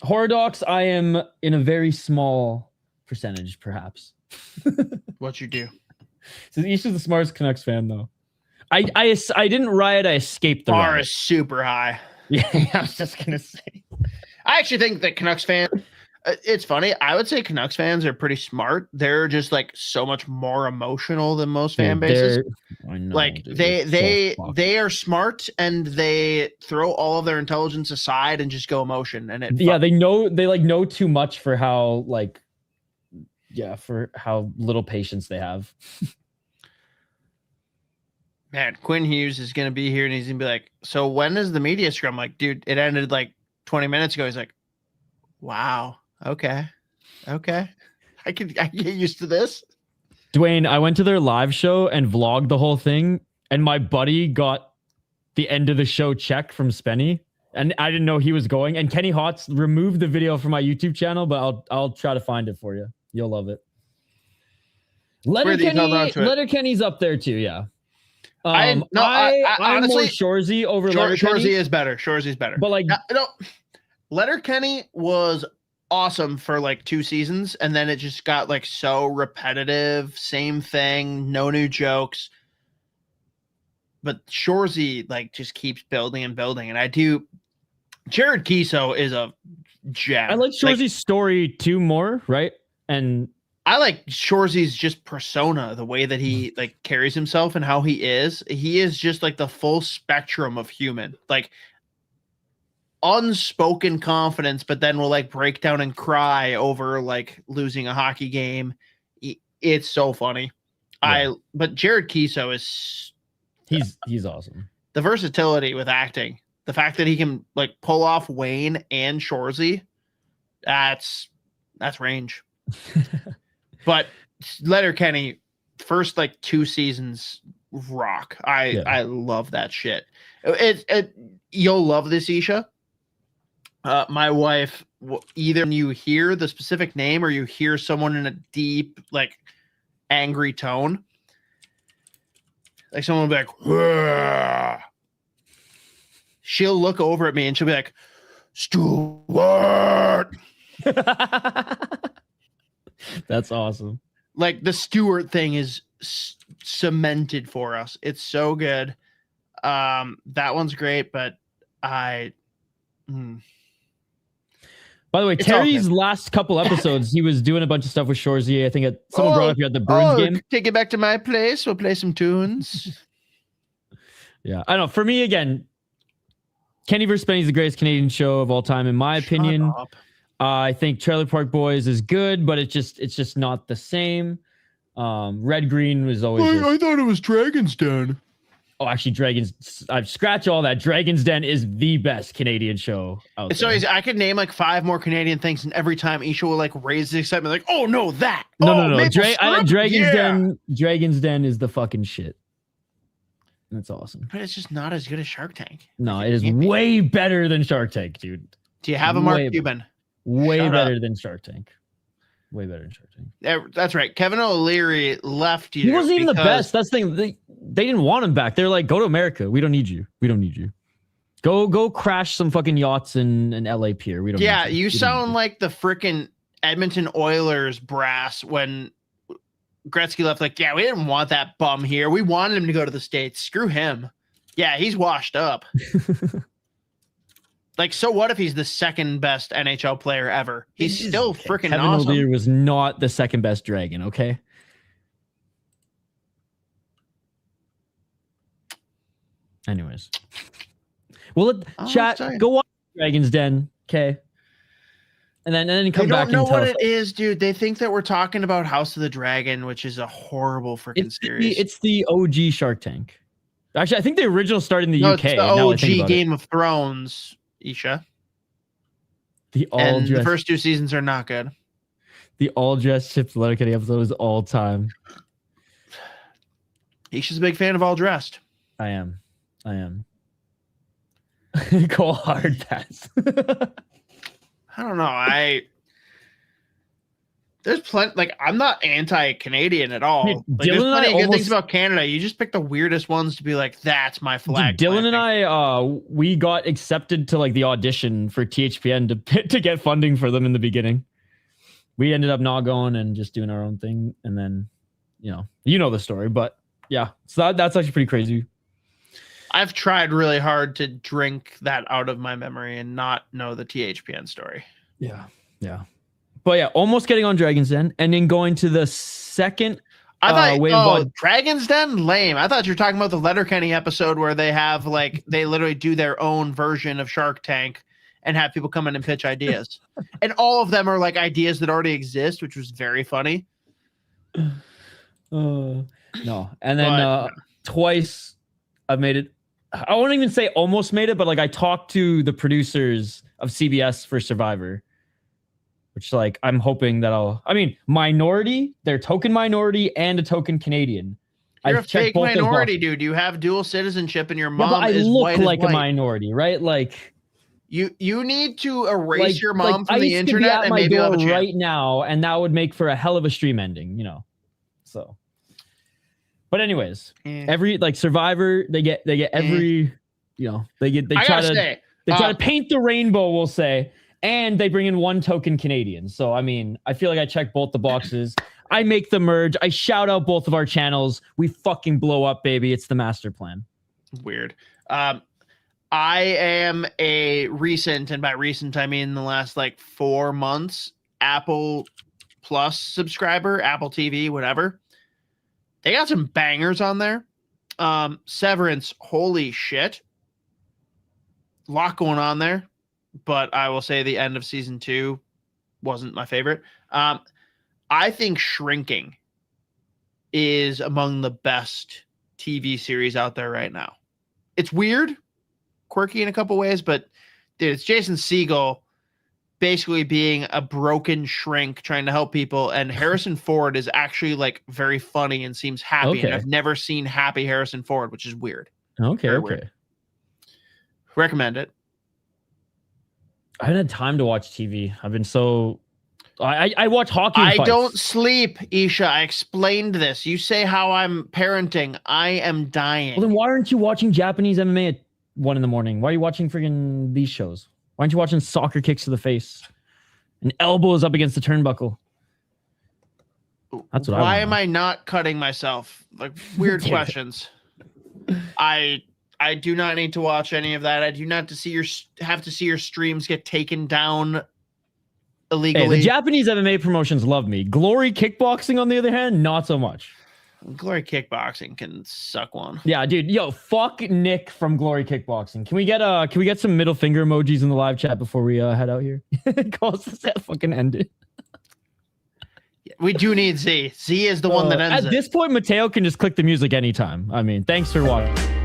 Horror Docs, I am in a very small percentage, perhaps. What you do? So East is the smartest Canucks fan, though. I didn't riot. I escaped the bar riot. Is super high. Yeah, I was just gonna say. I actually think that Canucks fan, It's funny. I would say Canucks fans are pretty smart. They're just like so much more emotional than most fan bases. I know, Like dude, they are smart and they throw all of their intelligence aside and just go emotion. And they know too much for how for how little patience they have. Man, Quinn Hughes is gonna be here and he's gonna be like, so when is the media scrum? I'm like, dude, it ended like 20 minutes ago. He's like, wow. Okay. I can get used to this. Dwayne, I went to their live show and vlogged the whole thing, and my buddy got the end of the show check from Spenny, and I didn't know he was going. And Kenny Hotz removed the video from my YouTube channel, but I'll try to find it for you. You'll love it. Letterkenny's up there too, yeah. I'm honestly, more Shorzy over Letterkenny. Shorzy is better. Shorzy's better. But like, Letterkenny was awesome for like 2 seasons, and then it just got like so repetitive, same thing, no new jokes. But Shorzy like just keeps building and building, and I do. Jared Kiso is a gem. I like Shorzy's story too more, right? And I like Shorzy's just persona, the way that he like carries himself and how he is. He is just like the full spectrum of human, like unspoken confidence, but then will like break down and cry over like losing a hockey game. It's so funny. Yeah. But Jared Kiso is he's awesome. The versatility with acting, the fact that he can like pull off Wayne and Shorzy, that's range. But Letterkenny, first like 2 seasons rock. I love that shit. You'll love this, Isha. My wife, either you hear the specific name or you hear someone in a deep, like, angry tone. Like someone will be like, "Wah." She'll look over at me and she'll be like, Stuart. That's awesome. Like the Stuart thing is cemented for us. It's so good. That one's great, but By the way, Terry's last couple episodes, he was doing a bunch of stuff with Shorzy. I think someone brought up you at the Bruins game. Take it back to my place. We'll play some tunes. Yeah, I don't know. For me, again, Kenny vs. Spenny is the greatest Canadian show of all time, in my opinion. I think Trailer Park Boys is good, but it's just not the same. Red Green was always. I thought it was Dragon's Den. Oh, actually, I've scratched all that. Dragon's Den is the best Canadian show out there. So I could name like 5 more Canadian things, and every time Isha will like raise the excitement, like, oh no, that. No. Dragon's Den is the fucking shit. That's awesome. But it's just not as good as Shark Tank. No, it is way better than Shark Tank, dude. Do you have a Mark Cuban? Way better than Shark Tank. Way better than Shark Tank. Yeah, that's right. Kevin O'Leary left you. He wasn't even the best. That's the thing. They didn't want him back. They're like, go to America. We don't need you. Go crash some fucking yachts in LA Pier. We don't. Yeah, you sound like the freaking Edmonton Oilers brass when Gretzky left. Like, yeah, we didn't want that bum here. We wanted him to go to the States. Screw him. Yeah, he's washed up. Like, so what if he's the second best NHL player ever? He's still freaking Kevin awesome. O'Leary was not the second best Dragon, okay? Anyways. Well, chat, go watch Dragon's Den, okay? And then come back and tell us. They don't know what it is, dude. They think that we're talking about House of the Dragon, which is a horrible freaking series. It's the OG Shark Tank. Actually, I think the original started in the UK. It's the OG Game of Thrones. Isha. The first 2 seasons are not good. The all-dressed Chip Letterkenny episode is all time. Isha's a big fan of All Dressed. I am. Go hard pass. I don't know. There's plenty. Like, I'm not anti-Canadian at all. Like, there's plenty of good things about Canada. You just pick the weirdest ones to be like, that's my flag. Dylan and I, we got accepted to like the audition for THPN to get funding for them in the beginning. We ended up not going and just doing our own thing, and then, you know the story. But yeah, so that's actually pretty crazy. I've tried really hard to drink that out of my memory and not know the THPN story. Yeah. But yeah, almost getting on Dragon's Den, and then going to the second. I thought, wave Dragon's Den, lame. I thought you were talking about the Letterkenny episode where they have like they literally do their own version of Shark Tank and have people come in and pitch ideas, and all of them are like ideas that already exist, which was very funny. No, and then twice I've made it. I won't even say almost made it, but like I talked to the producers of CBS for Survivor, which like I'm hoping that minority, they're token minority and a token Canadian. You're a fake minority, dude. You have dual citizenship, and your mom but I is look white like as white. a minority, right? Like you need to erase like, your mom from the ICE could internet, be at and my maybe you'll have a door chance. right now, and that would make for a hell of a stream ending, So, but anyways, every like Survivor, they get every, they try to paint the rainbow, we'll say. And they bring in one token Canadian. So, I mean, I feel like I check both the boxes. I make the merge. I shout out both of our channels. We fucking blow up, baby. It's the master plan. Weird. I am a recent, and by recent, I mean the last like 4 months, Apple Plus subscriber, Apple TV, whatever. They got some bangers on there. Severance, holy shit. A lot going on there. But I will say the end of season 2 wasn't my favorite. I think Shrinking is among the best TV series out there right now. It's weird, quirky in a couple ways, but dude, it's Jason Segel basically being a broken shrink trying to help people, and Harrison Ford is actually like very funny and seems happy. And I've never seen happy Harrison Ford, which is weird. Okay. Weird. Recommend it. I haven't had time to watch TV. I've been so... I watch hockey I fights. don't sleep, Isha. I explained this. You say how I'm parenting. I am dying. Well, then why aren't you watching Japanese MMA at 1 a.m? Why are you watching friggin' these shows? Why aren't you watching soccer kicks to the face? An elbow is up against the turnbuckle. That's what Why I am I not cutting myself? Like, weird questions. I do not need to watch any of that. I do not have to see your streams get taken down illegally. Hey, the Japanese MMA promotions love me. Glory Kickboxing, on the other hand, not so much. Glory Kickboxing can suck one. Yeah, dude. Yo, fuck Nick from Glory Kickboxing. Can we get some middle finger emojis in the live chat before we head out here? Cause that fucking ended. We do need Z. Z is the one that ends At this point, Mateo can just click the music anytime. I mean, thanks for watching.